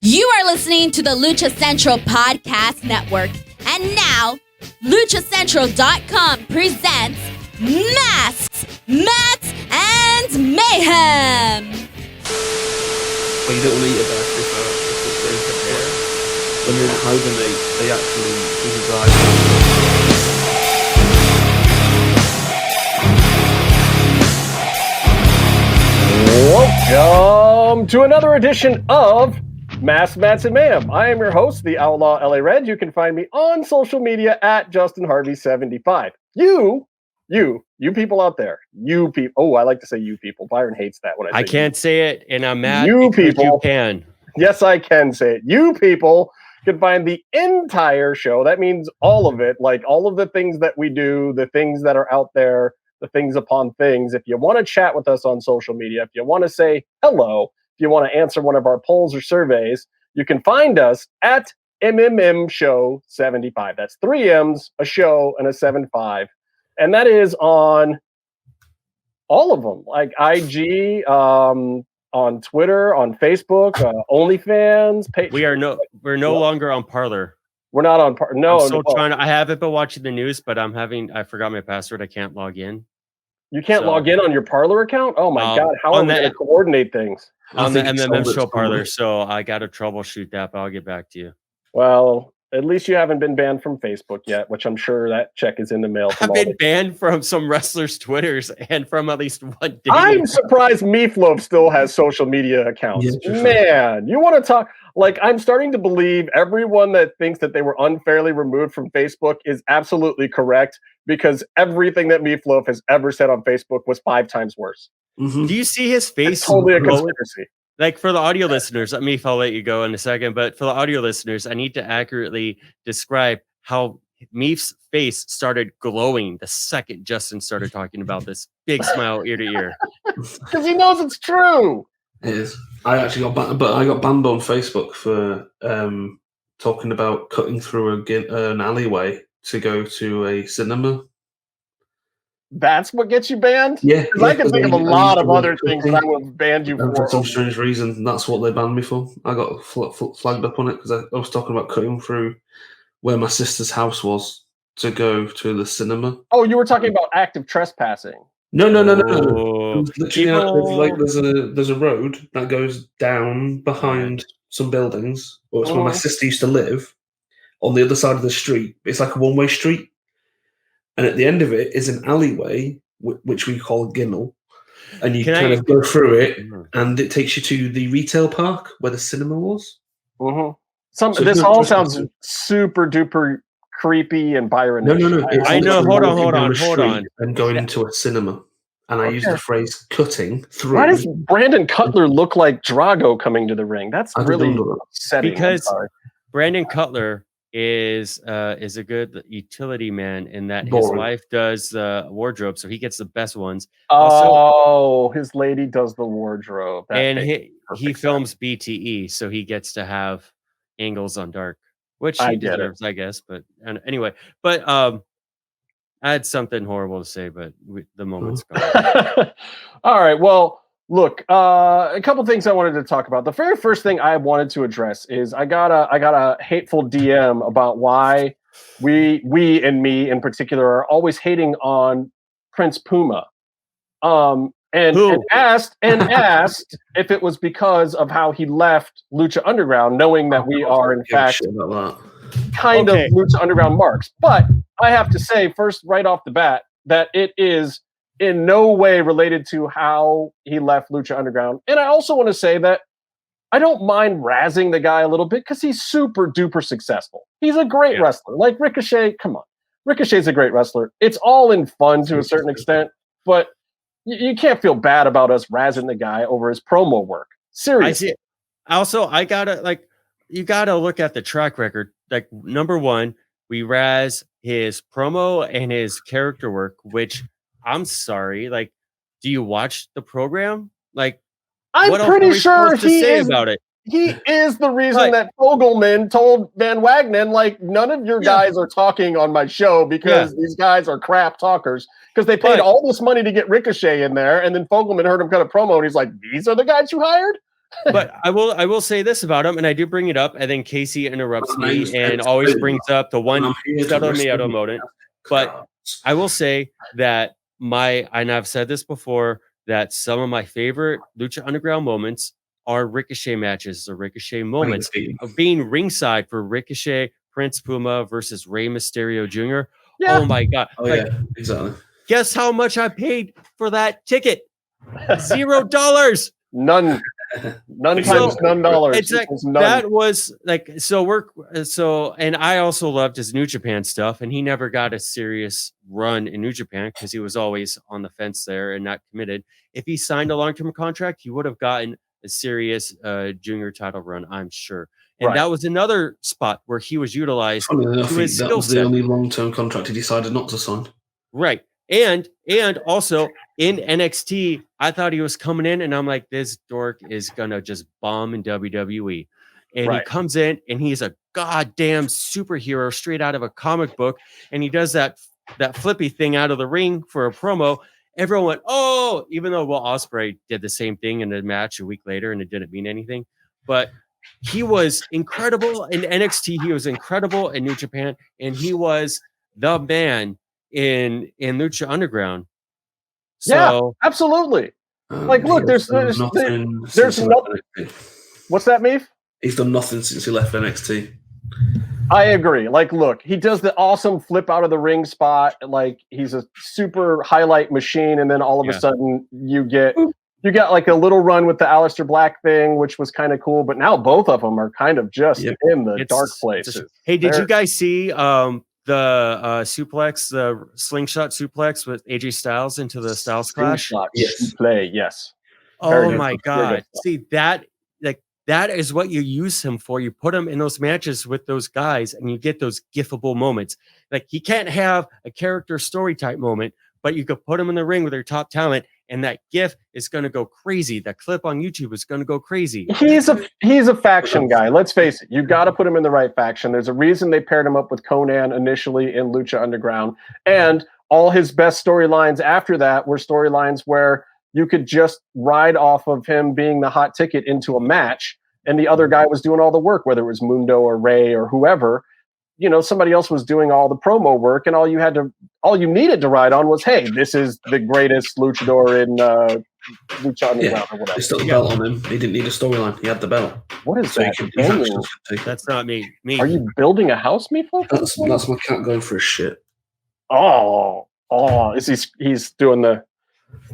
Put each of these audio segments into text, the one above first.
You are listening to the Lucha Central Podcast Network. And now, LuchaCentral.com presents Masks, Mats, and Mayhem. Well, you don't want to eat a bear if they prepare. When they're in hibernate, they actually Welcome to another edition of Masks, Mats, and Mayhem. I am your host, the Outlaw LA Red. You can find me on social media at JustinHarvey75. You people out there, you people. Oh, I like to say you people. Byron hates that when I say I can't say it, and I'm mad you because people. You can. Yes, I can say it. You people can find the entire show. That means all of it, like all of the things that we do, the things that are out there, the things upon things. If you want to chat with us on social media, if you want to say hello, if you want to answer one of our polls or surveys, you can find us at MMMshow 75. That's 3 M's, a show, and a 75. And that is on all of them, like IG, on Twitter, on Facebook, OnlyFans. We're no longer on Parler. We're not on No, I'm still trying to, I haven't been watching the news, but I forgot my password. I can't log in. You can't log in on your Parler account? Oh my God. How are we going to coordinate things? On the MMMshow Parler, so I got to troubleshoot that, but I'll get back to you. Well, at least you haven't been banned from Facebook yet, which I'm sure that check is in the mail. I've been banned from some wrestlers' Twitters and from at least one day. I'm surprised Meatloaf still has social media accounts. Yeah, man, you want to talk? Like, I'm starting to believe everyone that thinks that they were unfairly removed from Facebook is absolutely correct, because everything that Meatloaf has ever said on Facebook was 5 times worse. Mm-hmm. Do you see his face? It's totally a conspiracy. Like, for the audio listeners, I'll let you go in a second, but for the audio listeners, I need to accurately describe how Meef's face started glowing the second Justin started talking about this big smile ear to ear. Because he knows it's true. It is. I actually got banned, but I got banned on Facebook for talking about cutting through an alleyway to go to a cinema. That's what gets you banned? Yeah. I can think of a lot of other things that I would have banned you for. For some strange reason, that's what they banned me for. I got flagged up on it because I was talking about cutting through where my sister's house was to go to the cinema. Oh, you were talking about active trespassing. No. Oh, literally, there's a road that goes down behind some buildings. Or it's where my sister used to live. On the other side of the street, it's like a one-way street. And at the end of it is an alleyway, which we call a ginnel. And you of go through it, and it takes you to the retail park where the cinema was. Mm-hmm. This all sounds super duper creepy and Byron. No. I know. Hold on. And going into a cinema. And I use the phrase cutting through. Why does Brandon Cutler look like Drago coming to the ring? That's really upsetting. Because Brandon Cutler is a good utility man in that his wife does the wardrobe, so he gets the best ones. His lady does the wardrobe. And he films BTE, so he gets to have angles on dark, which he deserves, I guess. But anyway, I had something horrible to say, but the moment's gone. All right, well, look, a couple things I wanted to talk about. The very first thing I wanted to address is I got a hateful DM about why we and me in particular are always hating on Prince Puma, and asked if it was because of how he left Lucha Underground, knowing that we are in fact kind of Lucha Underground marks. But I have to say first, right off the bat, that it is in no way related to how he left Lucha Underground. And I also want to say that I don't mind razzing the guy a little bit because he's super duper successful. He's a great wrestler. Like Ricochet, come on. Ricochet's a great wrestler. It's all in fun to a certain extent, but you can't feel bad about us razzing the guy over his promo work. Seriously. You gotta look at the track record. Like, number one, we razz his promo and his character work, which I'm sorry. Like, do you watch the program? Like, I'm pretty sure he is about it. He is the reason that Fogelman told Van Wagenen, like, none of your guys are talking on my show because these guys are crap talkers. Because they paid all this money to get Ricochet in there, and then Fogelman heard him cut a promo, and he's like, "These are the guys you hired." But I will say this about him, and I do bring it up, and then Casey interrupts me and always brings up the one Miedo moment. But I will say that and I've said this before, that some of my favorite Lucha Underground moments are Ricochet matches or Ricochet moments of being ringside for Ricochet, Prince Puma versus Rey Mysterio Jr. Yeah. Oh my God. Oh, yeah, exactly. Guess how much I paid for that ticket? $0. None times $none. It's like, that was like, and I also loved his New Japan stuff, and he never got a serious run in New Japan because he was always on the fence there and not committed. If he signed a long-term contract, he would have gotten a serious junior title run, I'm sure. And that was another spot where he was utilized. That was the only long-term contract he decided not to sign. Right. And also in NXT, I thought he was coming in, and I'm like, this dork is gonna just bomb in WWE. And he comes in, and he's a goddamn superhero straight out of a comic book, and he does that flippy thing out of the ring for a promo. Everyone went, oh, even though Will Ospreay did the same thing in the match a week later, and it didn't mean anything, but he was incredible in NXT. He was incredible in New Japan, and he was the man in Lucha Underground. So, yeah, absolutely. Like, look, there's nothing. What's that, Meef? He's done nothing since he left NXT. I agree. Like, look, he does the awesome flip out of the ring spot. Like, he's a super highlight machine, and then all of a sudden you got like a little run with the Aleister Black thing, which was kind of cool. But now both of them are kind of just in the dark places. Hey, did you guys see the suplex, the slingshot suplex with AJ Styles into the Styles Clash? Yes. Yes. Oh my God. See, that is what you use him for. You put him in those matches with those guys, and you get those gifable moments. Like, he can't have a character story type moment, but you could put him in the ring with their top talent, and that gif is going to go crazy. That clip on YouTube is going to go crazy. He's a faction guy. Let's face it. You got to put him in the right faction. There's a reason they paired him up with Conan initially in Lucha Underground, and all his best storylines after that were storylines where you could just ride off of him being the hot ticket into a match, and the other guy was doing all the work, whether it was Mundo or Ray or whoever. You know, somebody else was doing all the promo work, and all you needed to ride on was, hey, this is the greatest luchador in Lucha Underground or whatever. He still had the belt on him. He didn't need a storyline. He had the belt. What is that? That's not me. Are you building a house, Meatloaf? That's my cat going for a shit. Oh, he's doing the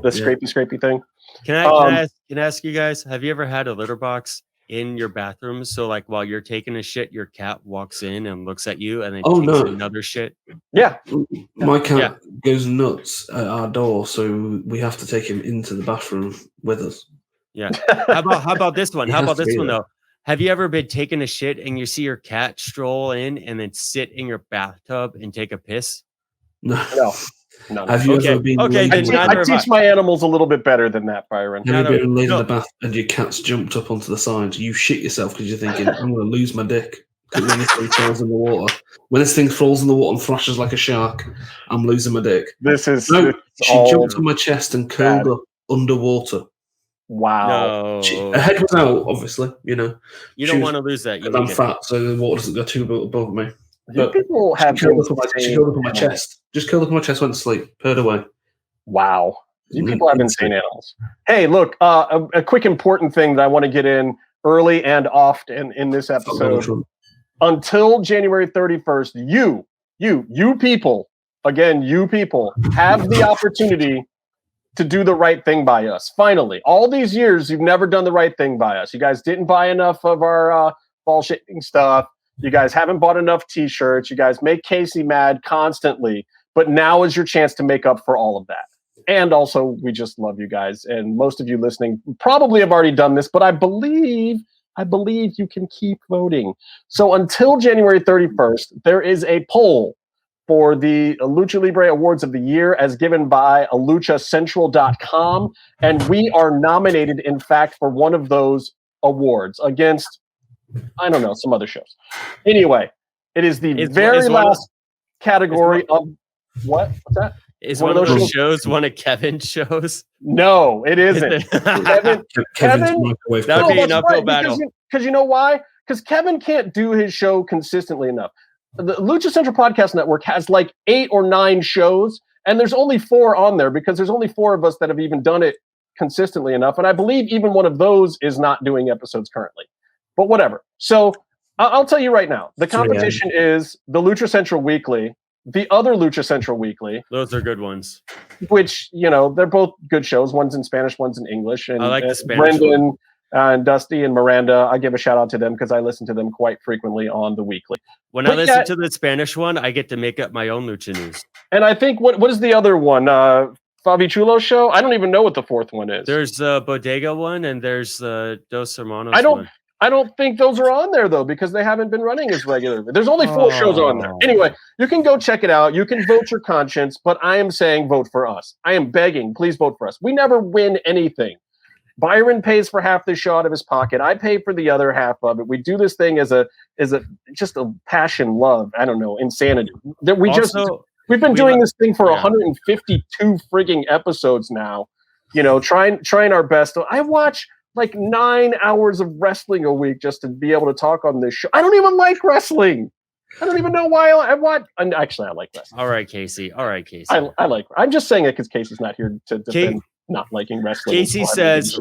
scrapey thing. Can I ask you guys, have you ever had a litter box in your bathroom? So like while you're taking a shit, your cat walks in and looks at you and then takes another shit? Yeah. My cat goes nuts at our door, so we have to take him into the bathroom with us. Yeah. How about this one? How about this one though? Have you ever been taking a shit and you see your cat stroll in and then sit in your bathtub and take a piss? No. No. Have you ever been? Okay, I teach my animals a little bit better than that, Byron. Have you been laid in the bath and your cat's jumped up onto the side? You shit yourself because you're thinking, I'm going to lose my dick. When this thing falls in the water, and thrashes like a shark, I'm losing my dick. She jumped on my chest and curled up underwater. Wow. Her head was out, obviously. You know, you don't want to lose that. I'm fat, so the water doesn't go too above me. But people have she curled up on my chest. Just curled up on my chest, went to sleep, purred away. Wow. You people have insane animals. Hey, look, a quick important thing that I want to get in early and often in this episode. Until January 31st, you people, again, you people have the opportunity to do the right thing by us. Finally, all these years, you've never done the right thing by us. You guys didn't buy enough of our ball shaping stuff. You guys haven't bought enough t-shirts. You guys make Casey mad constantly. But now is your chance to make up for all of that. And also, we just love you guys. And most of you listening probably have already done this, but I believe you can keep voting. So until January 31st, there is a poll for the Lucha Libre Awards of the Year as given by luchacentral.com. And we are nominated, in fact, for one of those awards against, I don't know, some other shows. Anyway, it is the very last category of what? What's that? Is one of those shows one of Kevin's shows? No, it isn't. Kevin, that'd be an uphill battle. Because you know why? Because Kevin can't do his show consistently enough. The Lucha Central Podcast Network has like 8 or 9 shows, and there's only 4 on there because there's only 4 of us that have even done it consistently enough. And I believe even one of those is not doing episodes currently. But whatever. So I'll tell you right now, the competition is the Lucha Central Weekly, the other Lucha Central Weekly. Those are good ones. Which, they're both good shows. One's in Spanish, one's in English. And I like the Spanish Brendan and Dusty and Miranda, I give a shout out to them because I listen to them quite frequently on the weekly. When I listen to the Spanish one, I get to make up my own Lucha news. And I think, what is the other one? Fabi Chulo's show? I don't even know what the 4th one is. There's the Bodega one, and there's the Dos Hermanos one. I don't think those are on there, though, because they haven't been running as regularly. There's only 4 shows on there. Anyway, you can go check it out. You can vote your conscience, but I am saying vote for us. I am begging, please vote for us. We never win anything. Byron pays for half the show out of his pocket. I pay for the other half of it. We do this thing as a just a passion, love. I don't know, insanity. We've been doing this thing for 152 frigging episodes now. Trying our best. I watch like 9 hours of wrestling a week just to be able to talk on this show. I don't even like wrestling. I don't even know why I watch. Actually, I like wrestling. All right, Casey. I like. I'm just saying it because Casey's not here to defend not liking wrestling. Casey says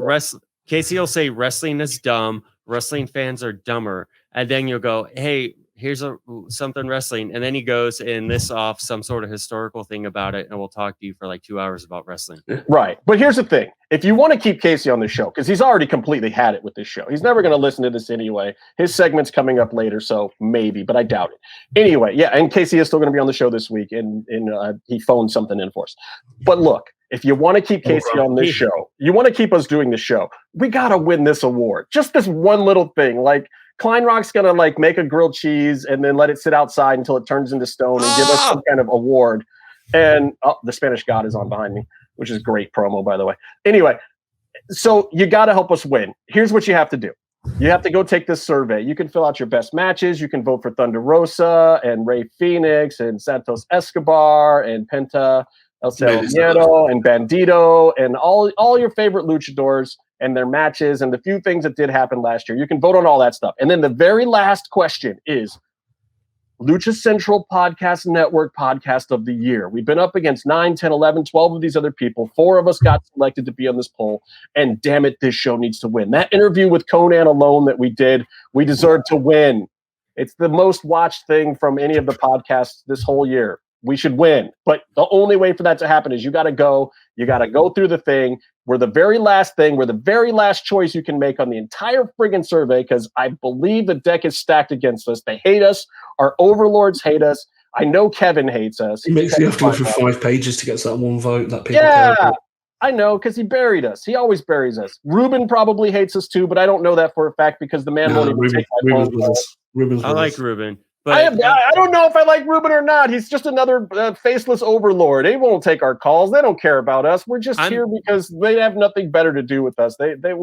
Casey will say wrestling is dumb. Wrestling fans are dumber, and then you'll go, "Hey, here's something wrestling," and then he goes and lists off some sort of historical thing about it, and we'll talk to you for like 2 hours about wrestling. Right, but here's the thing: if you want to keep Casey on the show, because he's already completely had it with this show, he's never going to listen to this anyway. His segment's coming up later, so maybe, but I doubt it. Anyway, and Casey is still going to be on the show this week, and he phoned something in for us. But look, if you want to keep Casey on this show, you want to keep us doing the show, we got to win this award. Just this one little thing, like Kleinrock's going to like make a grilled cheese and then let it sit outside until it turns into stone and give us some kind of award. And the Spanish God is on behind me, which is great promo, by the way. Anyway, so you got to help us win. Here's what you have to do. You have to go take this survey. You can fill out your best matches. You can vote for Thunder Rosa and Rey Fénix and Santos Escobar and Penta El Miedo and Bandito and all your favorite luchadors and their matches and the few things that did happen last year. You can vote on all that stuff. And then the very last question is Lucha Central Podcast Network Podcast of the Year. We've been up against 9, 10, 11, 12 of these other people. 4 of us got selected to be on this poll. And damn it, this show needs to win. That interview with Conan alone that we did, we deserve to win. It's the most watched thing from any of the podcasts this whole year. We should win. But the only way for that to happen is you got to go through the thing. We're the very last thing. We're the very last choice you can make on the entire friggin' survey because I believe the deck is stacked against us. They hate us. Our overlords hate us. I know Kevin hates us. He makes you have to go through 5 pages to get that one vote that people care about. I know, because he buried us. He always buries us. Ruben probably hates us too, but I don't know that for a fact because the man won't even take my phone call. I like Ruben. But I don't know if I like Ruben or not. He's just another faceless overlord. They won't take our calls. They don't care about us. We're just here because they have nothing better to do with us. I met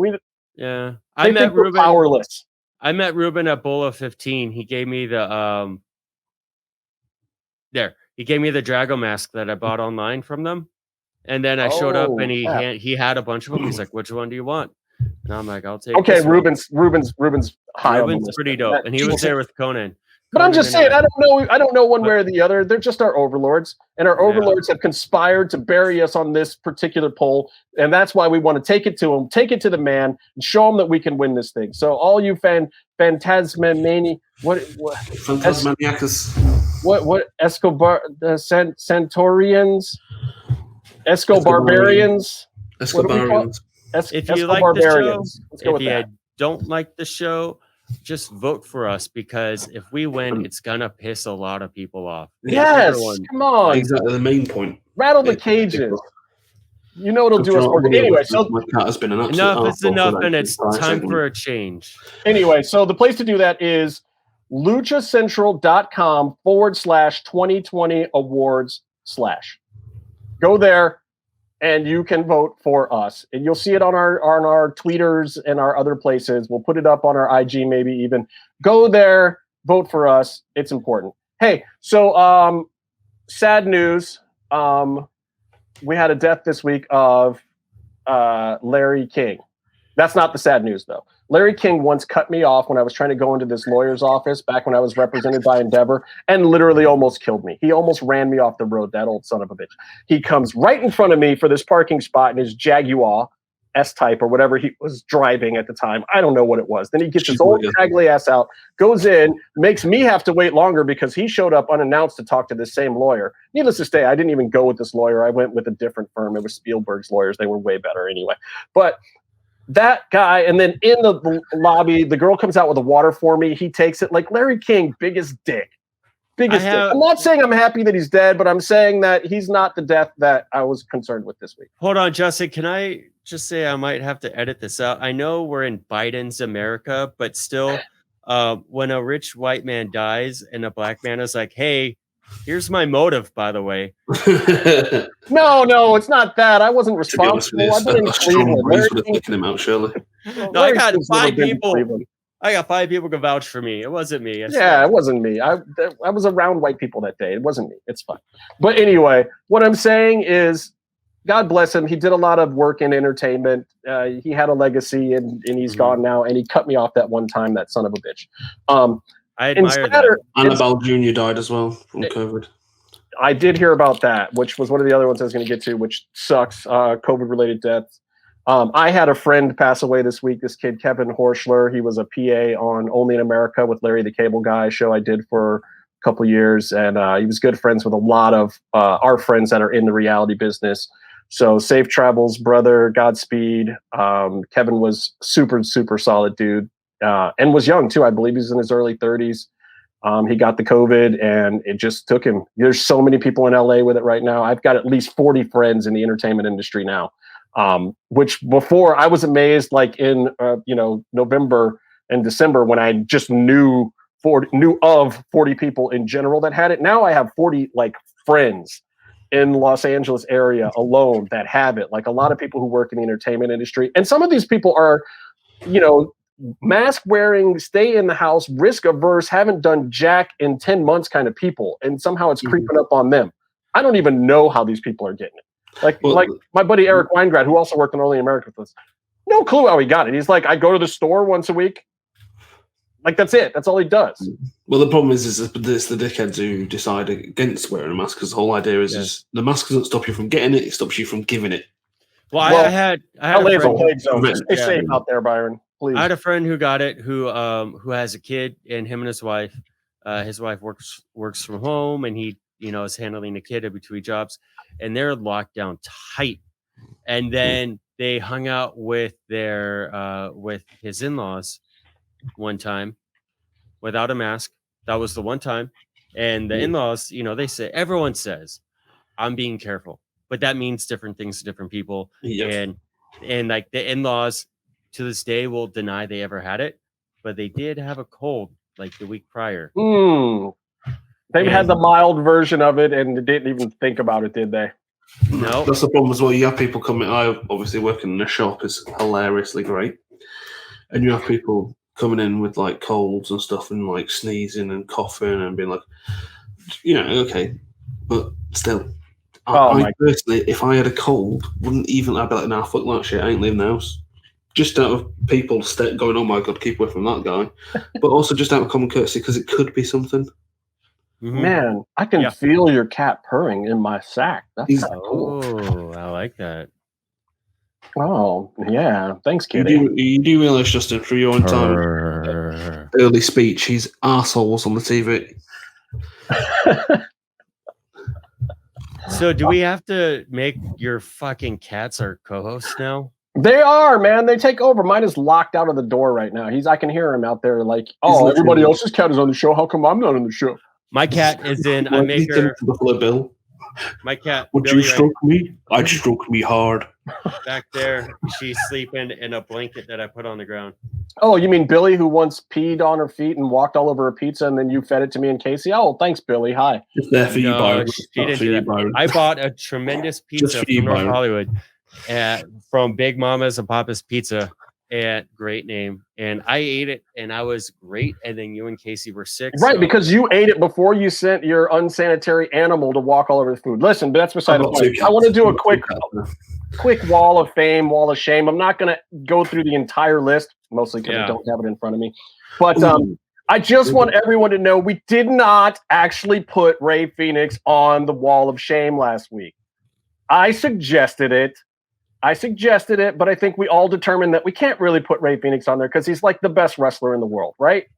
Ruben. Powerless. I met Ruben at Bola 15. He gave me the He gave me the Drago mask that I bought online from them, and then I showed up and he had a bunch of them. He's like, "Which one do you want?" And I'm like, "I'll take." Okay, Ruben's high. Ruben's pretty dope, and he was there with Conan. But I'm just saying, I don't know one way or the other. They're just our overlords, and our overlords have conspired to bury us on this particular poll, and that's why we want to take it to them, take it to the man, and show him that we can win this thing. So all you Phantasmaniacus, what Escobar, Centaurians, Escobarbarians, Escobarians. If you like the show, if you don't like the show, just vote for us because if we win, it's gonna piss a lot of people off. Yes, come on. Exactly the main point. Rattle the cages. You know it'll do us more good. Anyway, so has been an enough is enough, and it's time for a change. Anyway, so the place to do that is luchacentral.com/2020 awards/. Go there. And you can vote for us. And you'll see it on our tweeters and our other places. We'll put it up on our IG maybe even. Go there, vote for us. It's important. Hey, so sad news. we had a death this week of Larry King. That's not the sad news, though. Larry King once cut me off when I was trying to go into this lawyer's office back when I was represented by Endeavor and literally almost killed me. He almost ran me off the road, that old son of a bitch. He comes right in front of me for this parking spot in his Jaguar S-Type or whatever he was driving at the time. I don't know what it was. Then he gets his old straggly ass out, goes in, makes me have to wait longer because he showed up unannounced to talk to this same lawyer. Needless to say, I didn't even go with this lawyer. I went with a different firm. It was Spielberg's lawyers. They were way better anyway. But that guy, and then in the lobby, the girl comes out with a water for me. He takes it like Larry King, biggest dick. Biggest dick. I'm not saying I'm happy that he's dead, but I'm saying that he's not the death that I was concerned with this week. Hold on, Justin. Can I just say I might have to edit this out? I know we're in Biden's America, but still, when a rich white man dies and a black man is like, hey, here's my motive, by the way. No, it's not that. I wasn't responsible. I've been in Cleveland. Would have taken him out, surely. No, I got 5 people. I got 5 people can vouch for me. It wasn't me. It wasn't me. I was around white people that day. It wasn't me. It's fine. But anyway, what I'm saying is, God bless him. He did a lot of work in entertainment. He had a legacy, and he's gone now. And he cut me off that one time, that son of a bitch. I admire that. Annabelle Jr. died as well from COVID. I did hear about that, which was one of the other ones I was going to get to, which sucks. COVID-related deaths. I had a friend pass away this week. This kid, Kevin Horschler. He was a PA on Only in America with Larry the Cable Guy show I did for a couple years, and he was good friends with a lot of our friends that are in the reality business. So safe travels, brother. Godspeed. Kevin was super, super solid dude. And was young too. I believe he's in his early 30s. He got the COVID and it just took him. There's so many people in LA with it right now. I've got at least 40 friends in the entertainment industry now. Which before I was amazed, like in November and December when I just knew of 40 people in general that had it. Now I have 40 like friends in Los Angeles area alone that have it. Like a lot of people who work in the entertainment industry, and some of these people are, mask wearing, stay in the house, risk averse, haven't done jack in 10 months kind of people. And somehow it's creeping up on them. I don't even know how these people are getting it. Like my buddy Eric Weingrad, who also worked on Only America with us. No clue how he got it. He's like, I go to the store once a week. Like, that's it. That's all he does. Well, the problem is the dickheads who decide against wearing a mask, because the whole idea is the mask doesn't stop you from getting it. It stops you from giving it. Well, I had a friend. Stay safe out there, Byron. Please. I had a friend who got it, who has a kid, and him and his wife. His wife works from home, and he is handling the kid in between jobs, and they're locked down tight. And then they hung out with with his in-laws one time without a mask. That was the one time, and the in-laws, everyone says, "I'm being careful." But that means different things to different people. Yes. And like the in-laws to this day will deny they ever had it, but they did have a cold like the week prior. They had the mild version of it and didn't even think about it, did they? No. That's the problem as well. You have people coming. I obviously working in a shop is hilariously great. And you have people coming in with like colds and stuff and like sneezing and coughing and being like, okay, but still. I personally, if I had a cold, wouldn't even. I'd be like, nah, fuck that shit. I ain't leaving the house. Just out of people going, oh my god, keep away from that guy. But also just out of common courtesy, because it could be something. Man, I can feel your cat purring in my sack. That's cool. Oh, I like that. Oh, yeah. Thanks, kitty. You do realize, Justin, through your own time, early speech, he's arseholes on the TV. So do we have to make your fucking cats our co-hosts now? They are, man. They take over. Mine is locked out of the door right now. I can hear him out there like, oh, everybody else's cat is on the show. How come I'm not on the show? My cat is in. I make her. Bill. My cat. Would Billy, you stroke me? I'd stroke me hard. Back there, she's sleeping in a blanket that I put on the ground. Oh, you mean Billy, who once peed on her feet and walked all over a pizza, and then you fed it to me and Casey? Oh, thanks, Billy. Hi. Just there for you, Byron. She didn't do that. I bought a tremendous pizza from North Hollywood from Big Mama's and Papa's Pizza, and great name. And I ate it, and I was great. And then you and Casey were sick. Right, so. because you ate it before you sent your unsanitary animal to walk all over the food. Listen, but that's beside the point. I want to do a quick wall of fame, wall of shame. I'm not going to go through the entire list, mostly because I don't have it in front of me. But I just want everyone to know we did not actually put Rey Fénix on the wall of shame last week. I suggested it, but I think we all determined that we can't really put Rey Fénix on there because he's like the best wrestler in the world, right?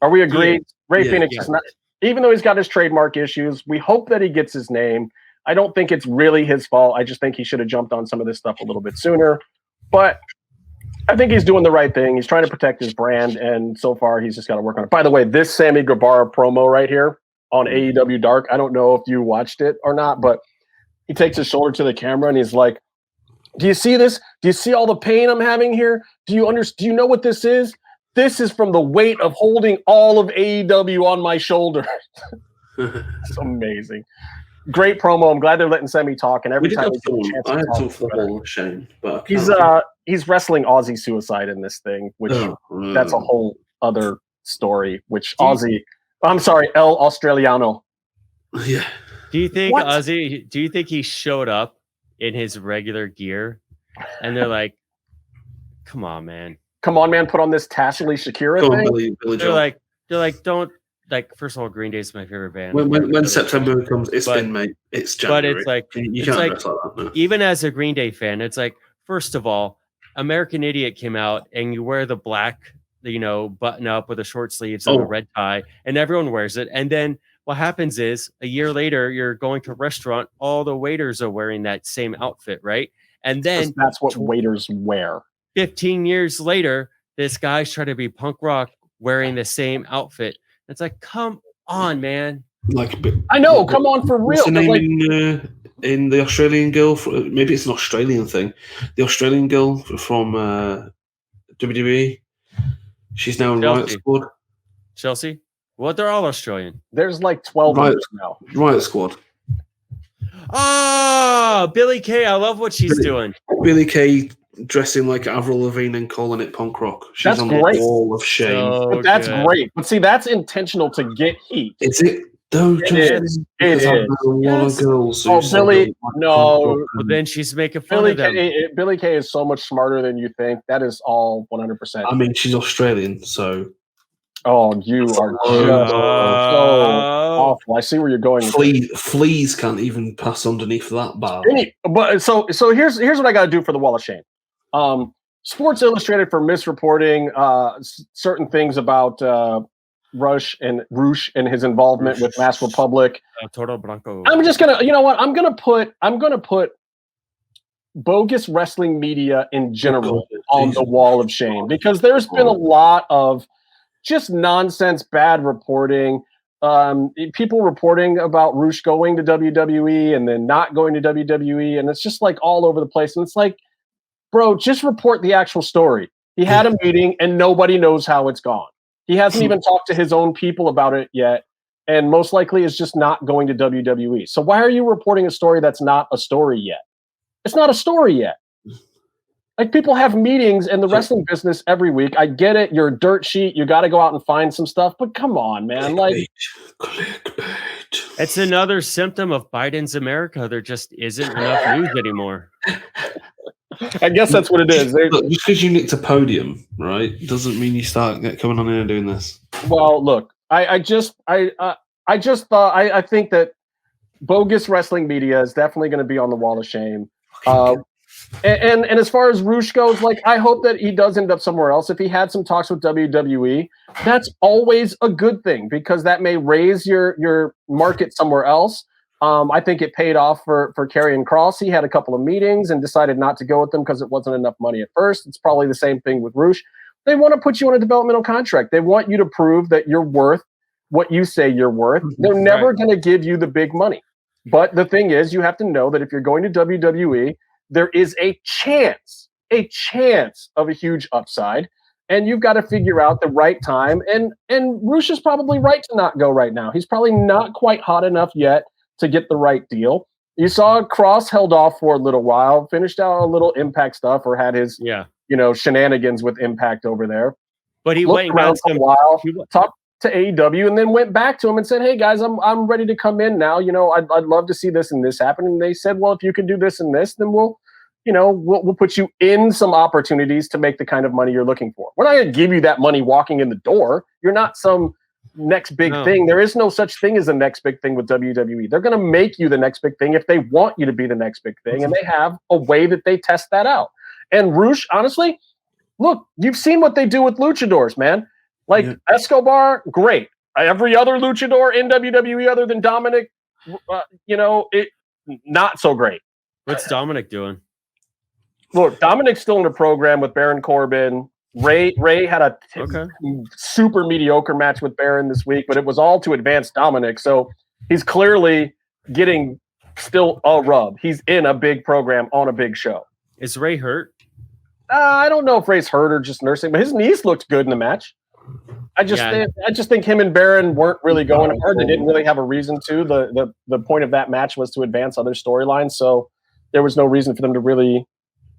Are we agreed? Rey Fénix is not, even though he's got his trademark issues, we hope that he gets his name. I don't think it's really his fault. I just think he should have jumped on some of this stuff a little bit sooner. But I think he's doing the right thing. He's trying to protect his brand, and so far he's just got to work on it. By the way, this Sammy Guevara promo right here on AEW Dark, I don't know if you watched it or not, but he takes his shoulder to the camera and he's like, do you see this? Do you see all the pain I'm having here? Do you know what this is? This is from the weight of holding all of AEW on my shoulder. It's amazing. Great promo. I'm glad they're letting Sammy talk, and every time he gets a chance I had to some talk, for the wall of shame, but he's wrestling Aussie Suicide in this thing, which that's a whole other story. Which El Australiano. Yeah. Do you think Ozzy? Do you think he showed up in his regular gear, and they're like, "Come on, man! Come on, man! Put on this Tassily Shakira thing." They're like, don't like. First of all, Green Day's my favorite band. When September comes, it's January. But it's like you can't dress like that. No. Even as a Green Day fan, it's like, first of all, American Idiot came out, and you wear the black, button up with the short sleeves and the red tie, and everyone wears it, and then. What happens is a year later, you're going to a restaurant. All the waiters are wearing that same outfit, right? And then that's what waiters wear. 15 years later, this guy's trying to be punk rock wearing the same outfit. It's like, come on, man. I know, come on for real. What's the name in the Australian girl? Maybe it's an Australian thing. The Australian girl from WWE. She's now in Riot Squad. Chelsea. Well, they're all Australian. There's like 12 of them now. Riot Squad. Oh, Billie Kay. I love what she's doing. Billie Kay dressing like Avril Lavigne and calling it punk rock. She's on the wall of shame. But that's great. But see, that's intentional to get heat. Is it? Don't it is. Girls Billy, no. Well, then she's making fun of them. Billie Kay is so much smarter than you think. That is all 100%. I mean, she's Australian, so... Oh, you are just so awful. I see where you're going. Fleas can't even pass underneath that bar. But so here's what I got to do for the wall of shame. Sports Illustrated for misreporting certain things about Rush and his involvement with Mass Republic. Toro Blanco. I'm just gonna, you know what? I'm gonna put bogus wrestling media in general on the wall of shame because there's been a lot of just nonsense, bad reporting. People reporting about Rush going to WWE and then not going to WWE, and it's just like all over the place. And it's like, bro, just report the actual story. He had a meeting and nobody knows how it's gone. He hasn't even talked to his own people about it yet, and most likely is just not going to WWE. So why are you reporting a story that's not a story yet? It's not a story yet. Like, people have meetings in the wrestling business every week. I get it. You're a dirt sheet. You got to go out and find some stuff. But come on, man. Clickbait. It's another symptom of Biden's America. There just isn't enough news anymore. I guess that's what it is. Look, just because you nicked a podium, right, doesn't mean you start coming on in and doing this. Well, look, I think that bogus wrestling media is definitely going to be on the wall of shame. And as far as Rush goes, like, I hope that he does end up somewhere else. If he had some talks with WWE, that's always a good thing because that may raise your market somewhere else. I think it paid off for Karrion Kross. He had a couple of meetings and decided not to go with them because it wasn't enough money at first. It's probably the same thing with Rush. They want to put you on a developmental contract. They want you to prove that you're worth what you say you're worth. They're never going to give you the big money. But the thing is, you have to know that if you're going to WWE, there is a chance of a huge upside, and you've got to figure out the right time. And Rush is probably right to not go right now. He's probably not quite hot enough yet to get the right deal. You saw Kross held off for a little while, finished out a little Impact stuff, or had his shenanigans with Impact over there. But he Looked went around for a while, he, talked to AEW, and then went back to him and said, "Hey guys, I'm ready to come in now. I'd love to see this and this happen." And they said, "Well, if you can do this and this, then we'll put you in some opportunities to make the kind of money you're looking for. We're not going to give you that money walking in the door. You're not some next big thing. There is no such thing as a next big thing with WWE. They're going to make you the next big thing if they want you to be the next big thing, and they have a way that they test that out." And Roosh, honestly, look, you've seen what they do with luchadors, man. Like Escobar, great. Every other luchador in WWE other than Dominic, not so great. What's Dominic doing? Look, Dominic's still in the program with Baron Corbin. Ray had a super mediocre match with Baron this week, but it was all to advance Dominic. So he's clearly getting still a rub. He's in a big program on a big show. Is Ray hurt? I don't know if Ray's hurt or just nursing, but his knees looked good in the match. I just think him and Baron weren't really going hard. They didn't really have a reason to. The point of that match was to advance other storylines, so there was no reason for them to really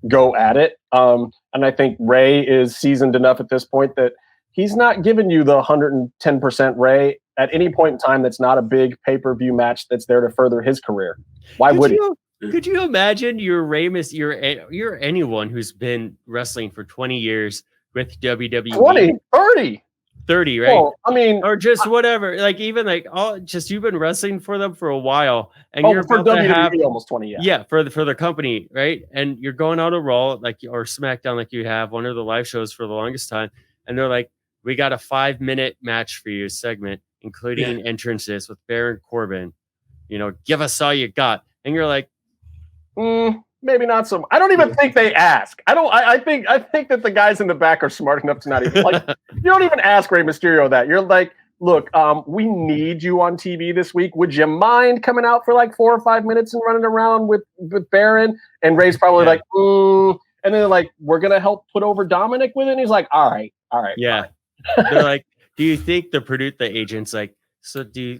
go at it. And I think Ray is seasoned enough at this point that he's not giving you the 110% Ray at any point in time. That's not a big pay-per-view match that's there to further his career. Why would he? Could you imagine you're anyone who's been wrestling for 20 years with WWE? 30, right? Well, I mean, or just whatever. Like even like you've been wrestling for them for a while, and you're for about WWE to have almost 20. Yeah, for the company, right? And you're going out of Raw or SmackDown, like you have one of the live shows for the longest time, and they're like, "We got a 5-minute match for you segment, including entrances with Baron Corbin. Give us all you got." And you're like, maybe not so. I don't even think they ask. I think that the guys in the back are smart enough to not even like. You don't even ask Rey Mysterio that. You're like, "Look, we need you on TV this week. Would you mind coming out for like 4 or 5 minutes and running around with Baron?" And Ray's probably like, and then they're like, "We're gonna help put over Dominic with it." And he's like, all right. Yeah. They're like, "Do you think the agent's like? So do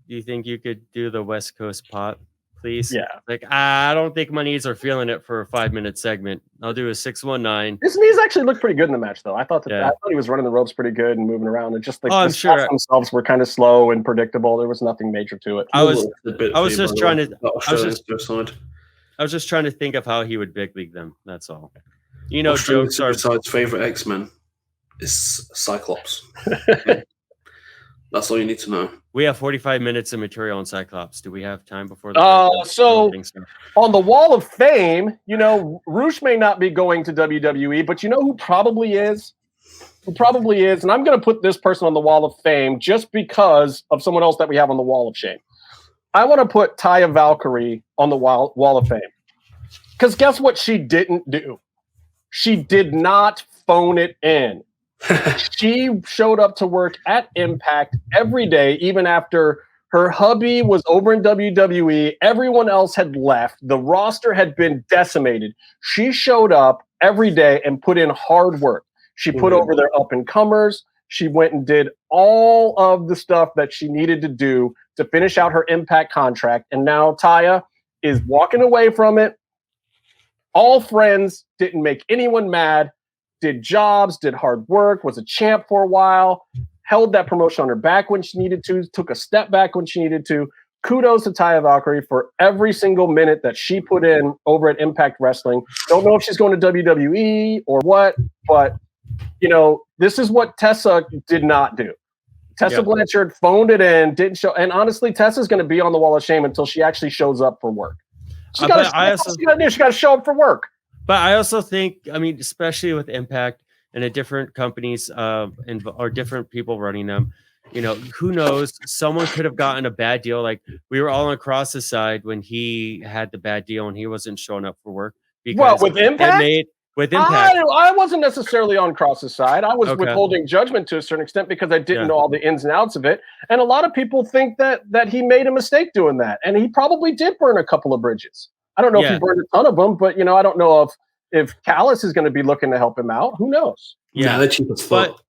you think you could do the West Coast pop, please?" Yeah. Like, I don't think my knees are feeling it for a 5-minute segment. I'll do a 619. His knees actually looked pretty good in the match, though. I thought he was running the ropes pretty good and moving around. And just like the spots themselves were kind of slow and predictable. There was nothing major to it. I was just trying to think of how he would big league them. That's all. Jokes are besides favorite X-Men is Cyclops. That's all you need to know. We have 45 minutes of material on Cyclops. Do we have time before so on the Wall of Fame, Roosh may not be going to WWE, but you know who probably is? And I'm going to put this person on the Wall of Fame just because of someone else that we have on the Wall of Shame. I want to put Taya Valkyrie on the Wall of Fame. Because guess what she didn't do? She did not phone it in. She showed up to work at Impact every day, even after her hubby was over in WWE. Everyone else had left. The roster had been decimated. She showed up every day and put in hard work. She put over their up-and-comers. She went and did all of the stuff that she needed to do to finish out her Impact contract. And now Taya is walking away from it. All friends, didn't make anyone mad. Did jobs, did hard work, was a champ for a while, held that promotion on her back when she needed to, took a step back when she needed to. Kudos to Taya Valkyrie for every single minute that she put in over at Impact Wrestling. Don't know if she's going to WWE or what, but, this is what Tessa did not do. Tessa Blanchard phoned it in, didn't show. And honestly, Tessa's going to be on the Wall of Shame until she actually shows up for work. She got to show up for work. But I also think, especially with Impact and at different companies or different people running them, who knows? Someone could have gotten a bad deal. Like we were all on Cross's side when he had the bad deal and he wasn't showing up for work. Because with Impact? With Impact. I wasn't necessarily on Cross's side. I was withholding judgment to a certain extent because I didn't know all the ins and outs of it. And a lot of people think that he made a mistake doing that. And he probably did burn a couple of bridges. I don't know if he burned a ton of them, but I don't know if Callis is going to be looking to help him out. Who knows? Yeah, they're cheap as fuck.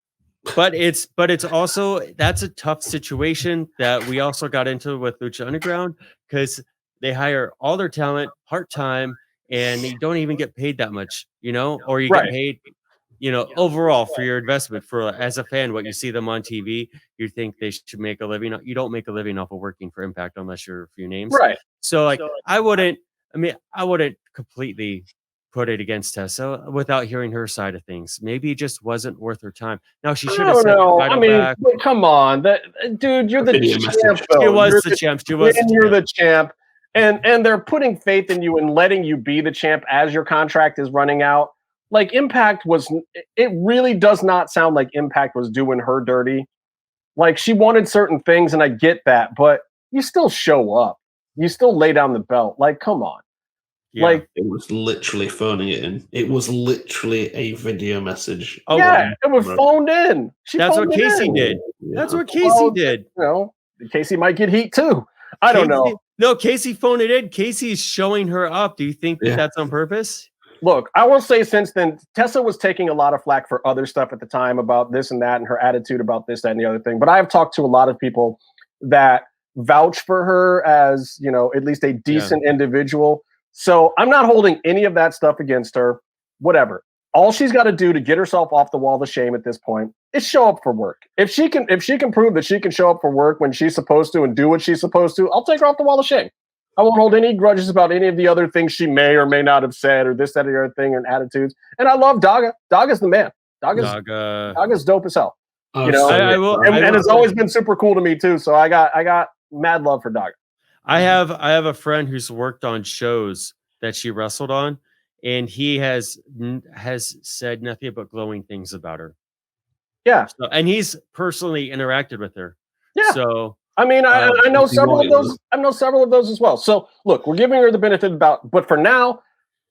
But it's also that's a tough situation that we also got into with Lucha Underground because they hire all their talent part-time and you don't even get paid that much, or you get paid, overall for your investment. For as a fan, what you see them on TV, you think they should make a living. You don't make a living off of working for Impact unless you're a few names. Right. So I wouldn't completely put it against Tessa without hearing her side of things. Maybe it just wasn't worth her time. Now she should have said back. Come on, dude, you're the champ. She was the champ. You're the champ. And they're putting faith in you and letting you be the champ as your contract is running out. Like Impact it really does not sound like Impact was doing her dirty. Like she wanted certain things, and I get that, but you still show up. You still lay down the belt. Like, come on. Yeah. Like it was literally phoning it in. It was literally a video message. Oh yeah, it was phoned in. That's what Casey did. That's what Casey did. Casey might get heat too. I don't know. No, Casey phoned it in. Casey's showing her up. Do you think that's on purpose? Look, I will say since then, Tessa was taking a lot of flack for other stuff at the time about this and that and her attitude about this, that, and the other thing. But I've talked to a lot of people that vouch for her as, at least a decent individual. So I'm not holding any of that stuff against her. Whatever. All she's got to do to get herself off the wall of shame at this point is show up for work. If she can prove that she can show up for work when she's supposed to and do what she's supposed to, I'll take her off the wall of shame. I won't hold any grudges about any of the other things she may or may not have said or this, that, or the other thing and attitudes. And I love Daga. Daga's the man. Daga's dope as hell. And it's always been super cool to me too. So I got mad love for Daga. I have a friend who's worked on shows that she wrestled on, and he has said nothing but glowing things about her. Yeah. So, and he's personally interacted with her. Yeah. So I mean, I know several of those. I know several of those as well. So look, we're giving her the benefit but for now,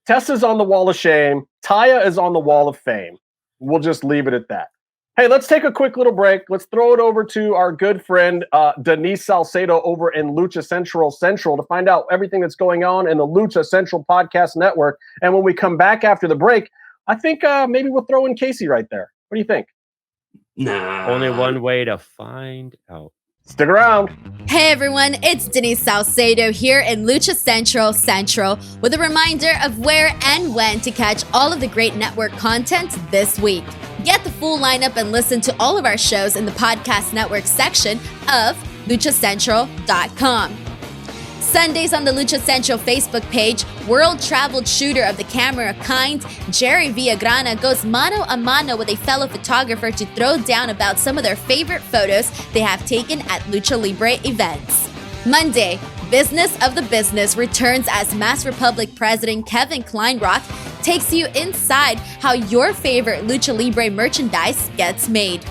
Tessa's on the wall of shame. Taya is on the wall of fame. We'll just leave it at that. Hey, let's take a quick little break. Let's throw it over to our good friend Denise Salcedo over in Lucha Central to find out everything that's going on in the Lucha Central Podcast Network. And when we come back after the break, I think maybe we'll throw in Casey right there. What do you think? Nah. Only one way to find out. Stick around. Hey everyone, it's Denise Salcedo here in Lucha Central with a reminder of where and when to catch all of the great network content this week. Get the full lineup and listen to all of our shows in the podcast network section of luchacentral.com. Sundays on the Lucha Central Facebook page, world-traveled shooter of the camera kind, Jerry Villagrana goes mano a mano with a fellow photographer to throw down about some of their favorite photos they have taken at Lucha Libre events. Monday, Business of the Business returns as Mass Republic President Kevin Kleinrock takes you inside how your favorite Lucha Libre merchandise gets made.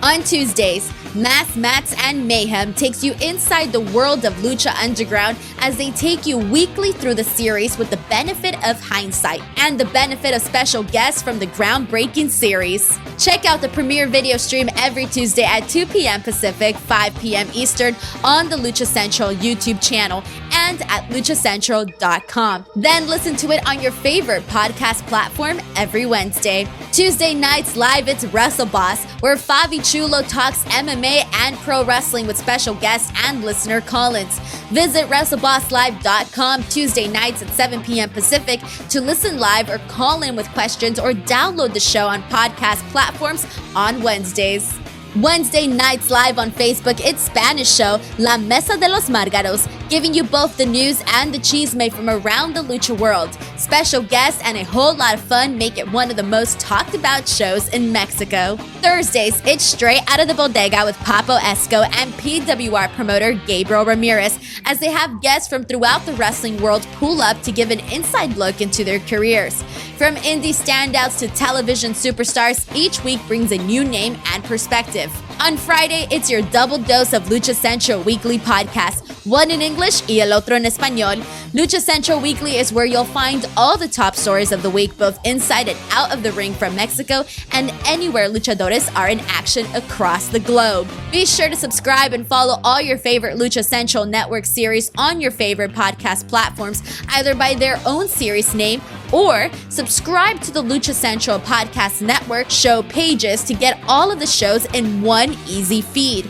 On Tuesdays, Mass, Mats, and Mayhem takes you inside the world of Lucha Underground as they take you weekly through the series with the benefit of hindsight and the benefit of special guests from the groundbreaking series. Check out the premiere video stream every Tuesday at 2 p.m. Pacific, 5 p.m. Eastern on the Lucha Central YouTube channel and at luchacentral.com. Then listen to it on your favorite podcast platform every Wednesday. Tuesday nights live, it's Wrestle Boss, where Fabi Chulo talks MMA and pro wrestling with special guests and listener call-ins. Visit WrestleBossLive.com Tuesday nights at 7 p.m. Pacific to listen live or call in with questions or download the show on podcast platforms on Wednesdays. Wednesday nights live on Facebook, it's Spanish show La Mesa de los Márgaros, giving you both the news and the chisme from around the lucha world. Special guests and a whole lot of fun make it one of the most talked about shows in Mexico. Thursdays, it's Straight Out of the Bodega with Papo Esco and PWR promoter Gabriel Ramirez as they have guests from throughout the wrestling world pull up to give an inside look into their careers. From indie standouts to television superstars, each week brings a new name and perspective. On Friday, it's your double dose of Lucha Central Weekly podcast, one in English y el otro en español. Lucha Central Weekly is where you'll find all the top stories of the week, both inside and out of the ring from Mexico and anywhere luchadores are in action across the globe. Be sure to subscribe and follow all your favorite Lucha Central Network series on your favorite podcast platforms, either by their own series name or subscribe to the Lucha Central Podcast Network show pages to get all of the shows in one easy feed.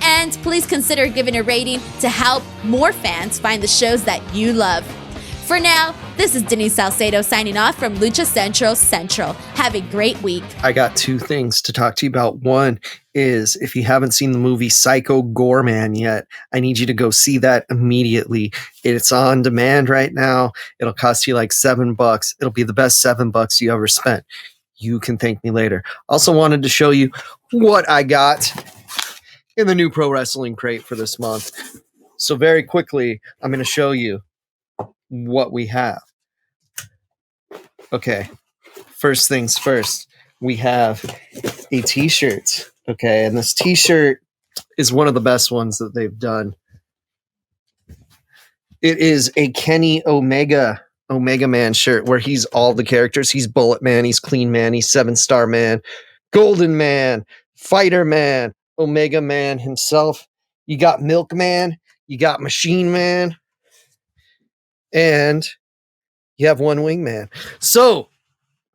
And please consider giving a rating to help more fans find the shows that you love. For now, This is Denise Salcedo signing off from Lucha Central Central. Have a great week. I got two things to talk to you about. One is, if you haven't seen the movie Psycho Goreman yet, I need you to go see that immediately. It's on demand right now. It'll cost you like $7. It'll be the best $7 you ever spent. You can thank me later. Also wanted to show you what I got in the new Pro Wrestling crate for this month. So very quickly, I'm going to show you what we have. Okay, first things first, we have a t-shirt. Okay, and this t-shirt is one of the best ones that they've done. It is a Kenny Omega Man shirt where he's all the characters. He's Bullet Man, he's Clean Man, he's 7-Star Man, Golden Man, Fighter Man, Omega Man himself. You got Milkman, you got Machine Man, and you have one Wingman. So,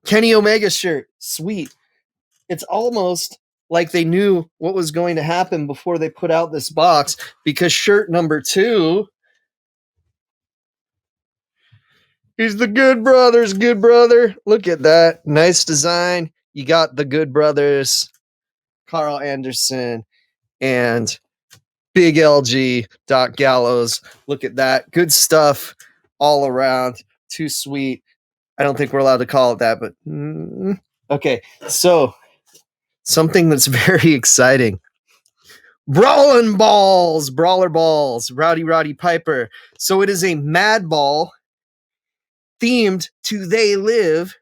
Kenny Omega shirt, sweet. It's almost like they knew what was going to happen before they put out this box, because shirt number 2 is the Good Brothers, Good Brother. Look at that. Nice design. You got the Good Brothers, Carl Anderson, and Big LG, Doc Gallows. Look at that. Good stuff all around. Too sweet. I don't think we're allowed to call it that, but okay. So, something that's very exciting. Brawler Balls, Rowdy Piper. So it is a Mad Ball themed to They Live,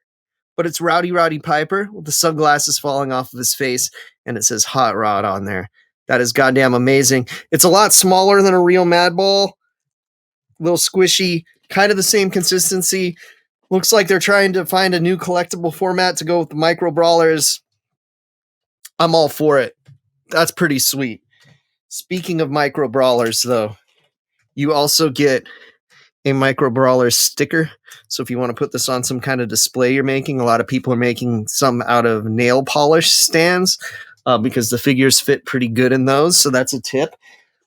but it's Rowdy Piper with the sunglasses falling off of his face, and it says Hot Rod on there. That is goddamn amazing. It's a lot smaller than a real Mad Ball. A little squishy, kind of the same consistency. Looks like they're trying to find a new collectible format to go with the micro brawlers. I'm all for it. That's pretty sweet. Speaking of micro brawlers, though, you also get a micro brawler sticker. So if you want to put this on some kind of display you're making, a lot of people are making some out of nail polish stands because the figures fit pretty good in those. So that's a tip.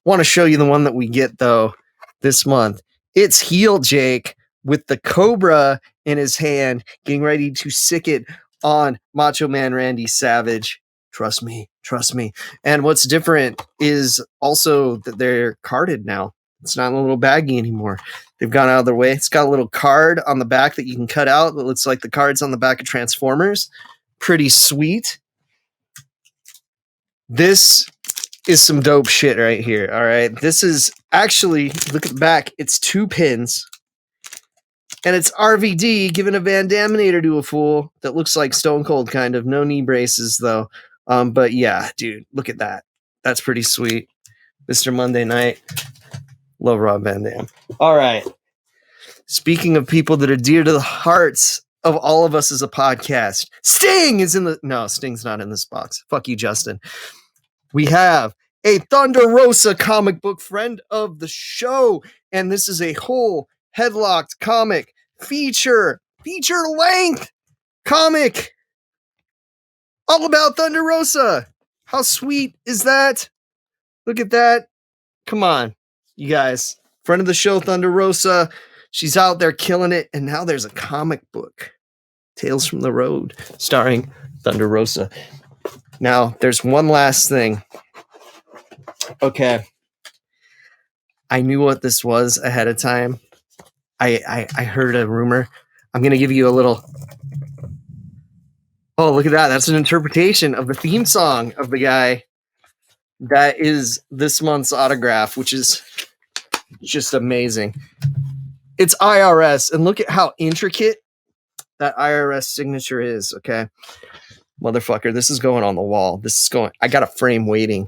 Want to show you the one that we get, though, this month. It's Heel Jake with the Cobra in his hand, getting ready to sick it on Macho Man Randy Savage. Trust me. And what's different is also that they're carded now. It's not in a little baggie anymore. They've gone out of their way. It's got a little card on the back that you can cut out that looks like the cards on the back of Transformers. Pretty sweet. This is some dope shit right here. All right. This is actually, look at the back. It's 2 pins. And it's RVD giving a Van Daminator to a fool that looks like Stone Cold, kind of. No knee braces, though. But yeah, dude, look at that. That's pretty sweet. Mr. Monday Night. Love Rob Van Dam. All right. Speaking of people that are dear to the hearts of all of us as a podcast, Sting is in the... No, Sting's not in this box. Fuck you, Justin. We have a Thunder Rosa comic book friend of the show. And this is a whole headlocked comic feature length comic all about Thunder Rosa. How sweet is that? Look at that. Come on, you guys. Friend of the show, Thunder Rosa. She's out there killing it. And now there's a comic book, Tales from the Road, starring Thunder Rosa. Now, there's one last thing. Okay. I knew what this was ahead of time. I heard a rumor. I'm going to give you a little... Oh, look at that. That's an interpretation of the theme song of the guy. That is this month's autograph, which is just amazing. It's IRS, and look at how intricate that IRS signature is, okay? Motherfucker, this is going on the wall. I got a frame waiting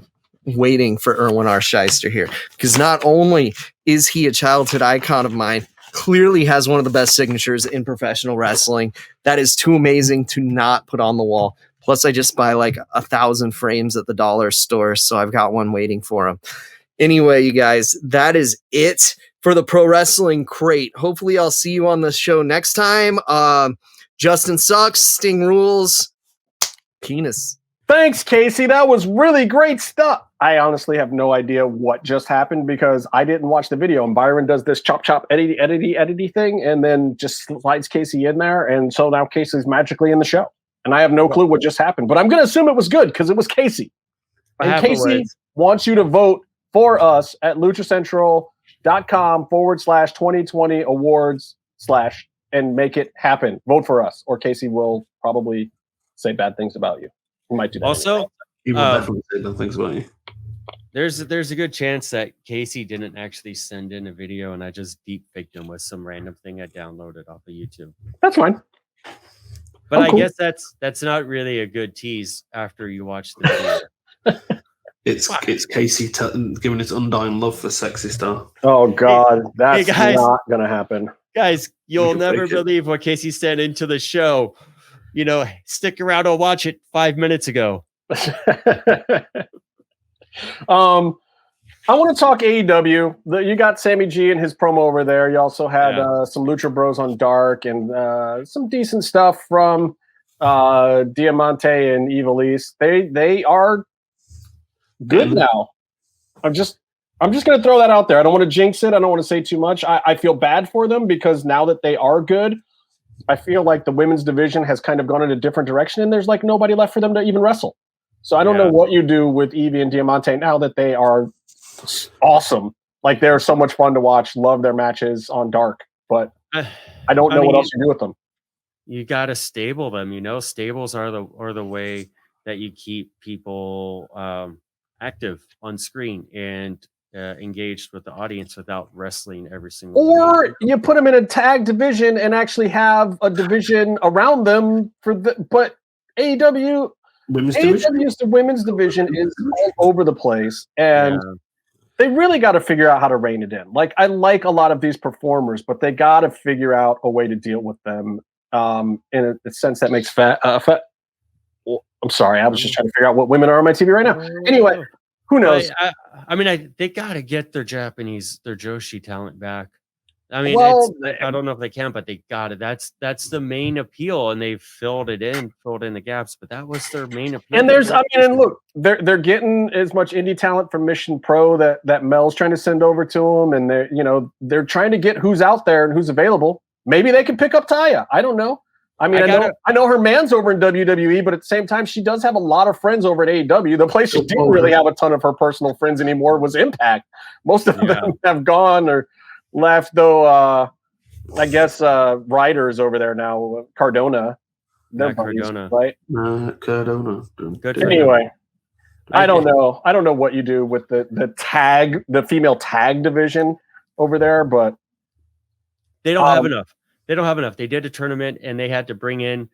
for Erwin R. Shyster here. Because not only is he a childhood icon of mine, clearly has one of the best signatures in professional wrestling. That is too amazing to not put on the wall. Plus, I just buy like 1,000 frames at the dollar store, so I've got one waiting for him. Anyway, you guys, that is it for the Pro Wrestling Crate. Hopefully, I'll see you on the show next time. Justin sucks. Sting rules. Penis. Thanks, Casey. That was really great stuff. I honestly have no idea what just happened because I didn't watch the video. And Byron does this chop edity thing, and then just slides Casey in there, and so now Casey's magically in the show. And I have no clue what just happened, but I'm going to assume it was good because it was Casey. And Casey wants you to vote for us at luchacentral.com/2020 awards / and make it happen. Vote for us, or Casey will probably say bad things about you. He might do that. Also, he will definitely say bad things about you. There's a good chance that Casey didn't actually send in a video, and I just deep faked him with some random thing I downloaded off of YouTube. That's fine. But I guess that's not really a good tease after you watch the video. It's Casey giving his undying love for Sexy Star. Oh God, that's not gonna happen, guys. You'll never believe what Casey sent into the show. You know, stick around and watch it 5 minutes ago. I want to talk AEW. You got Sammy G and his promo over there. You also had some Lucha Bros on Dark and some decent stuff from Diamante and Ivelisse. They are good now. I'm just going to throw that out there. I don't want to jinx it. I don't want to say too much. I feel bad for them because now that they are good, I feel like the women's division has kind of gone in a different direction, and there's like nobody left for them to even wrestle. So I don't know what you do with Evie and Diamante now that they are awesome. Like, they're so much fun to watch. Love their matches on Dark, but I don't know what else you do with them. You got to stable them. You know, stables are the way that you keep people active on screen and engaged with the audience without wrestling every single or day. You put them in a tag division and actually have a division around them but AEW the women's division is all over the place, and they really got to figure out how to rein it in. Like, I like a lot of these performers, but they got to figure out a way to deal with them in a sense that makes I'm sorry, I was just trying to figure out what women are on my TV right now. Anyway, who knows? They got to get their Joshi talent back. I mean, I don't know if they can, but they got it. That's the main appeal, and they've filled in the gaps. But that was their main appeal. And look, they're getting as much indie talent from Mission Pro that Mel's trying to send over to them, and they're trying to get who's out there and who's available. Maybe they can pick up Taya. I don't know. I mean, I know her man's over in WWE, but at the same time, she does have a lot of friends over at AEW. The place she didn't really have a ton of her personal friends anymore was Impact. Most of them have gone or left, though. I guess Ryder's over there now. Cardona, they're Cardona, right? Cardona. Anyway, I don't know. I don't know what you do with the female tag division over there, but they don't have enough. They don't have enough. They did a tournament, and they had to bring in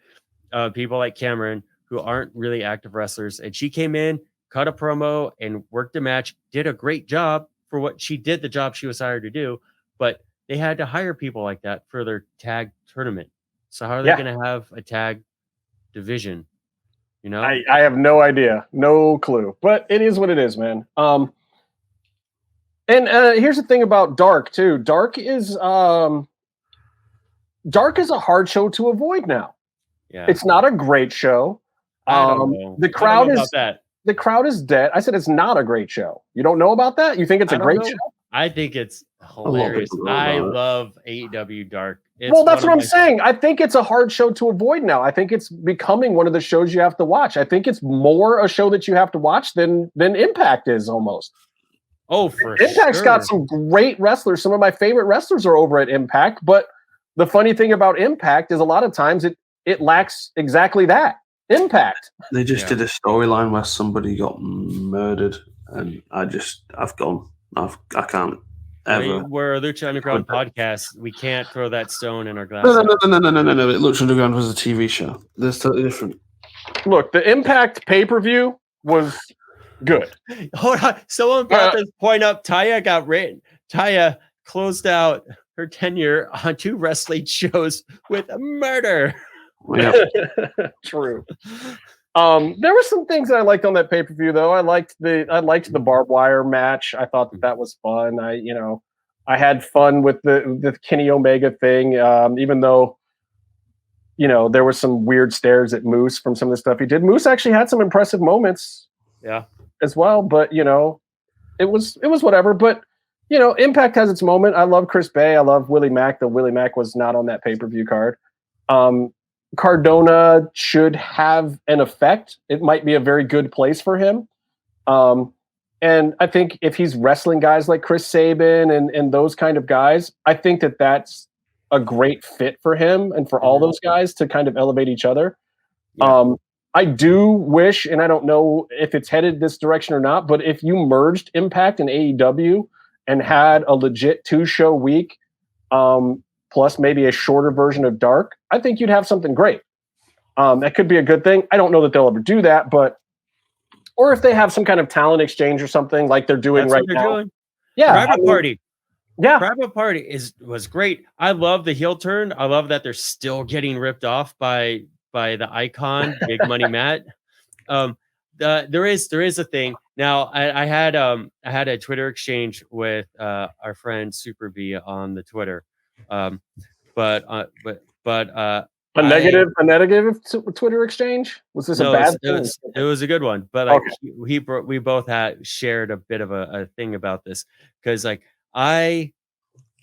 people like Cameron, who aren't really active wrestlers, and she came in, cut a promo, and worked a match. Did a great job for what she did. The job she was hired to do. But they had to hire people like that for their tag tournament. So how are they going to have a tag division? You know, I have no idea, no clue. But it is what it is, man. And here's the thing about Dark too. Dark is a hard show to avoid now. Yeah, it's not a great show. The crowd is dead. I said it's not a great show. You don't know about that? You think it's a great show? I think it's hilarious. I love AEW Dark. That's what I'm saying. I think it's a hard show to avoid now. I think it's becoming one of the shows you have to watch. I think it's more a show that you have to watch than Impact is almost. Oh, for Impact's got some great wrestlers. Some of my favorite wrestlers are over at Impact. But the funny thing about Impact is a lot of times it lacks exactly that. Impact. They just did a storyline where somebody got murdered, and I've gone. I can't ever. We're a Lucha Underground podcast. We can't throw that stone in our glass. No. Lucha Underground was a TV show. That's totally different. Look, the Impact pay-per-view was good. Hold on. Someone brought this point up. Taya closed out her tenure on 2 wrestling shows with a murder. Yeah. True. There were some things that I liked on that pay-per-view, though. I liked the barbed wire match. I thought that was fun. I had fun with the Kenny Omega thing, even though, there were some weird stares at Moose from some of the stuff he did. Moose actually had some impressive moments. Yeah. as well, but it was whatever. But Impact has its moment. I love Chris Bay. I love Willie Mack, though Willie Mack was not on that pay-per-view card. Cardona should have an effect. It might be a very good place for him. And I think if he's wrestling guys like Chris Sabin and those kind of guys, I think that's a great fit for him and for all those guys to kind of elevate each other. Yeah. I do wish, and I don't know if it's headed this direction or not, but if you merged Impact and AEW and had a legit 2-show week, plus maybe a shorter version of Dark, I think you'd have something great. That could be a good thing. I don't know that they'll ever do that, or if they have some kind of talent exchange or something like they're doing right now. Doing. Yeah. Private Party. Yeah. Private Party was great. I love the heel turn. I love that they're still getting ripped off by the icon, Big Money Matt. There is a thing. Now I had a Twitter exchange with our friend Super B on the Twitter. But a negative Twitter exchange? Was this a bad thing? It was a good one, but like we both had shared a bit of a thing about this because like I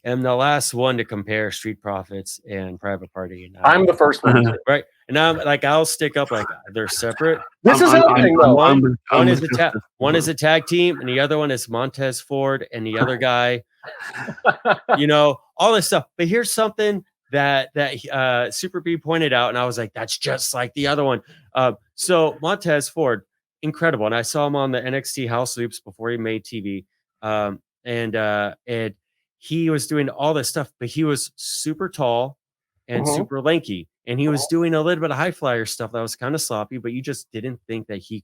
am the last one to compare Street Profits and Private Party. And I'm the first one, right? And I'm like I'll stick up like they're separate. This is happening though. One is a tag team, and the other one is Montez Ford, and the other guy, all this stuff. But here's something that Super B pointed out, and I was like, that's just like the other one. So Montez Ford, incredible, and I saw him on the NXT House Loops before he made TV, and he was doing all this stuff, but he was super tall and super lanky, and he was doing a little bit of high flyer stuff that was kind of sloppy, but you just didn't think that he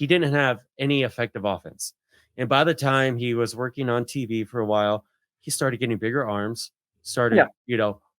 didn't have any effective offense. And by the time he was working on TV for a while, he started getting bigger arms, started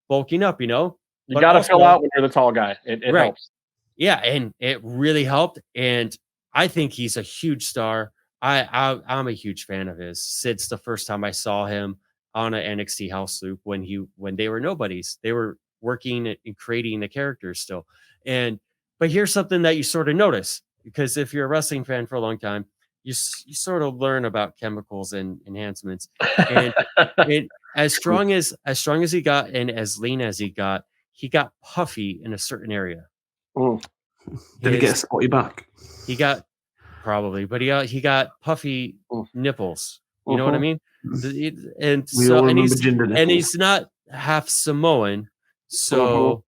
bulking up, you got to fill out when you're the tall guy. It helps. Yeah. And it really helped. And I think he's a huge star. I'm a huge fan of his since the first time I saw him on an NXT house loop when they were nobodies. They were working and creating the characters still. But here's something that you sort of notice, because if you're a wrestling fan for a long time, you sort of learn about chemicals and enhancements. And as strong as he got and as lean as he got puffy in a certain area. Did he get a spotty back? He got probably, but he got puffy nipples. You know what I mean? And he's not half Samoan. So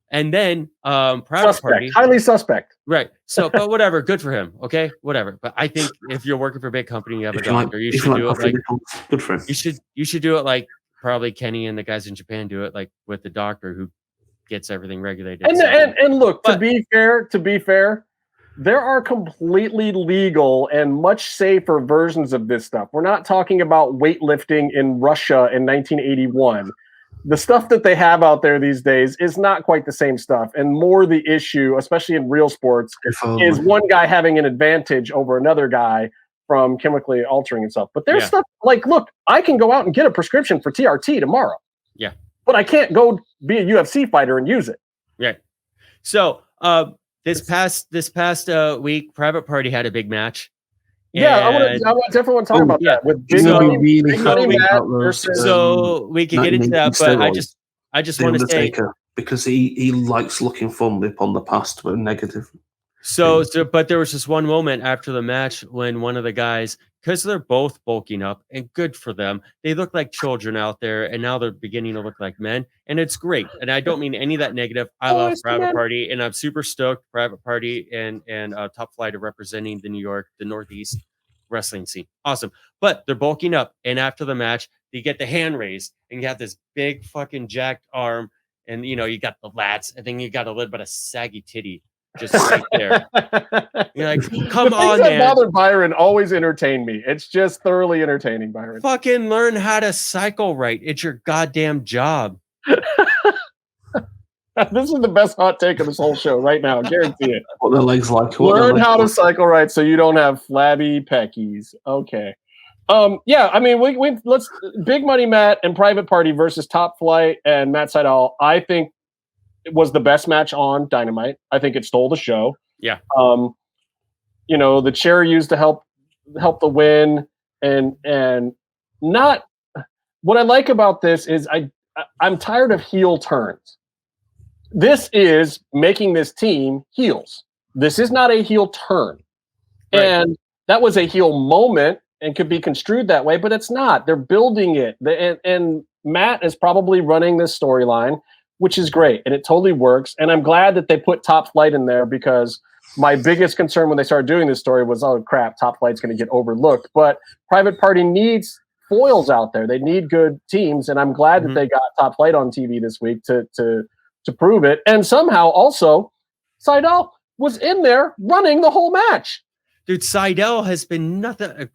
and then Private Party, highly suspect. Right. So, but whatever, good for him. Okay, whatever. But I think if you're working for a big company, you have a doctor, you should do it like good for him. You should do it like probably Kenny and the guys in Japan do it, like with the doctor who gets everything regulated. And look, to be fair, there are completely legal and much safer versions of this stuff. We're not talking about weightlifting in Russia in 1981. The stuff that they have out there these days is not quite the same stuff. And more the issue, especially in real sports, is one guy having an advantage over another guy from chemically altering himself. But there's stuff like, look, I can go out and get a prescription for TRT tomorrow. Yeah. But I can't go be a UFC fighter and use it. Right. So this past week, Private Party had a big match. Yeah, I definitely want to talk about that with Big Money Matt versus. So we can get into that, but I just want to say, because he likes looking fondly upon the past, but negative. So, but there was just one moment after the match when one of the guys, because they're both bulking up, and good for them, they look like children out there, and now they're beginning to look like men, and it's great. And I don't mean any of that negative. I love Private Party, and I'm super stoked. Private Party and Top Flight are representing the Northeast wrestling scene. Awesome. But they're bulking up, and after the match, they get the hand raised, and you have this big fucking jacked arm, and you got the lats, and then you got a little bit of saggy titty. Just right there. You're like, come on, man. Bother Byron always entertain me. It's just thoroughly entertaining, Byron. Fucking learn how to cycle right. It's your goddamn job. This is the best hot take of this whole show right now. I guarantee it. What their legs like. Learn how to cycle right so you don't have flabby peckies. Okay. Yeah, I mean, let's Big Money Matt and Private Party versus Top Flight and Matt Sydal. I think it was the best match on Dynamite. I think it stole the show. Yeah. the chair used to help the win, and not what I like about this is I'm tired of heel turns. This is making this team heels. This is not a heel turn. Right. And that was a heel moment and could be construed that way, but it's not. They're building it. And Matt is probably running this storyline, which is great. And it totally works. And I'm glad that they put Top Flight in there, because my biggest concern when they started doing this story was, oh, crap, Top Flight's going to get overlooked. But Private Party needs foils out there. They need good teams. And I'm glad that they got Top Flight on TV this week to prove it. And somehow also Seidel was in there running the whole match. Dude, Seidel has been nothing.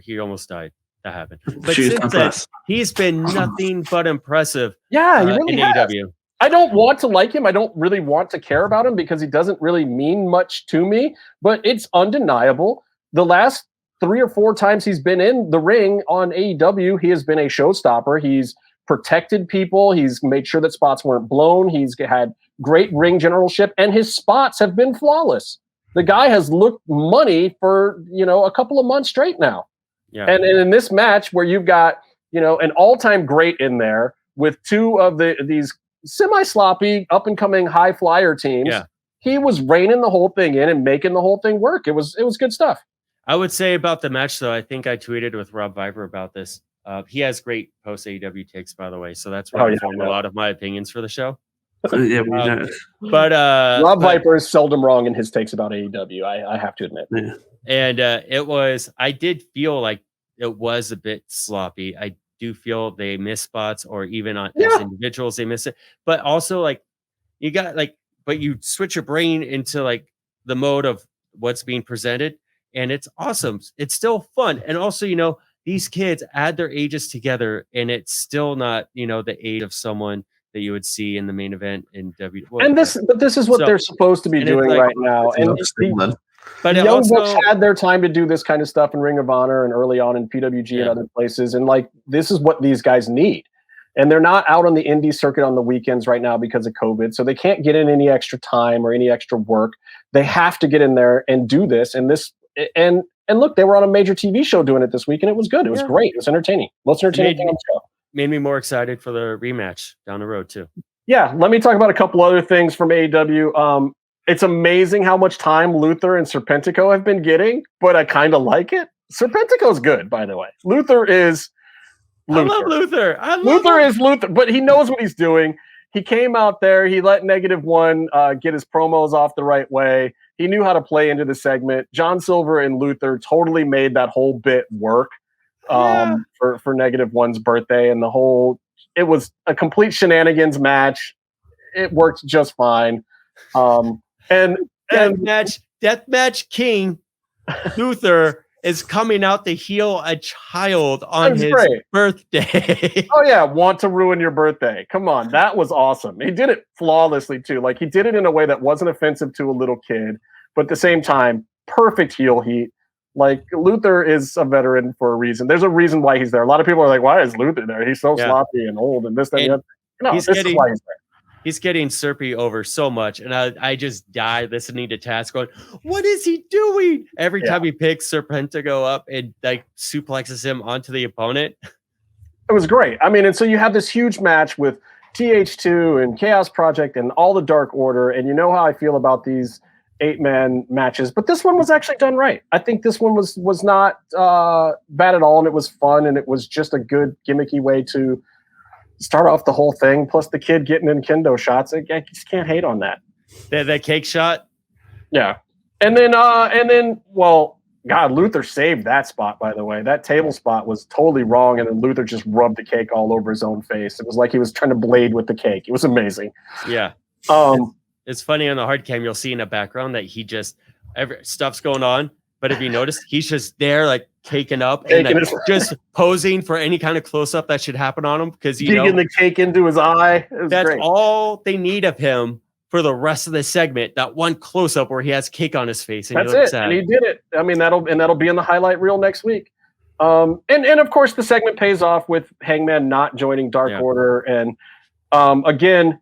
He almost died. That happened. But since then, he's been nothing but impressive. Yeah, he really in has. AEW. I don't want to like him. I don't really want to care about him because he doesn't really mean much to me. But it's undeniable. The last 3 or 4 times he's been in the ring on AEW, he has been a showstopper. He's protected people. He's made sure that spots weren't blown. He's had great ring generalship, and his spots have been flawless. The guy has looked money for, a couple of months straight now. Yeah. And in this match where you've got, an all-time great in there with 2 of these semi-sloppy, up-and-coming high flyer teams, he was reining the whole thing in and making the whole thing work. It was good stuff. I would say about the match, though, I think I tweeted with Rob Viper about this. He has great post-AEW takes, by the way, so that's where I formed a lot of my opinions for the show. Yeah, we know. But Rob Viper is seldom wrong in his takes about AEW. I have to admit. Yeah. And I did feel like it was a bit sloppy. I do feel they miss spots, or even as individuals they miss it. But also, but you switch your brain into the mode of what's being presented, and it's awesome. It's still fun, and also these kids add their ages together, and it's still not the age of someone that you would see in the main event in WWE. And this is what they're supposed to be doing right now. And but the Young Bucks had their time to do this kind of stuff in Ring of Honor and early on in PWG and other places. And this is what these guys need. And they're not out on the indie circuit on the weekends right now because of COVID. So they can't get in any extra time or any extra work. They have to get in there and do this. And look, they were on a major TV show doing it this week, and it was good. It was great. It was entertaining. Most entertaining thing on the show. Made me more excited for the rematch down the road too. Yeah, let me talk about a couple other things from AEW. It's amazing how much time Luther and Serpentico have been getting, but I kind of like it. Serpentico's good, by the way. Luther is Luther. I love Luther. Luther is Luther, but he knows what he's doing. He came out there. He let -1 get his promos off the right way. He knew how to play into the segment. John Silver and Luther totally made that whole bit work. For -1's birthday, and it was a complete shenanigans match. It worked just fine. Deathmatch King Luther is coming out to heal a child on his birthday. Oh yeah, want to ruin your birthday. Come on, that was awesome. He did it flawlessly too. He did it in a way that wasn't offensive to a little kid, but at the same time, perfect heel heat. Luther is a veteran for a reason. There's a reason why he's there. A lot of people are like, why is Luther there? He's so sloppy and old and this, that, and the other. No, this is why he's there. He's getting Serpy over so much. And I just die listening to Taz going, what is he doing? Every time he picks Serpentico up and suplexes him onto the opponent. It was great. I mean, and so you have this huge match with TH2 and Chaos Project and all the Dark Order. And you know how I feel about these 8-man matches, but this one was actually done right. I think this one was not bad at all, and it was fun, and it was just a good gimmicky way to start off the whole thing. Plus the kid getting in kendo shots. I just can't hate on that. That cake shot? Yeah. And then, God, Luther saved that spot, by the way. That table spot was totally wrong, and then Luther just rubbed the cake all over his own face. It was like he was trying to blade with the cake. It was amazing. Yeah. It's funny on the hard cam, you'll see in the background that he just stuff's going on. But if you notice, he's just there caking up and just posing for any kind of close up that should happen on him, because digging the cake into his eye. That's great. All they need of him for the rest of the segment. That one close up where he has cake on his face. And that's it. And he did it. I mean, that'll be in the highlight reel next week. And of course the segment pays off with Hangman not joining Dark Order. And again,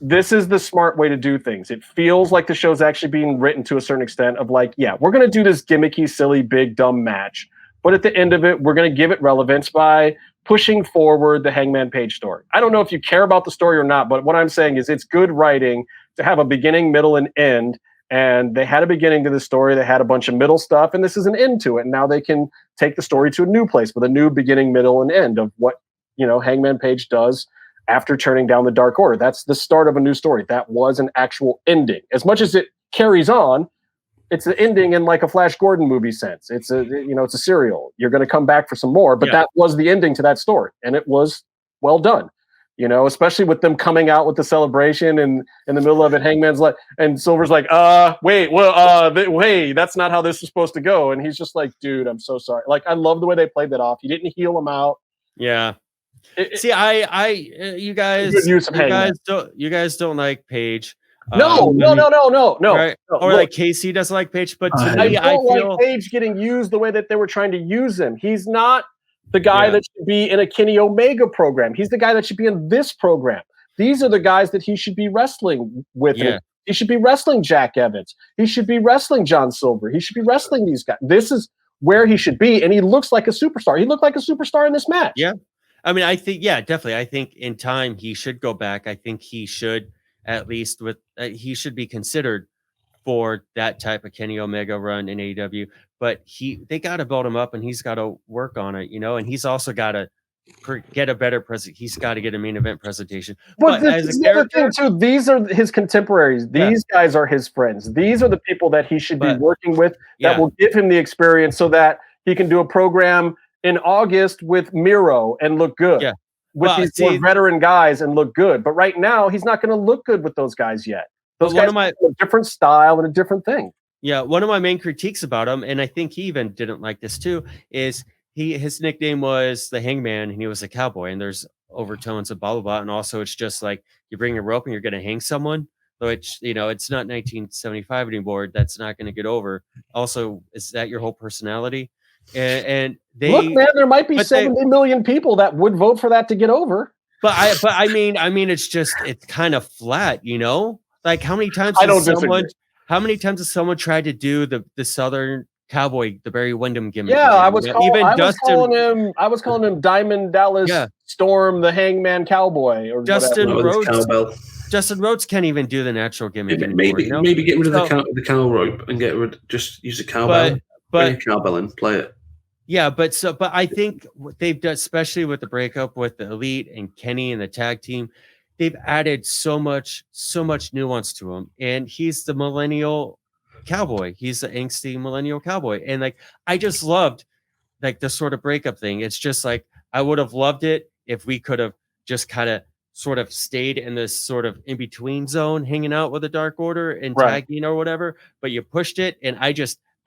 this is the smart way to do things. It feels like the show's actually being written to a certain extent of like, yeah, we're going to do this gimmicky, silly, big, dumb match. But at the end of it, we're going to give it relevance by pushing forward the Hangman Page story. I don't know if you care about the story or not, but what I'm saying is it's good writing to have a beginning, middle, and end. And they had a beginning to the story. They had a bunch of middle stuff, and this is an end to it. And now they can take the story to a new place with a new beginning, middle, and end of what, Hangman Page does after turning down the Dark Order. That's the start of a new story. That was an actual ending. As much as it carries on, it's an ending in like a Flash Gordon movie sense. It's a serial. You're going to come back for some more, but that was the ending to that story, and it was well done. Especially with them coming out with the celebration and in the middle of it, Hangman's like, and Silver's like, wait, that's not how this is supposed to go. And he's just like, dude, I'm so sorry. Like, I love the way they played that off. You didn't heal him out. Yeah. You guys don't like Paige. No. Right? Or Look, like Casey doesn't like Paige, but to I me, don't feel like Paige getting used the way that they were trying to use him. He's not the guy that should be in a Kenny Omega program. He's the guy that should be in this program. These are the guys that he should be wrestling with. Yeah. He should be wrestling Jack Evans. He should be wrestling John Silver. He should be wrestling these guys. This is where he should be, and he looks like a superstar. He looked like a superstar in this match. Yeah. I mean, I think, definitely. I think in time he should go back. I think he should at least he should be considered for that type of Kenny Omega run in AEW. But they got to build him up, and he's got to work on it, and he's also got to get a better present. He's got to get a main event presentation. But as a character, too, these are his contemporaries. These guys are his friends. These are the people that he should be working with that will give him the experience so that he can do a program in August with Miro and look good. Yeah. With these more veteran guys and look good. But right now, he's not going to look good with those guys yet. Those guys have a different style and a different thing. Yeah, one of my main critiques about him, and I think he even didn't like this too, is his nickname was the Hangman, and he was a cowboy, and there's overtones of blah, blah, blah. And also it's just like you bring a rope and you're going to hang someone. Which, it's not 1975 anymore. That's not going to get over. Also, is that your whole personality? And they look, man, there might be 70 million people that would vote for that to get over. But I mean, it's kind of flat, Like how many times has someone tried to do the Southern Cowboy, the Barry Windham gimmick? Yeah, I was calling him Diamond Dallas Storm, the Hangman Cowboy, or Justin Rhodes can't even do the natural gimmick anymore. Maybe get rid of the cow rope and just use a cowbell. Bring a cowbell and play it. Yeah, but I think what they've done, especially with the breakup with the Elite and Kenny and the tag team, they've added so much nuance to him. And he's the millennial cowboy. He's the angsty millennial cowboy. And like, I just loved like the sort of breakup thing. It's just like, I would have loved it if we could have just kind of sort of stayed in this sort of in-between zone, hanging out with the Dark Order and tagging or whatever, but you pushed it. And I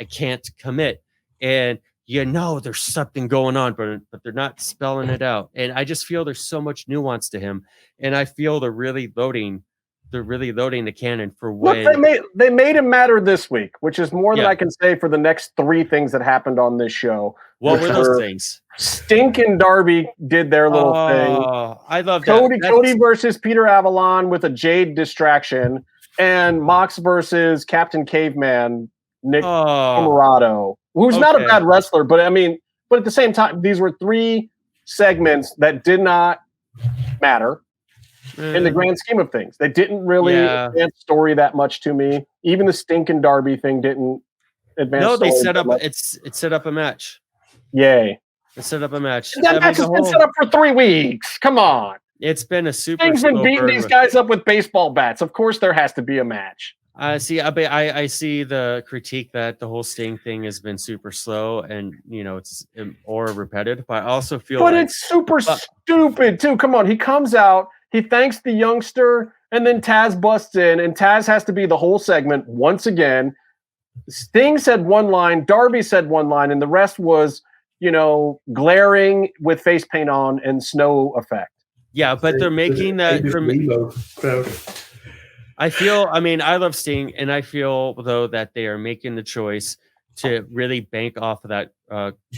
can't commit. And there's something going on, but they're not spelling it out. And I just feel there's so much nuance to him. And I feel they're really loading the cannon for when. Look, they made him matter this week, which is more than I can say for the next 3 things that happened on this show. What were those things? Stink and Darby did their little thing. I love that. Cody versus Peter Avalon with a Jade distraction, and Mox versus Captain Caveman, Nick Comoroto, who's not a bad wrestler, but at the same time, these were 3 segments that did not matter in the grand scheme of things. They didn't really advance story that much to me. Even the Stink and Darby thing didn't advance. No, they set up it set up a match. Yay. It set up a match. That match has been set up for 3 weeks. Come on. It's been a super. Things been beating these guys up with baseball bats. Of course there has to be a match. I see the critique that the whole Sting thing has been super slow and it's or repetitive. But I also feel it's super stupid too. Come on, he comes out, he thanks the youngster, and then Taz busts in, and Taz has to be the whole segment once again. Sting said one line, Darby said one line, and the rest was glaring with face paint on and snow effect. Yeah, but they're making that from. I love Sting, and I feel though that they are making the choice to really bank off of that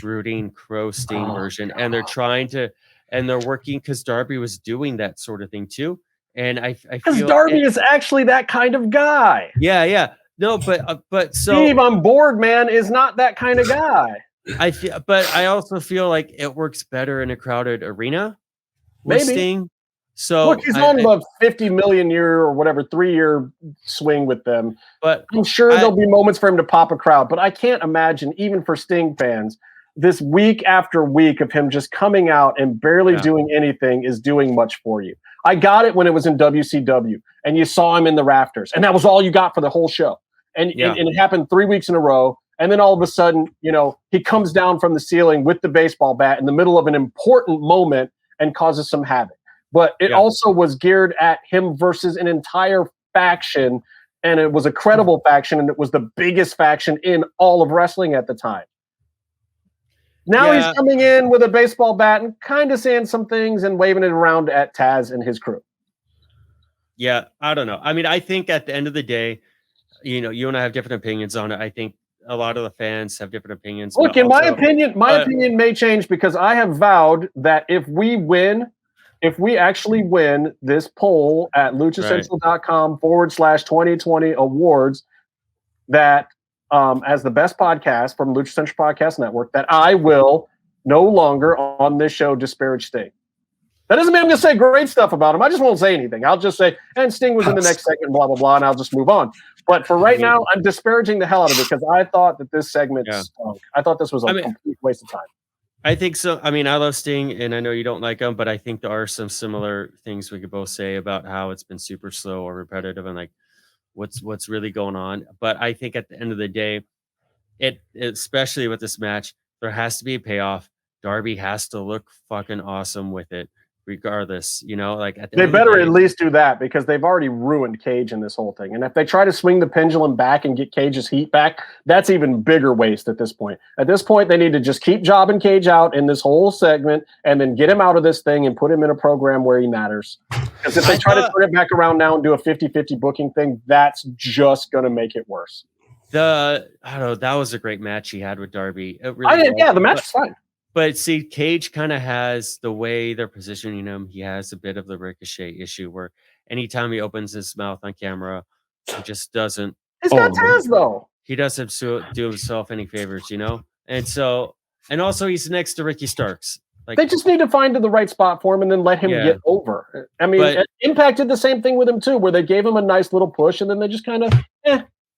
brooding Crow Sting version, and they're trying to, and they're working because Darby was doing that sort of thing too, And I because Darby is actually that kind of guy. Yeah. No, but so Steve on board, man, is not that kind of guy. But I also feel like it works better in a crowded arena. Maybe. Sting. So look, he's on the 50 million year or whatever 3-year swing with them. But I'm sure there'll be moments for him to pop a crowd. But I can't imagine, even for Sting fans, this week after week of him just coming out and barely doing anything is doing much for you. I got it when it was in WCW and you saw him in the rafters, and that was all you got for the whole show. And it happened 3 weeks in a row. And then all of a sudden, he comes down from the ceiling with the baseball bat in the middle of an important moment and causes some havoc. But it also was geared at him versus an entire faction, and it was a credible faction, and it was the biggest faction in all of wrestling at the time. Now he's coming in with a baseball bat and kind of saying some things and waving it around at Taz and his crew. Yeah, I don't know. I mean, I think at the end of the day, you and I have different opinions on it. I think a lot of the fans have different opinions. Look, in my opinion may change because I have vowed that if we actually win this poll at luchacentral.com/2020 awards, that as the best podcast from Lucha Central Podcast Network, that I will no longer on this show disparage Sting. That doesn't mean I'm going to say great stuff about him. I just won't say anything. I'll just say, and Sting was in the next segment, blah, blah, blah, and I'll just move on. But for right now, I'm disparaging the hell out of it because I thought that this segment stunk. I thought this was a complete waste of time. I think so. I mean, I love Sting, and I know you don't like him, but I think there are some similar things we could both say about how it's been super slow or repetitive and like what's really going on. But I think at the end of the day, especially with this match, there has to be a payoff. Darby has to look fucking awesome with it. Regardless, like they better at least do that because they've already ruined Cage in this whole thing. And if they try to swing the pendulum back and get Cage's heat back, that's even bigger waste at this point. At this point, they need to just keep jobbing Cage out in this whole segment and then get him out of this thing and put him in a program where he matters. Because if they try to turn it back around now and do a 50-50 booking thing, that's just going to make it worse. I don't know. That was a great match he had with Darby. It really the match was fine. But see, Cage kind of has the way they're positioning him. He has a bit of the ricochet issue where anytime he opens his mouth on camera, he just doesn't. It's not Taz though. He doesn't do himself any favors, And so, and also he's next to Ricky Starks. Like they just need to find the right spot for him and then let him get over. I mean, Impact did the same thing with him too, where they gave him a nice little push and then they just kind of,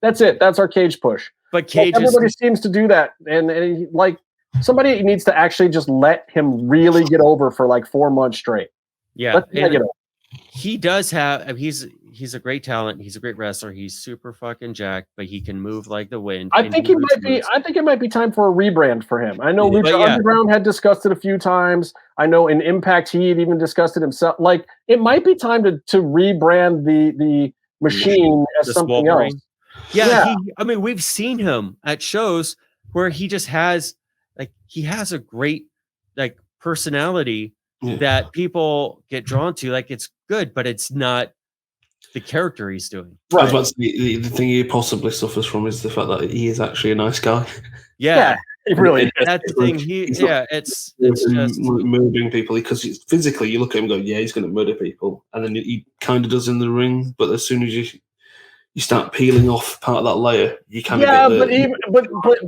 that's it. That's our Cage push. But Cage, everybody seems to do that, and he, like. Somebody needs to actually just let him really get over for like 4 months straight. Yeah, he does have. He's a great talent. He's a great wrestler. He's super fucking jacked, but he can move like the wind. I think it might be time for a rebrand for him. I know Lucha Underground had discussed it a few times. I know in Impact he had even discussed it himself. Like it might be time to rebrand the machine as something else. Yeah. I mean, we've seen him at shows where he just has. Like he has a great personality that people get drawn to. Like it's good, but it's not the character he's doing. Right. I was about to say, the thing he possibly suffers from is the fact that he is actually a nice guy. Yeah, it really. That's the thing. It's just murdering people because physically you look at him and go, yeah, he's going to murder people, and then he kind of does in the ring. But as soon as you start peeling off part of that layer, you kind of get the...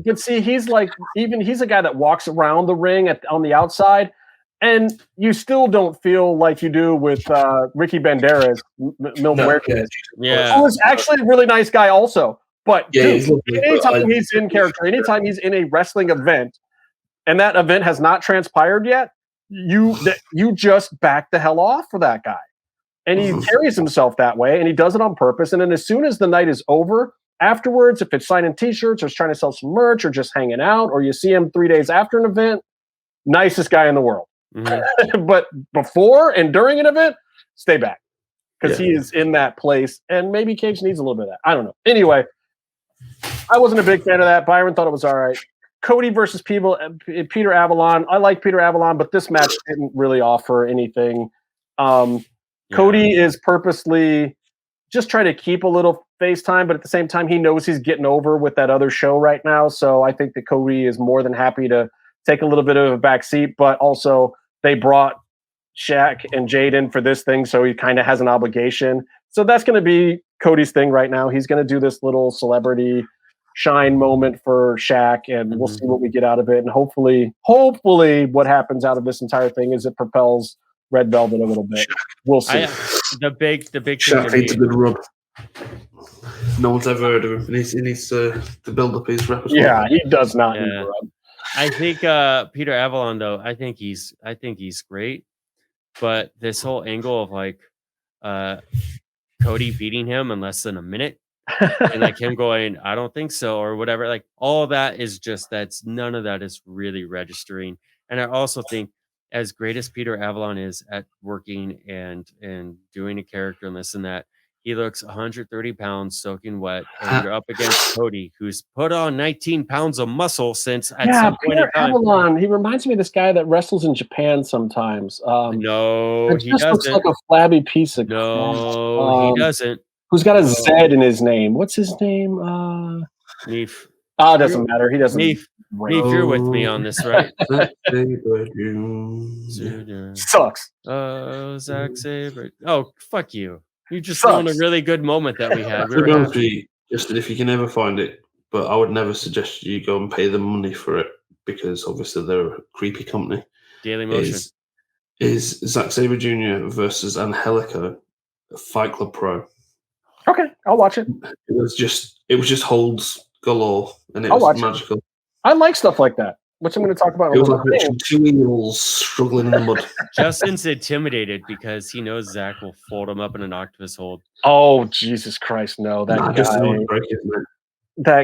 but see, he's a guy that walks around the ring on the outside, and you still don't feel like you do with Ricky Banderas, Mil Muertes. Yeah, who is actually a really nice guy also. But dude, anytime he's in character, anytime he's in a wrestling event, and that event has not transpired yet, you just back the hell off for that guy. And he carries himself that way, and he does it on purpose. And then as soon as the night is over, afterwards, if it's signing T-shirts or trying to sell some merch or just hanging out, or you see him 3 days after an event, nicest guy in the world. Mm-hmm. But before and during an event, stay back. Because he is in that place, and maybe Cage needs a little bit of that. I don't know. Anyway, I wasn't a big fan of that. Byron thought it was all right. Cody versus Peter Avalon. I like Peter Avalon, but this match didn't really offer anything. Cody is purposely just trying to keep a little face time, but at the same time, he knows he's getting over with that other show right now. So I think that Cody is more than happy to take a little bit of a back seat, but also they brought Shaq and Jaden for this thing, so he kind of has an obligation. So that's going to be Cody's thing right now. He's going to do this little celebrity shine moment for Shaq, and we'll see what we get out of it. And hopefully what happens out of this entire thing is it propels Red Velvet a little bit. We'll see. The big Shaq needs a good rub. No one's ever heard of him. He needs to build up his repertoire. Yeah, he does not need a rub. I think Peter Avalon, though, I think he's great. But this whole angle of like Cody beating him in less than a minute and like him going, I don't think so, or whatever, like all of that is just none of that is really registering. And I also think, as great as Peter Avalon is at working and doing a character and this and that, he looks 130 pounds soaking wet, and you're up against Cody, who's put on 19 pounds of muscle since at some point in time. Avalon, he reminds me of this guy that wrestles in Japan sometimes. No, he doesn't. Looks like a flabby piece of crap. He doesn't. Who's got a Z in his name? What's his name? Neef. It doesn't matter. He doesn't. Neef, you're with me on this, right? Sucks. Zack Sabre. Oh, fuck you. You just found a really good moment that we had. Just if you can ever find it, but I would never suggest you go and pay them money for it, because obviously they're a creepy company. Daily Motion. Is Zack Sabre Jr. versus Angelico, Fight Club Pro. Okay, I'll watch it. It was just holds galore, and it was magical. I like stuff like that, which I'm going to talk about. It was like two eagles struggling in the mud. Justin's intimidated because he knows Zach will fold him up in an octopus hold. Oh, Jesus Christ, no! That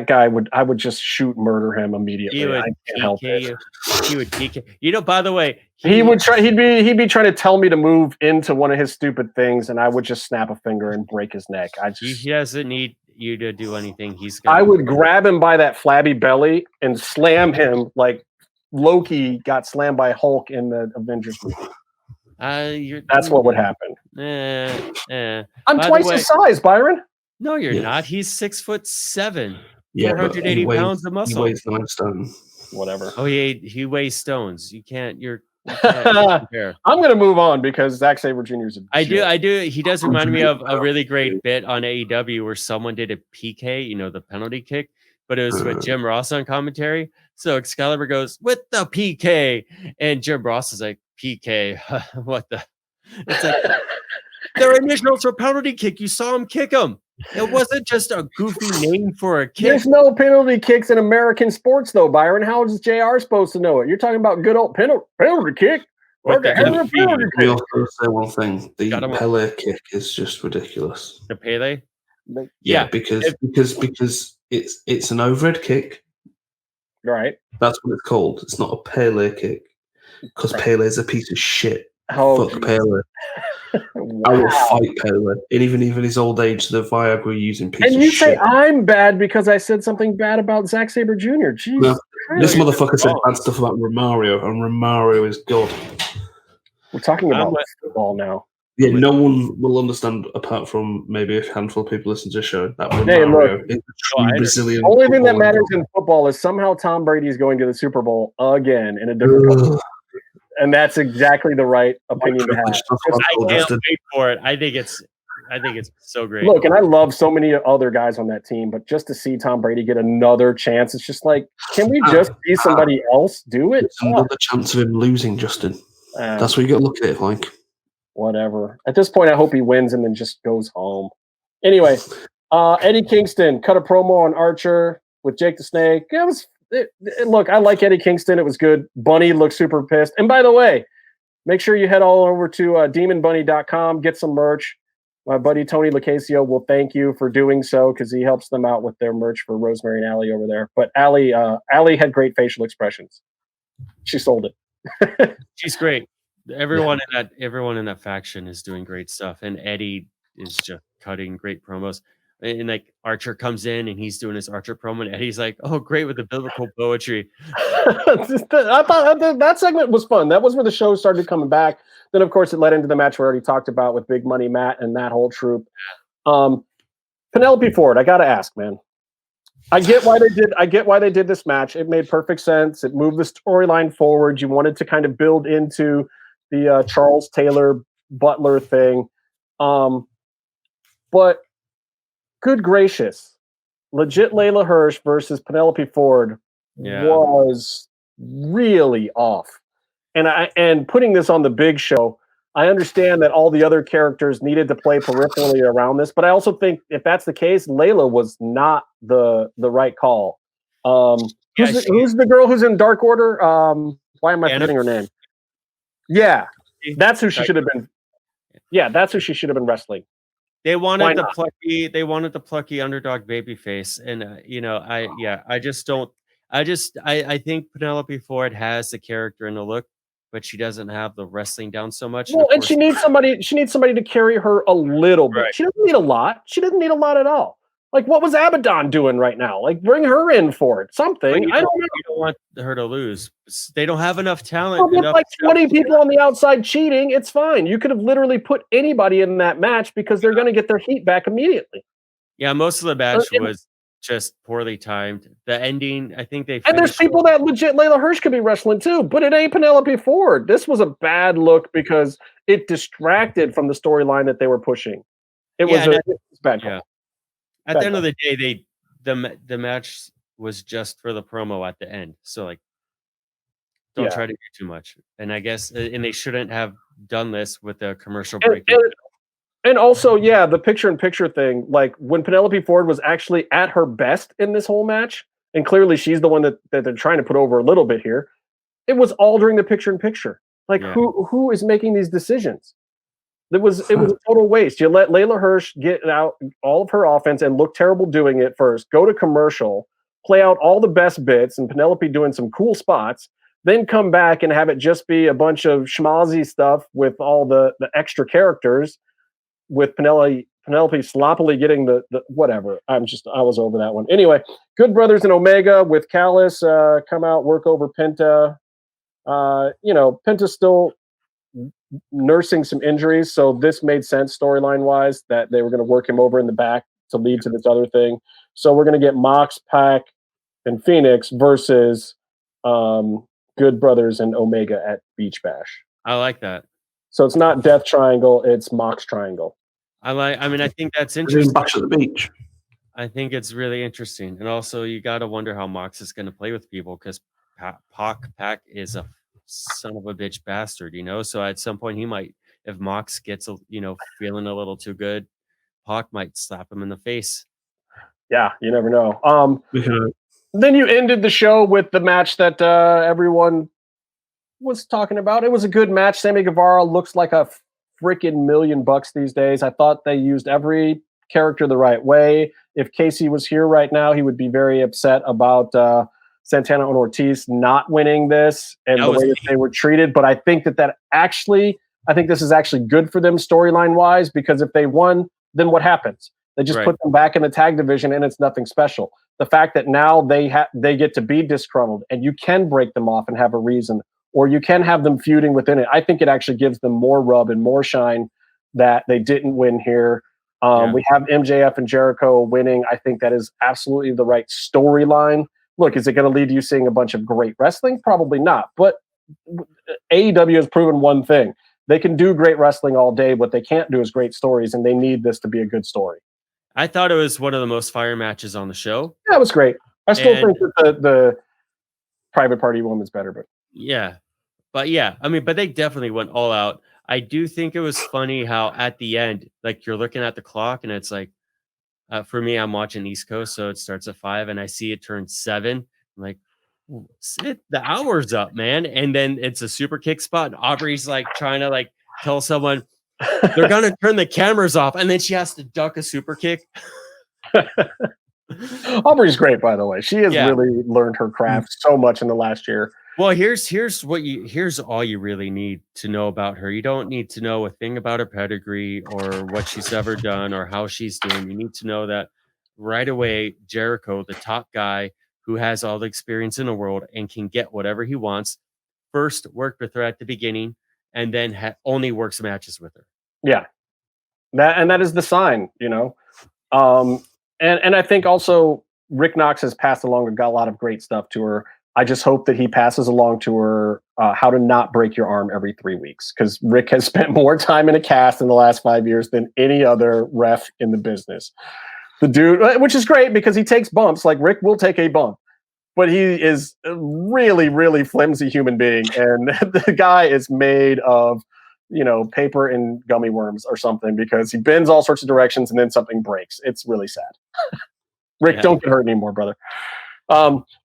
guy would. I would just murder him immediately. He would I can't help it. He would PK. You know, by the way, he would try. He'd be trying to tell me to move into one of his stupid things, and I would just snap a finger and break his neck. He doesn't need you to do anything. I would grab him by that flabby belly and slam him like Loki got slammed by Hulk in the Avengers movie. That's what would happen. I'm twice his size, Byron. No, you're not. He's 6'7", yeah, 480 pounds of muscle. He weighs 9 stones. Whatever. Oh, he weighs stones. You can't compare. I'm going to move on because Zack Sabre Jr. is I do. He does remind me of a really great bit on AEW where someone did a PK, the penalty kick, but it was with Jim Ross on commentary. So Excalibur goes, with the PK. And Jim Ross is like, PK, what the? It's like, their initials for penalty kick. You saw him kick him. It wasn't just a goofy name for a kick. There's no penalty kicks in American sports, though, Byron. How is JR supposed to know it? You're talking about good old penalty kick. Let me also say one thing. The Pele kick is just ridiculous. The Pele? Yeah, because it's an overhead kick. Right. That's what it's called. It's not a Pele kick. Because Pele is a piece of shit. Oh, fuck Pele. Wow. I will fight Pele. And even his old age, the Viagra using piece of shit. And you say I'm bad because I said something bad about Zack Sabre Jr. Jeez. No, this motherfucker said bad stuff about Romario, and Romario is God. We're talking about football now. Yeah, no one will understand apart from maybe a handful of people listen to the show. That Romario is a true Brazilian. The only thing that matters in football is somehow Tom Brady is going to the Super Bowl again in a different country. And that's exactly the right opinion to have. I can't wait for it. I think it's so great. Look, and I love so many other guys on that team, but just to see Tom Brady get another chance, it's just like, can we just see somebody else do it? It's another chance of him losing, Justin. That's what you got to look at it like. Whatever. At this point, I hope he wins and then just goes home. Anyway, Eddie Kingston cut a promo on Archer with Jake the Snake. Look, I like Eddie Kingston. It was good. Bunny looked super pissed. And by the way, make sure you head all over to demonbunny.com, get some merch. My buddy Tony Lacasio will thank you for doing so because he helps them out with their merch for Rosemary and Allie over there. But Allie had great facial expressions. She sold it. She's great. Everyone in that faction is doing great stuff, and Eddie is just cutting great promos. And like Archer comes in and he's doing his Archer promo, and Eddie's like, "Oh, great with the biblical poetry." I thought that segment was fun. That was where the show started coming back. Then, of course, it led into the match we already talked about with Big Money Matt and that whole troop. Penelope Ford, I gotta ask, man. I get why they did this match. It made perfect sense. It moved the storyline forward. You wanted to kind of build into the Charles Taylor Butler thing. But good gracious, legit Layla Hirsch versus Penelope Ford was really off. And putting this on the big show, I understand that all the other characters needed to play peripherally around this, but I also think if that's the case, Layla was not the right call. Who's the girl who's in Dark Order? Why am I forgetting her name? Yeah, that's who she should have been. Yeah, that's who she should have been wrestling. They wanted the plucky. They wanted the plucky underdog babyface, and I think Penelope Ford has the character and the look, but she doesn't have the wrestling down so much. Well, and she needs somebody. She needs somebody to carry her a little bit. Right. She doesn't need a lot. She doesn't need a lot at all. Like, what was Abaddon doing right now? Like, bring her in for it. Something. I don't know. You don't want her to lose. They don't have enough talent. With like 20 people on the outside cheating, it's fine. You could have literally put anybody in that match because they're going to get their heat back immediately. Yeah, most of the match was just poorly timed. The ending, I think and there's people that legit Layla Hirsch could be wrestling too, but it ain't Penelope Ford. This was a bad look because it distracted from the storyline that they were pushing. It was a bad call. Yeah. At the end of the day, the match was just for the promo at the end. So like, don't try to do too much. And I guess, and they shouldn't have done this with a commercial break. And also, the picture-in-picture thing, like when Penelope Ford was actually at her best in this whole match, and clearly she's the one that they're trying to put over a little bit here, it was all during the picture-in-picture. Like, who is making these decisions? It was a total waste. You let Layla Hirsch get out all of her offense and look terrible doing it first, go to commercial, play out all the best bits, and Penelope doing some cool spots, then come back and have it just be a bunch of schmozzy stuff with all the extra characters, with Penelope sloppily getting the whatever. I was over that one. Anyway, Good Brothers and Omega with Callis come out, work over Penta. Penta's still nursing some injuries, so this made sense storyline wise that they were going to work him over in the back to lead to this other thing. So we're going to get Mox, Pac, and Phoenix versus Good Brothers and Omega at Beach Bash. I like that. So it's not Death Triangle, it's Mox Triangle. I think that's interesting. Bash at the beach. I think it's really interesting. And also you got to wonder how Mox is going to play with people because Pac is a son of a bitch bastard, so at some point he might, if Mox gets feeling a little too good, Pac might slap him in the face. Yeah, you never know. Then you ended the show with the match that everyone was talking about. It was a good match. Sammy Guevara looks like a freaking $1 million these days. I thought they used every character the right way. If Casey was here right now, he would be very upset about Santana and Ortiz not winning this and the way that they were treated. But I think I think this is actually good for them storyline wise, because if they won, then what happens? They just put them back in the tag division and it's nothing special. The fact that now they get to be disgruntled and you can break them off and have a reason, or you can have them feuding within it. I think it actually gives them more rub and more shine that they didn't win here. We have MJF and Jericho winning. I think that is absolutely the right storyline. Look, is it going to lead to you seeing a bunch of great wrestling? Probably not. But AEW has proven one thing. They can do great wrestling all day. What they can't do is great stories, and they need this to be a good story. I thought it was one of the most fire matches on the show. Yeah, it was great. I still think that the Private Party woman's better. But they definitely went all out. I do think it was funny how at the end, like you're looking at the clock and it's like, for me, I'm watching East Coast, so it starts at 5 and I see it turn 7. I'm like, the hour's up, man. And then it's a super kick spot. And Aubrey's like trying to like tell someone they're going to turn the cameras off. And then she has to duck a super kick. Aubrey's great, by the way. She has really learned her craft so much in the last year. Well, here's all you really need to know about her. You don't need to know a thing about her pedigree or what she's ever done or how she's doing. You need to know that right away, Jericho, the top guy who has all the experience in the world and can get whatever he wants, first worked with her at the beginning and then only works matches with her. Yeah. That is the sign, And I think also Rick Knox has passed along and got a lot of great stuff to her. I just hope that he passes along to her how to not break your arm every 3 weeks, because Rick has spent more time in a cast in the last 5 years than any other ref in the business. The dude, which is great because he takes bumps, like Rick will take a bump, but he is a really, really flimsy human being. And the guy is made of, paper and gummy worms or something, because he bends all sorts of directions and then something breaks. It's really sad. Rick, don't get hurt anymore, brother.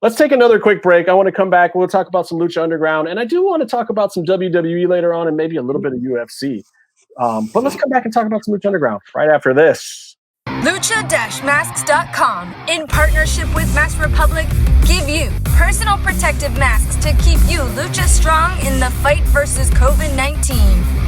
Let's take another quick break. I want to come back. We'll talk about some Lucha Underground, and I do want to talk about some WWE later on and maybe a little bit of UFC. But let's come back and talk about some Lucha Underground right after this. Lucha-masks.com, in partnership with Mask Republic, give you personal protective masks to keep you Lucha strong in the fight versus COVID-19.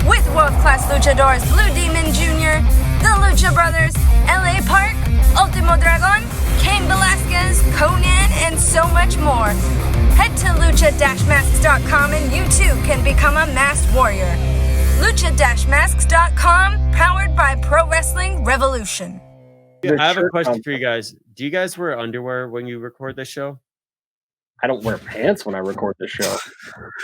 With world-class luchadors Blue Demon Jr., the Lucha Brothers, LA Park, Ultimo Dragon, Cain Velasquez, Conan, and so much more. Head to lucha-masks.com and you too can become a masked warrior. Lucha-masks.com, powered by Pro Wrestling Revolution. I have a question for you guys. Do you guys wear underwear when you record this show? I don't wear pants when I record this show.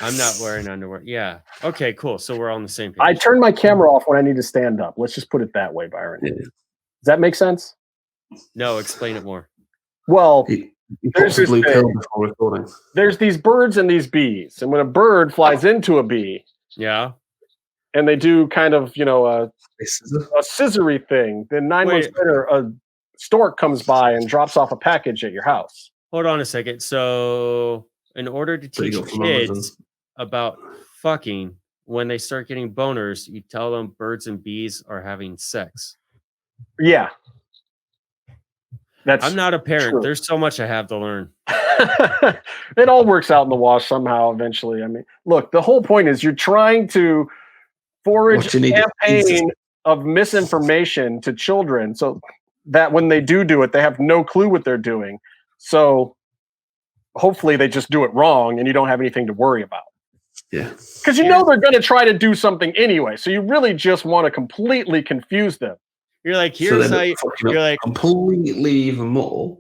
I'm not wearing underwear. Yeah. Okay, cool. So we're on the same page. I turn my camera off when I need to stand up. Let's just put it that way, Byron. Yeah. Does that make sense? No, explain it more. Well, there's a blue pill before recording. There's these birds and these bees. And when a bird flies into a bee, yeah, and they do kind of, a scissory thing, then 9 months later, a stork comes by and drops off a package at your house. Hold on a second. So in order to teach kids about fucking, when they start getting boners, you tell them birds and bees are having sex. Yeah. I'm not a parent. True. There's so much I have to learn. It all works out in the wash somehow eventually. I mean, look, the whole point is you're trying to forage a campaign of misinformation to children so that when they do it, they have no clue what they're doing. So hopefully they just do it wrong and you don't have anything to worry about. Yeah. Because they're going to try to do something anyway. So you really just want to completely confuse them. You're like, here's how you're like completely even more.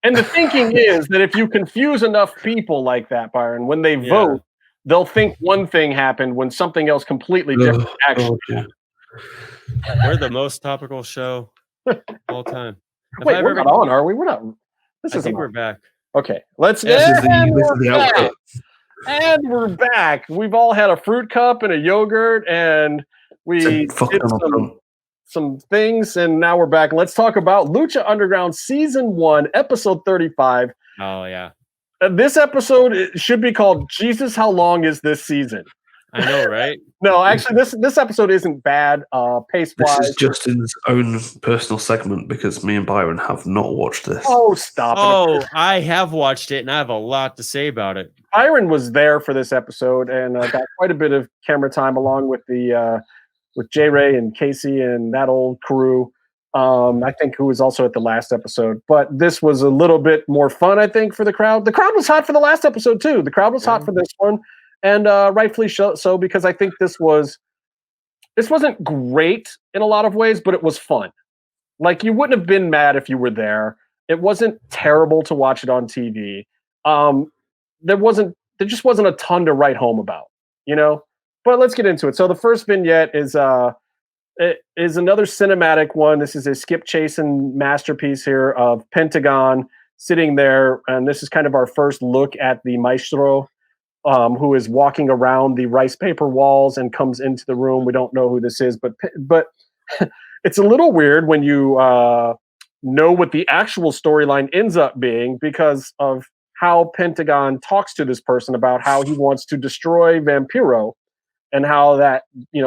And the thinking is that if you confuse enough people like that, Byron, when they vote, they'll think one thing happened when something else completely different actually happened. We're the most topical show all time. Wait, we're not on, are we? We're not. I think we're back. Okay, let's. And we're back. We've all had a fruit cup and a yogurt, and we did some things, and now we're back. Let's talk about Lucha Underground Season 1, Episode 35. Oh, yeah. This episode should be called Jesus, How Long Is This Season? I know, right? No, actually, this episode isn't bad pace-wise. This is Justin's own personal segment because me and Byron have not watched this. Oh, stop it. Oh, I have watched it, and I have a lot to say about it. Byron was there for this episode and got quite a bit of camera time along with with J. Ray and Casey and that old crew. I think who was also at the last episode. But this was a little bit more fun, I think, for the crowd. The crowd was hot for the last episode, too. The crowd was hot for this one. And rightfully so, because I think this wasn't great in a lot of ways, but it was fun. Like, you wouldn't have been mad if you were there. It wasn't terrible to watch it on TV. There just wasn't a ton to write home about, But let's get into it. So the first vignette is another cinematic one. This is a skip chasing masterpiece here of Pentagon sitting there, and this is kind of our first look at the Maestro, who is walking around the rice paper walls and comes into the room. We don't know who this is, but it's a little weird when you know what the actual storyline ends up being because of how Pentagon talks to this person about how he wants to destroy Vampiro and how that,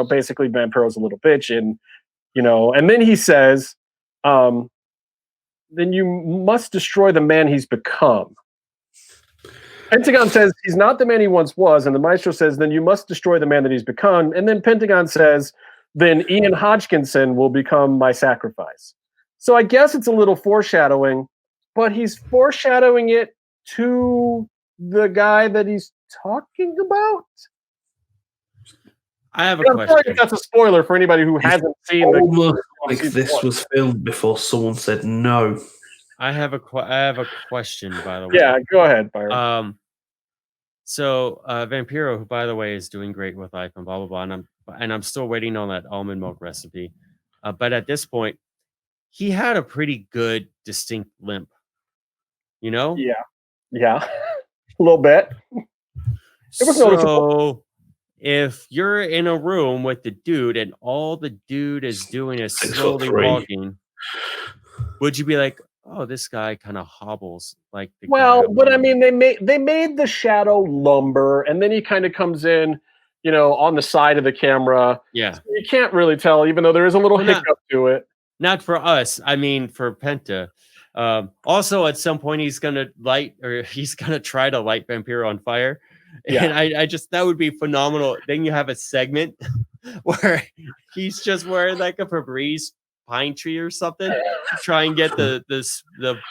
basically Vampiro's a little bitch. And, and then he says, then you must destroy the man he's become. Pentagon says he's not the man he once was, and the Maestro says, then you must destroy the man that he's become. And then Pentagon says, then Ian Hodgkinson will become my sacrifice. So I guess it's a little foreshadowing, but he's foreshadowing it to the guy that he's talking about. I have a question. Sorry if that's a spoiler for anybody who hasn't seen the. Like this was filmed before someone said no. I have a question, by the way. Yeah, go ahead, Byron. So Vampiro, who by the way is doing great with life and blah blah blah, and I'm still waiting on that almond milk recipe. But at this point, he had a pretty good distinct limp. You know? Yeah, a little bit. It was noticeable. If you're in a room with the dude and all the dude is doing is slowly walking, would you be like, oh, this guy kind of hobbles like the guy? But I mean, they made the shadow lumber, and then he kind of comes in, on the side of the camera. Yeah, so you can't really tell, even though there is a little hiccup to it. Not for us. I mean, for Penta. Also, at some point, he's gonna try to light Vampiro on fire. Yeah. And I just, that would be phenomenal. Then you have a segment where he's just wearing like a Febreze pine tree or something to try and get the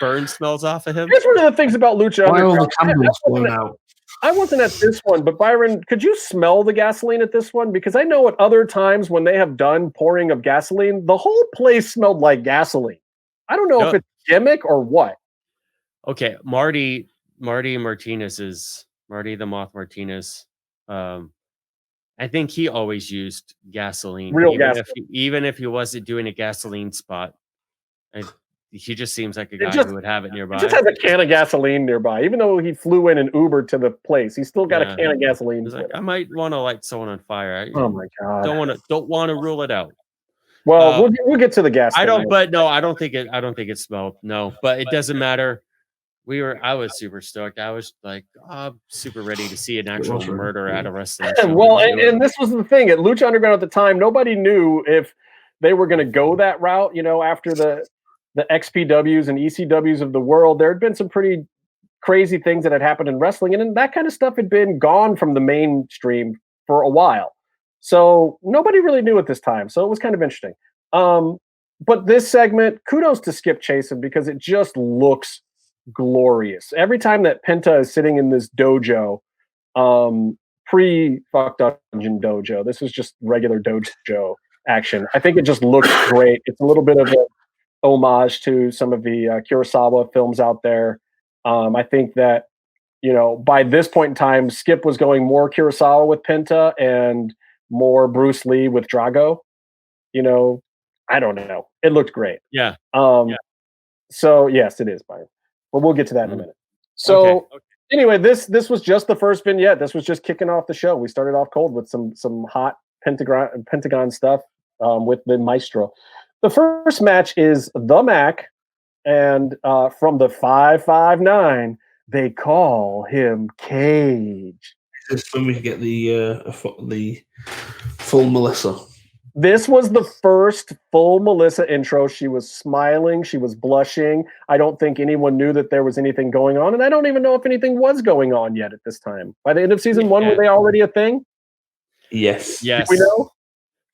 burn smells off of him. Here's one of the things about Lucha Underground. I wasn't at this one, but Byron, could you smell the gasoline at this one? Because I know at other times when they have done pouring of gasoline, the whole place smelled like gasoline. I don't know if it's gimmick or what. Okay, Marty the Moth Martinez. I think he always used gasoline, even if he wasn't doing a gasoline spot. He just seems like a guy who would have it nearby. He just has a can of gasoline nearby, even though he flew in an Uber to the place. He's still got a can of gasoline. He's like, I might want to light someone on fire. Oh my god! Don't want to rule it out. Well, we'll get to the gas. I don't think it smelled. No, but it doesn't matter. I was super stoked. I was like, super ready to see an actual murder at a wrestling show. Well, and this was the thing at Lucha Underground at the time. Nobody knew if they were going to go that route. After the XPWs and ECWs of the world, there had been some pretty crazy things that had happened in wrestling, and that kind of stuff had been gone from the mainstream for a while. So nobody really knew at this time. So it was kind of interesting. But this segment, kudos to Skip Chasen, because it just looks glorious. Every time that Penta is sitting in this dojo, pre-Fuck Dungeon dojo, this is just regular dojo action. I think it just looks great. It's a little bit of a homage to some of the Kurosawa films out there. I think that, by this point in time, Skip was going more Kurosawa with Penta and more Bruce Lee with Drago. I don't know. It looked great. Yeah. So yes, it is, Byron. But we'll get to that in a minute. So anyway, this was just the first vignette. This was just kicking off the show. We started off cold with some hot Pentagon stuff with the Maestro. The first match is the Mac, and from the 559, they call him Cage. This is when we get the full Melissa. This was the first full Melissa intro. She was smiling. She was blushing. I don't think anyone knew that there was anything going on, and I don't even know if anything was going on yet at this time. By the end of season 1, were they already a thing? Yes. Do we know?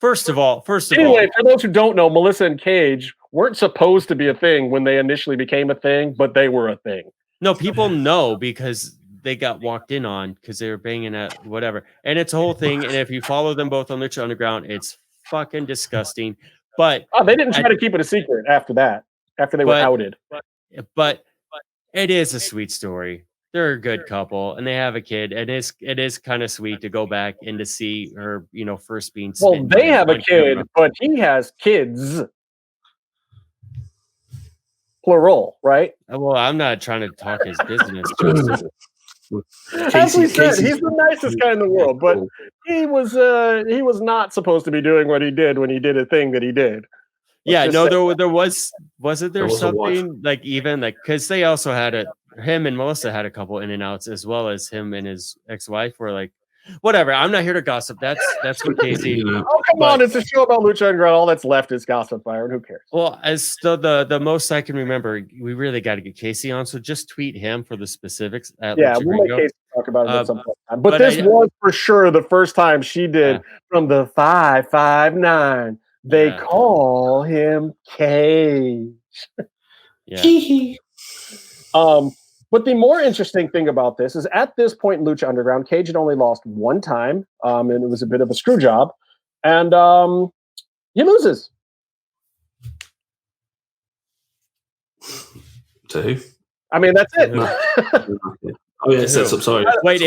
First of all, for those who don't know, Melissa and Cage weren't supposed to be a thing when they initially became a thing, but they were a thing. No, people know because they got walked in on because they were banging at whatever. And it's a whole thing. And if you follow them both on Lucha Underground, it's fucking disgusting. But they didn't try to keep it a secret after that, after they were outed. But it is a sweet story. They're a good couple, and they have a kid, and it is kind of sweet to go back and to see her, first being. Well, they have a kid, but he has kids. Plural, right? Well, I'm not trying to talk his business. As we said, he's the nicest guy in the world, but he was not supposed to be doing what he did when he did a thing that he did. Wasn't there something like because they also had him and Melissa had a couple in and outs, as well as him and his ex-wife were like, whatever. I'm not here to gossip. That's for Casey. Oh, come on. It's a show about Lucha Underground. All that's left is gossip, Byron. Who cares? Well, as the most I can remember, we really got to get Casey on. So just tweet him for the specifics. We'll make Casey talk about it at some point. But this was for sure the first time she did from the 559. They call him Cage. But the more interesting thing about this is at this point in Lucha Underground, Cage had only lost one time, and it was a bit of a screw job, and he loses. To who? I mean, that's it. Oh yeah, sets up. Sorry. Wait,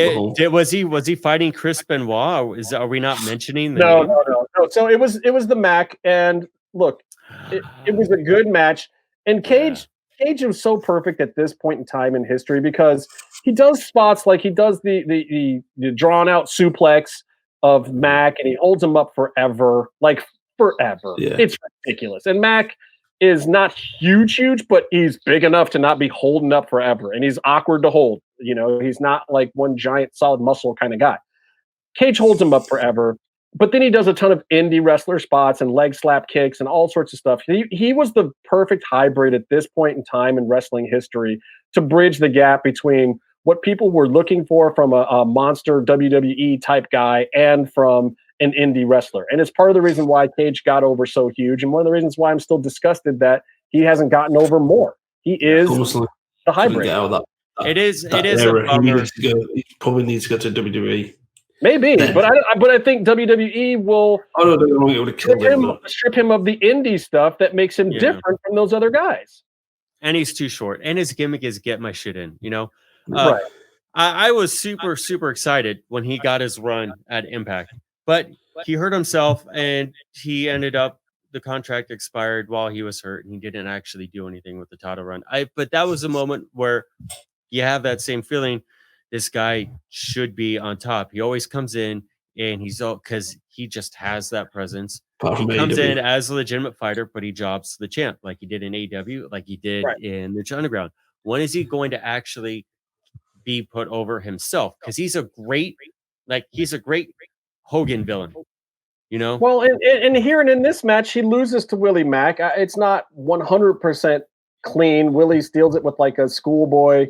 was he fighting Chris Benoit? Or are we not mentioning the No. name? So it was the Mac, and look, it was a good match. And Cage was so perfect at this point in time in history because he does spots like he does the drawn out suplex of Mac, and he holds him up forever, like forever. Yeah. It's ridiculous. And Mac is not huge, but he's big enough to not be holding up forever, and he's awkward to hold. You know, he's not like one giant solid muscle kind of guy. Cage holds him up forever, but then he does a ton of indie wrestler spots and leg slap kicks and all sorts of stuff. He was the perfect hybrid at this point in time in wrestling history to bridge the gap between what people were looking for from a monster WWE type guy and from an indie wrestler. And it's part of the reason why Cage got over so huge, and one of the reasons why I'm still disgusted that he hasn't gotten over more. He is the hybrid. It is a bummer. He probably needs to go to WWE. Maybe, but I think WWE will strip him of the indie stuff that makes him different from those other guys. And he's too short. And his gimmick is get my shit in, you know? Right. I was super excited when he got his run at Impact, but he hurt himself and he ended up, the contract expired while he was hurt and he didn't actually do anything with the title run. But that was a moment where you have that same feeling. This guy should be on top. He always comes in and he's all because he just has that presence. He comes in as a legitimate fighter, but he jobs the champ like he did in AEW, like he did in Lucha Underground. When is he going to actually be put over himself? Because he's a great Hogan villain, you know? Well, and here and in this match, he loses to Willie Mack. It's not 100% clean. Willie steals it with like a schoolboy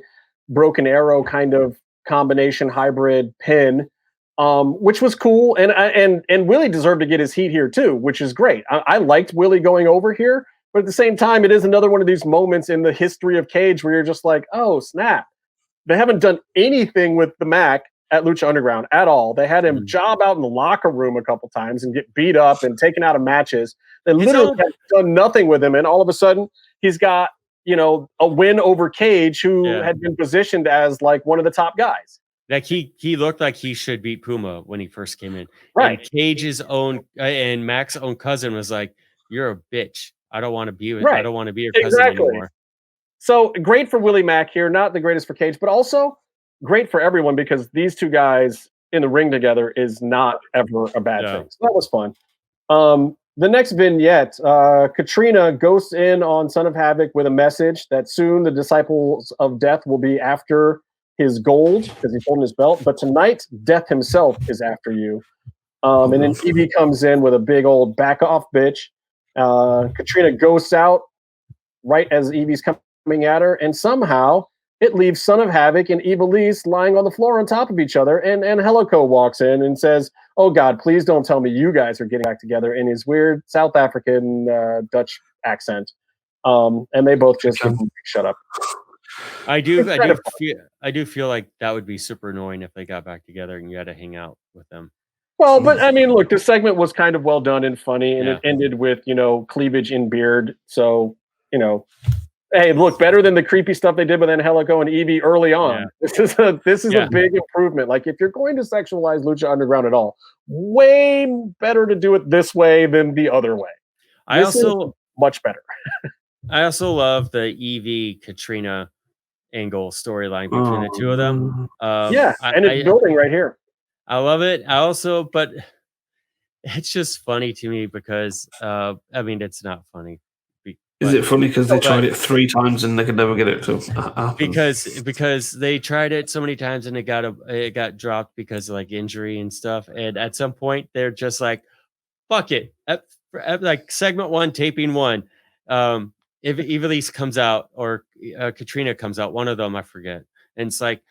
Broken Arrow kind of combination hybrid pin, which was cool. And Willie deserved to get his heat here too, which is great. I liked Willie going over here, but at the same time, it is another one of these moments in the history of Cage where you're just like, oh snap. They haven't done anything with the Mac at Lucha Underground at all. They had him job out in the locker room a couple times and get beat up and taken out of matches. They literally have done nothing with him. And all of a sudden he's got, you know, a win over Cage, who had been positioned as like one of the top guys. Like he looked like he should beat Puma when he first came in. Right. And Cage's own and Mac's own cousin was like, "You're a bitch. I don't want to be with. I don't want to be your cousin anymore." So great for Willie Mack here. Not the greatest for Cage, but also great for everyone because these two guys in the ring together is not ever a bad thing. So that was fun. The next vignette, Katrina ghosts in on Son of Havoc with a message that soon the Disciples of Death will be after his gold because he's holding his belt. But tonight, Death himself is after you. And then Evie comes in with a big old back off bitch. Katrina ghosts out right as Evie's coming at her. And somehow it leaves Son of Havoc and Ivelisse lying on the floor on top of each other. And Helico walks in and says, "Oh God, please don't tell me you guys are getting back together," in his weird South African Dutch accent. And they both just shut up. I do feel like that would be super annoying if they got back together and you had to hang out with them. Well, but I mean, look, the segment was kind of well done and funny, and it ended with, you know, cleavage in beard. So, you know, hey, look, better than the creepy stuff they did with Angelico and Evie early on. Yeah. This is a big improvement. Like, if you're going to sexualize Lucha Underground at all, way better to do it this way than the other way. This is much better. I also love the Evie Katrina angle storyline between the two of them. And it's building right here. I love it. But it's just funny to me because I mean, it's not funny. Is it funny because they tried it 3 times and they could never get it to happen? Because they tried it so many times and it got dropped because of like injury and stuff. And at some point they're just like, fuck it. Like segment 1, taping 1. If Ivelisse comes out or Katrina comes out, one of them, I forget. And it's like,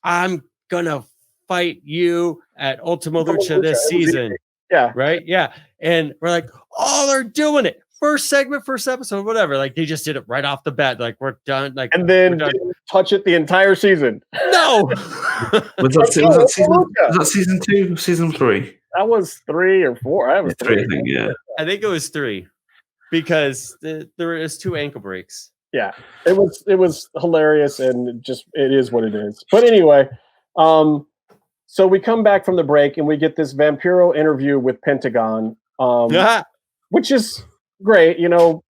I'm gonna fight you at Ultima Lucha this season. Yeah. Right? Yeah. And we're like, oh, they're doing it. First segment, first episode, whatever. Like they just did it right off the bat. Like we're done. Like, and then didn't touch it the entire season. No. was that season 2, season 3? That was 3 or 4. I was 3, I think. Yeah, I think it was 3 because there was 2 ankle breaks. Yeah, it was hilarious, and it is what it is. But anyway, so we come back from the break and we get this Vampiro interview with Pentagon, which is great. You know,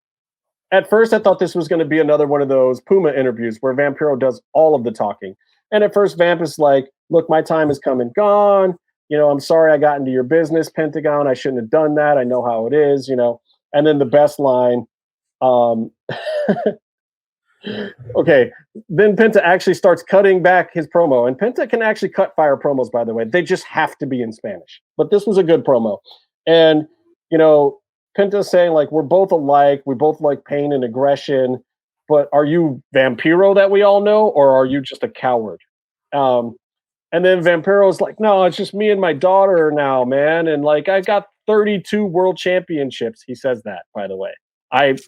at first I thought this was going to be another one of those Puma interviews where Vampiro does all of the talking. And at first Vamp is like, look, my time has come and gone. You know, I'm sorry I got into your business, Pentagon. I shouldn't have done that. I know how it is, you know. And then the best line, okay, then Penta actually starts cutting back his promo. And Penta can actually cut fire promos, by the way. They just have to be in Spanish. But this was a good promo. And, you know, Penta's saying, like, we're both alike. We both like pain and aggression. But are you Vampiro that we all know, or are you just a coward? And then Vampiro's like, no, it's just me and my daughter now, man. And, like, I got 32 world championships. He says that, by the way. I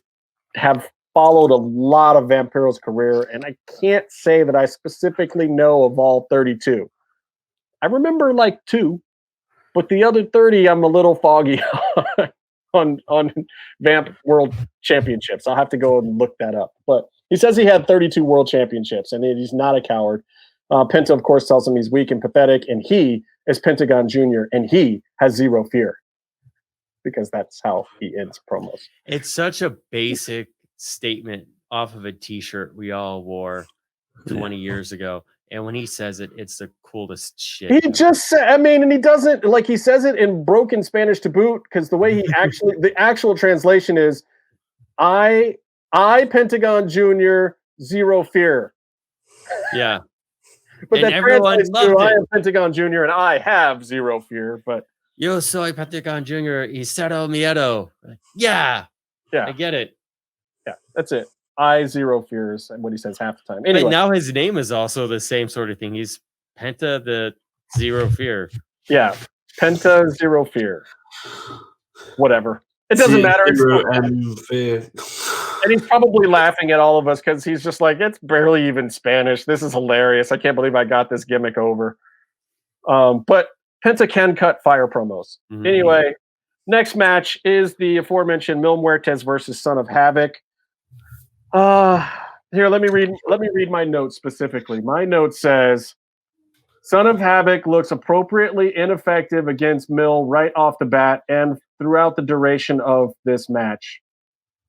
have followed a lot of Vampiro's career, and I can't say that I specifically know of all 32. I remember like 2, but the other 30 I'm a little foggy on Vamp World Championships. I'll have to go and look that up. But he says he had 32 World Championships, and he's not a coward. Penta, of course, tells him he's weak and pathetic, and he is Pentagon Jr., and he has zero fear, because that's how he ends promos. It's such a basic statement off of a t-shirt we all wore 20 years ago, and when he says it, it's the coolest shit. He just said, I mean, and he doesn't, like, he says it in broken Spanish to boot, because the way he actually, the actual translation is, I Pentagon Jr., zero fear. Yeah. But and that everyone translates loved to, it. I am Pentagon Jr. and I have zero fear. But Yo soy Pentagon Jr. y cero miedo. Yeah. I get it. Yeah, that's it. I zero fears, and what he says half the time. Anyway, but now his name is also the same sort of thing. He's Penta the Zero Fear. Yeah, Penta Zero Fear. Whatever. It doesn't matter. Fear. And he's probably laughing at all of us because he's just like, it's barely even Spanish. This is hilarious. I can't believe I got this gimmick over. But Penta can cut fire promos. Mm-hmm. Anyway, next match is the aforementioned Mil Muertes versus Son of Havoc. Here, let me read my notes specifically. My note says, Son of Havoc looks appropriately ineffective against Mil right off the bat and throughout the duration of this match.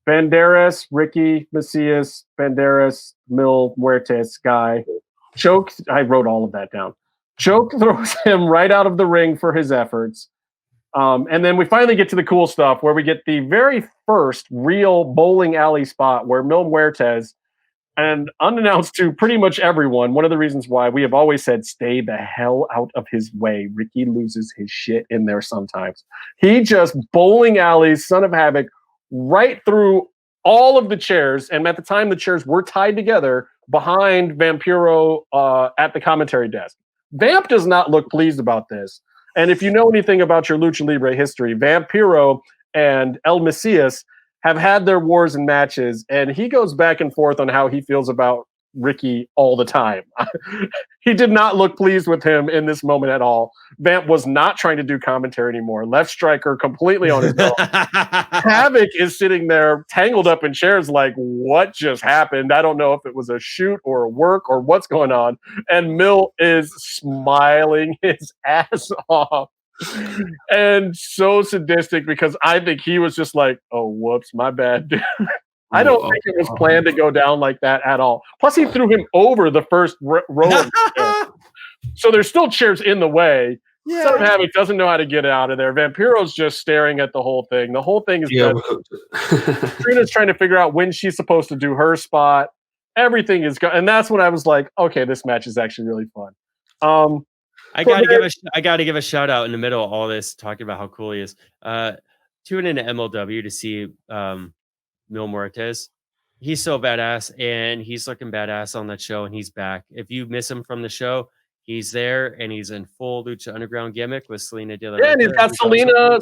Banderas, Ricky Macias, Banderas, Mil Muertes guy. Choke, I wrote all of that down. Choke throws him right out of the ring for his efforts. And then we finally get to the cool stuff where we get the very first real bowling alley spot where Mil Muertes, and unannounced to pretty much everyone, one of the reasons why we have always said stay the hell out of his way. Ricky loses his shit in there sometimes. He just bowling alleys Son of Havoc right through all of the chairs, and at the time the chairs were tied together behind Vampiro at the commentary desk. Vamp does not look pleased about this. And if you know anything about your Lucha Libre history, Vampiro and El Macias have had their wars and matches, and he goes back and forth on how he feels about Ricky all the time. He did not look pleased with him in this moment at all. Vamp was not trying to do commentary anymore. Left striker completely on his own. Havoc is sitting there tangled up in chairs like, what just happened? I don't know if it was a shoot or a work or what's going on. And Mil is smiling his ass off. And so sadistic, because I think he was just like, oh, whoops, my bad, dude. I don't think it was planned to go down like that at all. Plus, he threw him over the first row of chairs. So there's still chairs in the way. Yeah. Son of Havoc doesn't know how to get out of there. Vampiro's just staring at the whole thing. The whole thing is Trina's trying to figure out when she's supposed to do her spot. Everything is and that's when I was like, okay, this match is actually really fun. I gotta give a shout out in the middle of all this, talking about how cool he is. Tune into MLW to see Mil Muertes. He's so badass, and he's looking badass on that show, and he's back. If you miss him from the show, he's there, and he's in full Lucha Underground gimmick with Selena De La Renta. Yeah, and he's got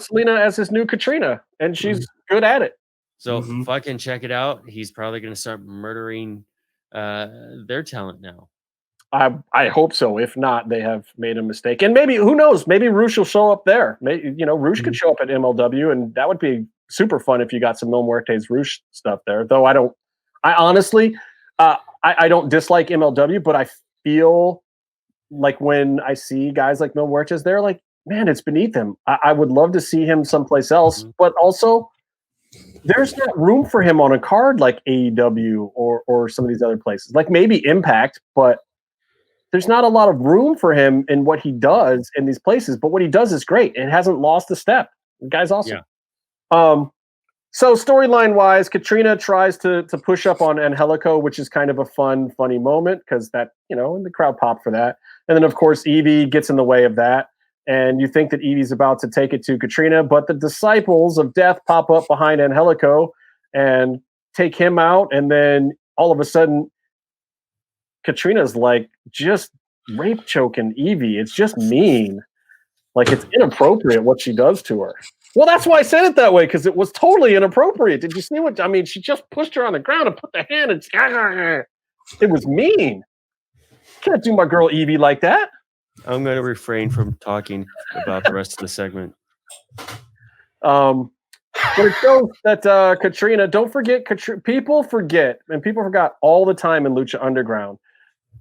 Selena as his new Katrina, and she's good at it. So fucking check it out. He's probably going to start murdering their talent now. I hope so. If not, they have made a mistake. And maybe, who knows, maybe Roosh will show up there. Maybe, Roosh could show up at MLW, and that would be super fun if you got some Mil Muertes Roosh stuff there. Though I I honestly, I don't dislike MLW, but I feel like when I see guys like Mil Muertes, they're like, man, it's beneath him. I would love to see him someplace else, but also there's not room for him on a card like AEW or some of these other places. Like maybe Impact, but there's not a lot of room for him in what he does in these places. But what he does is great. It hasn't lost a step. The guy's awesome. Yeah. So storyline wise, Katrina tries to push up on Angelico, which is kind of a funny moment because that, and the crowd popped for that. And then of course Evie gets in the way of that. And you think that Evie's about to take it to Katrina, but the disciples of death pop up behind Angelico and take him out. And then all of a sudden, Katrina's like just rape choking Evie. It's just mean. Like it's inappropriate what she does to her. Well, that's why I said it that way, because it was totally inappropriate. Did you see what I mean? She just pushed her on the ground and put the hand and it was mean. Can't do my girl Evie like that. I'm going to refrain from talking about the rest of the segment. But it shows that Katrina, don't forget, people forget, and people forgot all the time in Lucha Underground.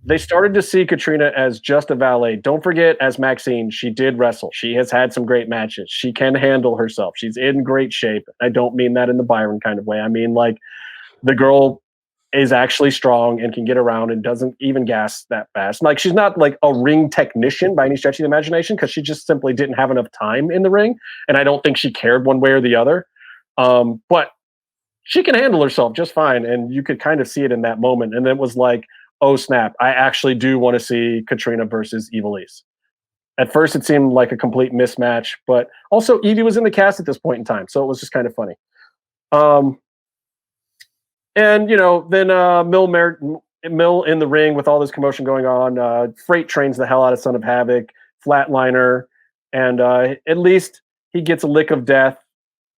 They started to see Katrina as just a valet. Don't forget, as Maxine, she did wrestle. She has had some great matches. She can handle herself. She's in great shape. I don't mean that in the Byron kind of way. I mean, like, the girl is actually strong and can get around and doesn't even gas that fast. Like, she's not like a ring technician by any stretch of the imagination, because she just simply didn't have enough time in the ring. And I don't think she cared one way or the other. But she can handle herself just fine. And you could kind of see it in that moment. And it was like, oh snap, I actually do want to see Katrina versus Ivelisse. At first it seemed like a complete mismatch, but also Evie was in the cast at this point in time, so it was just kind of funny. And then Mil in the ring with all this commotion going on, Freight trains the hell out of Son of Havoc, Flatliner, and at least he gets a lick of death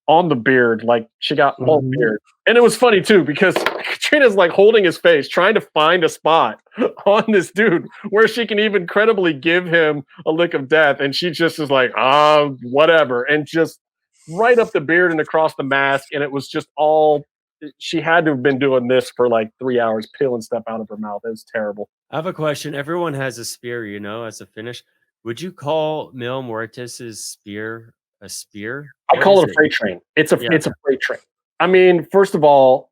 on the beard. Like, she got all beard. And it was funny too, because Katrina's like holding his face, trying to find a spot on this dude where she can even credibly give him a lick of death. And she just is like, whatever. And just right up the beard and across the mask. And it was just all, she had to have been doing this for like 3 hours, peeling stuff out of her mouth. It was terrible. I have a question. Everyone has a spear, as a finish. Would you call Mil Muertes' spear a spear? I call it a freight train. It's a freight train. I mean, first of all,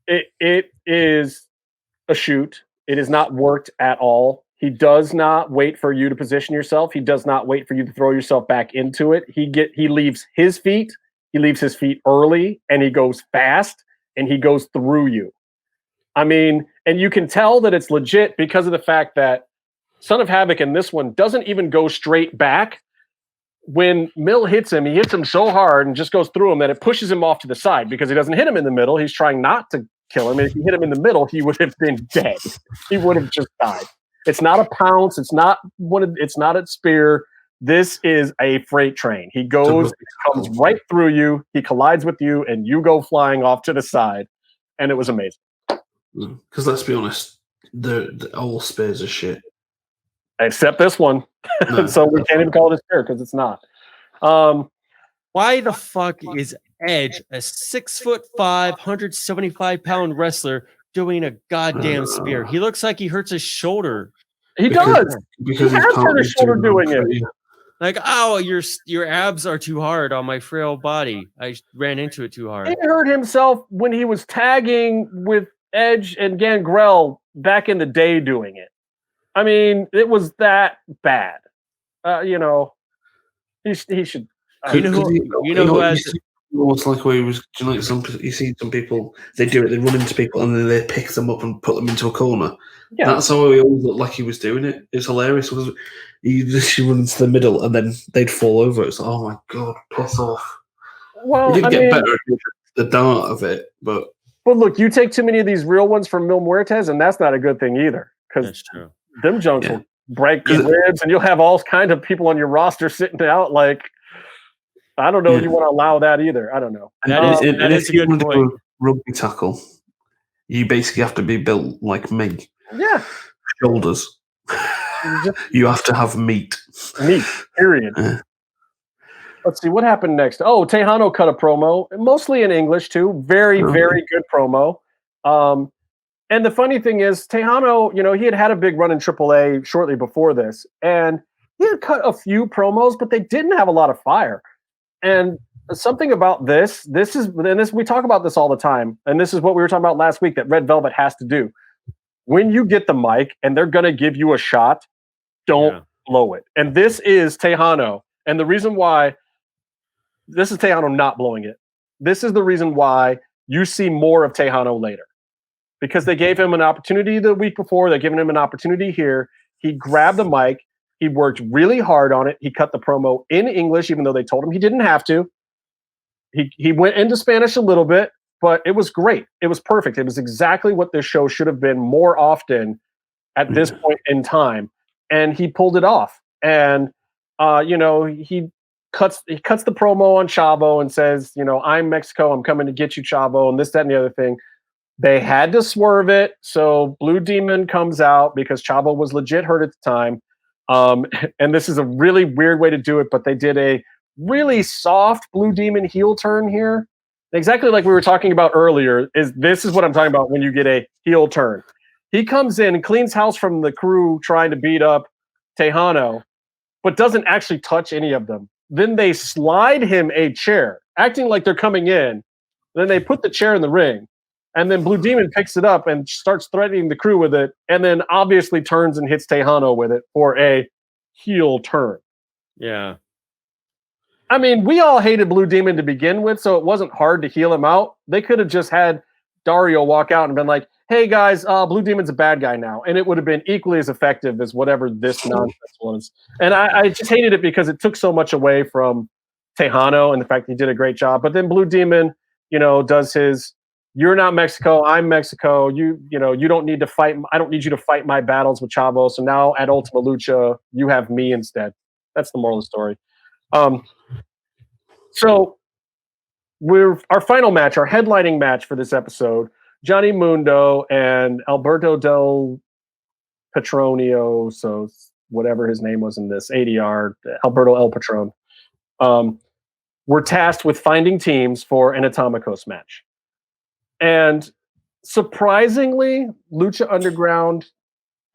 it is a shoot. It is not worked at all. He does not wait for you to position yourself. He does not wait for you to throw yourself back into it. He leaves his feet. He leaves his feet early, and he goes fast, and he goes through you. I mean, and you can tell that it's legit because of the fact that Son of Havoc in this one doesn't even go straight back. When Mil hits him, he hits him so hard and just goes through him that it pushes him off to the side, because he doesn't hit him in the middle. He's trying not to kill him. And if he hit him in the middle, he would have been dead. He would have just died. It's not a pounce. It's not a spear. This is a freight train. He goes, comes right through you. He collides with you, and you go flying off to the side. And it was amazing. Because let's be honest, the all spears are shit. Except this one. No, so we can't even call it a spear because it's not. Why the fuck is Edge, a 6'5", 175-pound wrestler, doing a goddamn spear? He looks like he hurts his shoulder. He does. Because he has hurt his shoulder doing it. Like, oh, your abs are too hard on my frail body. I ran into it too hard. He hurt himself when he was tagging with Edge and Gangrel back in the day doing it. I mean, it was that bad. He should. Who has almost like where he was. You see some people, they do it. They run into people and then they pick them up and put them into a corner. Yeah. That's how he always looked like he was doing it. It's hilarious because he literally run into the middle and then they'd fall over. It's like, oh my god, piss off. Well, he did get better at the dart of it, but look, you take too many of these real ones from Mil Muertes, and that's not a good thing either. Because them junks will break your ribs, and you'll have all kinds of people on your roster sitting out. Like, I don't know if you want to allow that either. I don't know. And if you want to do a rugby tackle, you basically have to be built like me. Yeah. Shoulders. You have to have meat. Meat, period. Let's see, what happened next? Oh, Tejano cut a promo, mostly in English too. Very, very good promo. And the funny thing is, Tejano, he had a big run in AAA shortly before this, and he had cut a few promos, but they didn't have a lot of fire. And something about this we talk about this all the time, and this is what we were talking about last week that Red Velvet has to do. When you get the mic and they're going to give you a shot, don't blow it. And this is Tejano. And the reason why this is Tejano not blowing it. This is the reason why you see more of Tejano later. Because they gave him an opportunity the week before. They're giving him an opportunity here. He grabbed the mic. He worked really hard on it. He cut the promo in English, even though they told him he didn't have to. He went into Spanish a little bit, but it was great. It was perfect. It was exactly what this show should have been more often at this point in time. And he pulled it off. And, he cuts the promo on Chavo and says, I'm Mexico. I'm coming to get you, Chavo, and this, that, and the other thing. They had to swerve it. So Blue Demon comes out because Chavo was legit hurt at the time. And this is a really weird way to do it, but they did a really soft Blue Demon heel turn here. Exactly like we were talking about earlier, this is what I'm talking about when you get a heel turn. He comes in and cleans house from the crew trying to beat up Tejano, but doesn't actually touch any of them. Then they slide him a chair, acting like they're coming in. Then they put the chair in the ring. And then Blue Demon picks it up and starts threatening the crew with it, and then obviously turns and hits Tejano with it for a heel turn. Yeah. I mean, we all hated Blue Demon to begin with, so it wasn't hard to heel him out. They could have just had Dario walk out and been like, hey, guys, Blue Demon's a bad guy now. And it would have been equally as effective as whatever this nonsense was. And I just hated it because it took so much away from Tejano and the fact that he did a great job. But then Blue Demon, does his... You're not Mexico. I'm Mexico. You don't need to fight. I don't need you to fight my battles with Chavo. So now at Ultima Lucha, you have me instead. That's the moral of the story. So our final match, our headlining match for this episode, Johnny Mundo and Alberto del Patronio. So whatever his name was in this ADR, Alberto El Patron, were tasked with finding teams for an Atomicos match. And surprisingly, Lucha Underground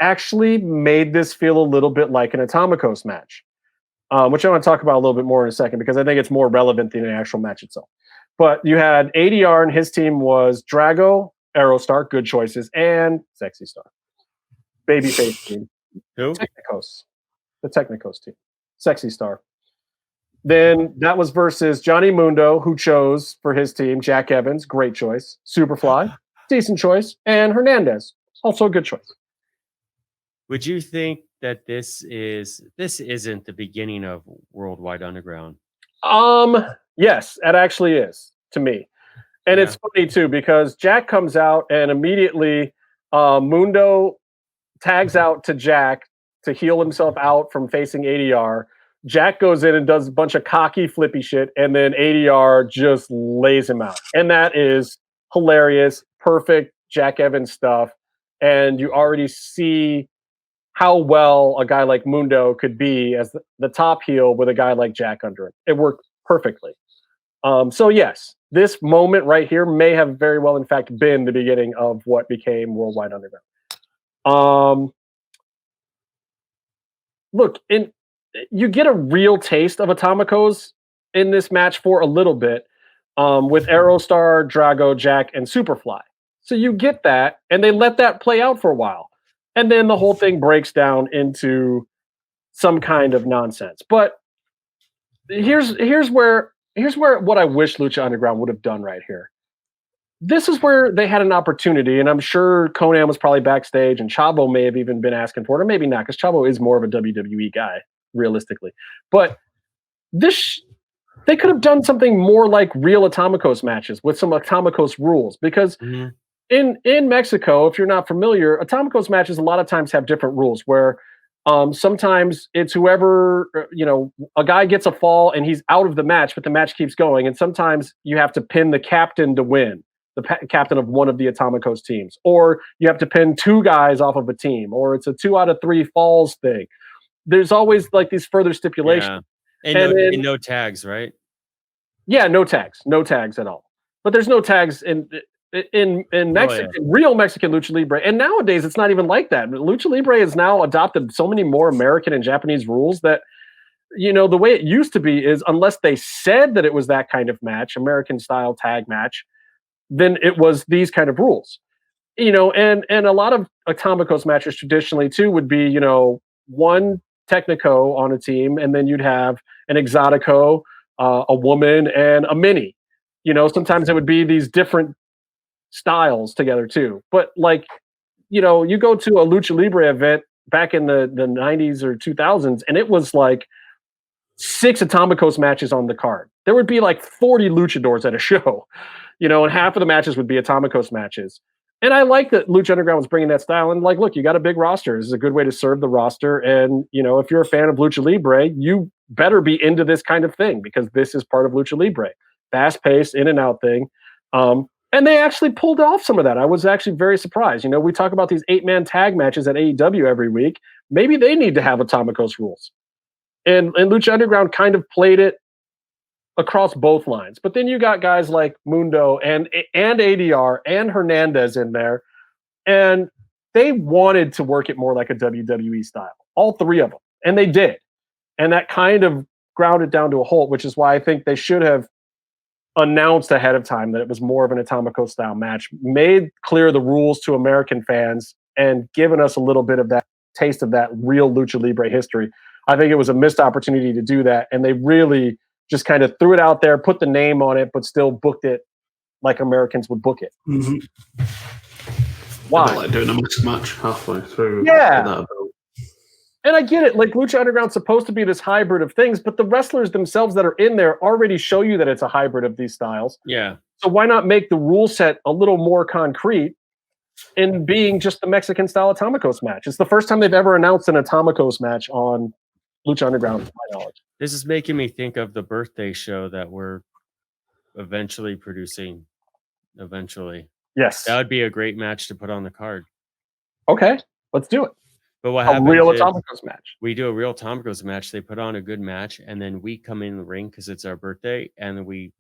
actually made this feel a little bit like an Atomicos match, which I want to talk about a little bit more in a second because I think it's more relevant than the actual match itself. But you had ADR and his team was Drago, Aerostar, good choices, and Sexy Star. Babyface team. Who? Technicos. The Technicos team. Sexy Star. Then that was versus Johnny Mundo, who chose for his team Jack Evans, great choice. Superfly, decent choice. And Hernandez, also a good choice. Would you think that this isn't the beginning of Worldwide Underground? Yes, it actually is to me. And it's funny too, because Jack comes out and immediately Mundo tags out to Jack to heal himself out from facing ADR. Jack goes in and does a bunch of cocky, flippy shit, and then ADR just lays him out. And that is hilarious, perfect Jack Evans stuff. And you already see how well a guy like Mundo could be as the top heel with a guy like Jack under him. It worked perfectly. So yes, this moment right here may have very well, in fact, been the beginning of what became Worldwide Underground. Look, you get a real taste of Atomicos in this match for a little bit with Aerostar, Drago, Jack, and Superfly. So you get that, and they let that play out for a while. And then the whole thing breaks down into some kind of nonsense. But here's where what I wish Lucha Underground would have done right here. This is where they had an opportunity, and I'm sure Conan was probably backstage, and Chavo may have even been asking for it, or maybe not, because Chavo is more of a WWE guy, realistically. But they could have done something more like real Atomicos matches with some Atomicos rules, because in Mexico, if you're not familiar, Atomicos matches a lot of times have different rules where sometimes it's whoever, a guy gets a fall and he's out of the match, but the match keeps going. And sometimes you have to pin the captain to win, the captain of one of the Atomicos teams, or you have to pin two guys off of a team, or it's a 2 out of 3 falls thing. There's always like these further stipulations. Yeah. And no tags, right? Yeah, no tags at all. But there's no tags in Mexican, real Mexican Lucha Libre. And nowadays, it's not even like that. Lucha Libre has now adopted so many more American and Japanese rules that, the way it used to be is unless they said that it was that kind of match, American style tag match, then it was these kind of rules. And a lot of Atomicos matches traditionally too would be, one Technico on a team, and then you'd have an Exotico, a woman, and a mini. Sometimes it would be these different styles together too. But you go to a Lucha Libre event back in the 90s or 2000s, and it was like 6 Atomicos matches on the card. There would be like 40 luchadors at a show, and half of the matches would be Atomicos matches. And I like that Lucha Underground was bringing that style. And look, you got a big roster. This is a good way to serve the roster. And, if you're a fan of Lucha Libre, you better be into this kind of thing because this is part of Lucha Libre. Fast-paced, in and out thing. And they actually pulled off some of that. I was actually very surprised. We talk about these 8-man tag matches at AEW every week. Maybe they need to have Atomicos rules. And Lucha Underground kind of played it across both lines. But then you got guys like Mundo and ADR and Hernandez in there. And they wanted to work it more like a WWE style. All 3 of them. And they did. And that kind of ground it down to a halt, which is why I think they should have announced ahead of time that it was more of an Atomicos style match, made clear the rules to American fans, and given us a little bit of that taste of that real Lucha Libre history. I think it was a missed opportunity to do that, and they really just kind of threw it out there, put the name on it, but still booked it like Americans would book it. Mm-hmm. Why? Like doing a mixed match halfway through. Yeah. And I get it. Lucha Underground's supposed to be this hybrid of things, but the wrestlers themselves that are in there already show you that it's a hybrid of these styles. Yeah. So why not make the rule set a little more concrete in being just the Mexican style Atomicos match? It's the first time they've ever announced an Atomicos match on Lucha Underground, to my knowledge. This is making me think of the birthday show that we're eventually producing. Yes. That would be a great match to put on the card. Okay, let's do it. But what a happens real is Atomicos match. We do a real Atomicos match. They put on a good match, and then we come in the ring because it's our birthday, and then we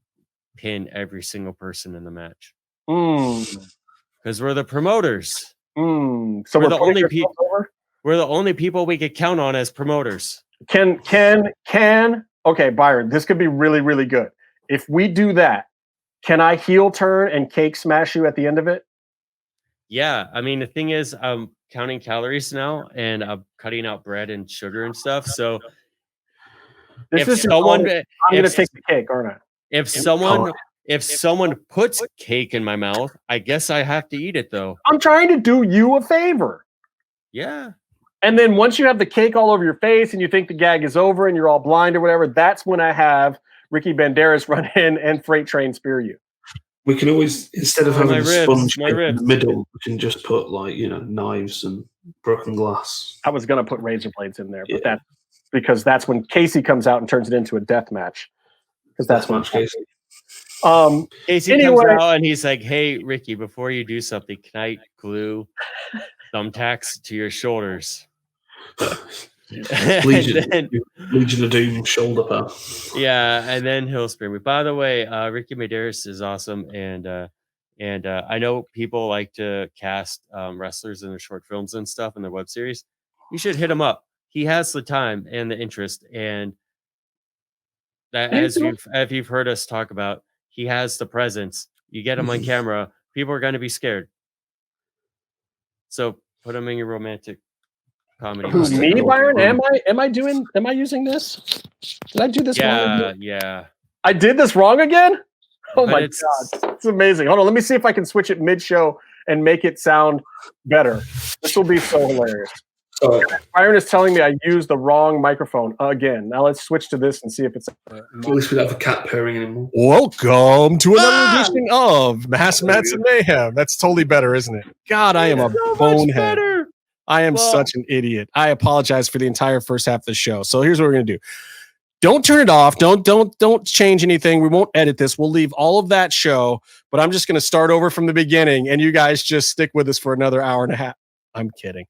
pin every single person in the match. Because we're the promoters. So we're the only people. We're the only people we could count on as promoters. Okay, Byron, this could be really, really good. If we do that, can I heel turn and cake smash you at the end of it? Yeah, I mean, the thing is, I'm counting calories now, and I'm cutting out bread and sugar and stuff. So I'm going to take the cake, aren't I? If someone puts cake in my mouth, I guess I have to eat it, though. I'm trying to do you a favor. Yeah. And then once you have the cake all over your face and you think the gag is over and you're all blind or whatever, that's when I have Ricky Banderas run in and freight train spear you. We can always, instead of having a sponge in the middle, we can just put knives and broken glass. I was going to put razor blades in there, but because that's when Casey comes out and turns it into a death match. Because that's when Casey. Casey comes out and he's like, "Hey, Ricky, before you do something, can I glue thumbtacks to your shoulders?" Legion of Doom shoulder pad. Yeah, and then he'll spear me. By the way, Ricky Medeiros is awesome, and I know people like to cast wrestlers in their short films and stuff in their web series. You should hit him up. He has the time and the interest, and that as you've heard us talk about, he has the presence. You get him on camera, people are going to be scared. So put him in your romantic comedy. Who's me, Byron? Am I using this? Did I do this wrong? Yeah. I did this wrong again? Oh my God. It's amazing. Hold on. Let me see if I can switch it mid-show and make it sound better. This will be so hilarious. Byron is telling me I used the wrong microphone again. Now let's switch to this and see if it's... At least we don't have a cat purring anymore. Welcome to another edition of Mats and Mayhem. That's totally better, isn't it? God, I am a bonehead. I am such an idiot. I apologize for the entire first half of the show. So here's what we're going to do. Don't turn it off. Don't change anything. We won't edit this. We'll leave all of that show, but I'm just going to start over from the beginning, and you guys just stick with us for another hour and a half. I'm kidding.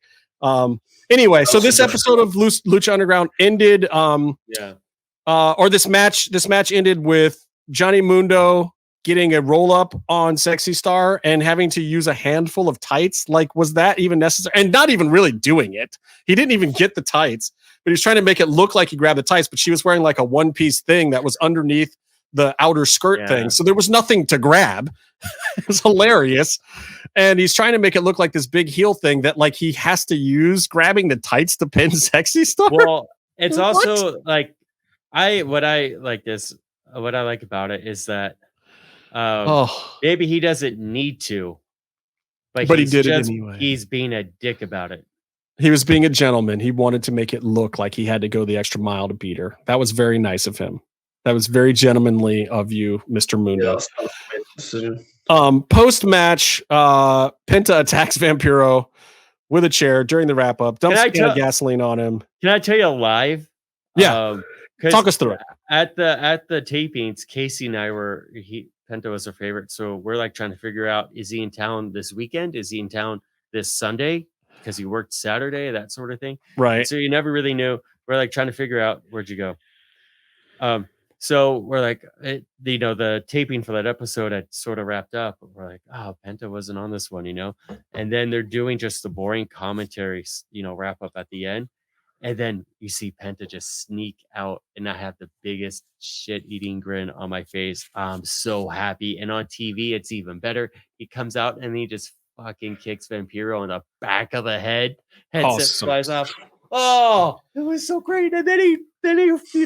Anyway, so this episode of Lucha Underground ended. Or this match ended with Johnny Mundo getting a roll up on Sexy Star and having to use a handful of tights? Like, was that even necessary? And not even really doing it. He didn't even get the tights, but he was trying to make it look like he grabbed the tights, but she was wearing like a one-piece thing that was underneath the outer skirt thing. So there was nothing to grab. It was hilarious. And he's trying to make it look like this big heel thing that like he has to use grabbing the tights to pin Sexy Star. Well, it's also like what I like about it is that maybe he doesn't need to, but he did it anyway. He's being a dick about it. He was being a gentleman. He wanted to make it look like he had to go the extra mile to beat her. That was very nice of him. That was very gentlemanly of you, Mr. Mundo. Post-match, Penta attacks Vampiro with a chair during the wrap-up. Dumps gasoline on him. Can I tell you live? Yeah. Talk us through it. At the tapings, Casey and I Penta was our favorite. So we're like trying to figure out, is he in town this weekend? Is he in town this Sunday? Because he worked Saturday, that sort of thing. Right. So you never really knew. We're like trying to figure out, where'd you go? So we're like, the taping for that episode had sort of wrapped up. We're like, oh, Penta wasn't on this one, And then they're doing just the boring commentary, wrap up at the end. And then you see Penta just sneak out, and I have the biggest shit-eating grin on my face. I'm so happy. And on TV, it's even better. He comes out, and he just fucking kicks Vampiro in the back of the head. Headset flies off. Oh, it was so great. And then he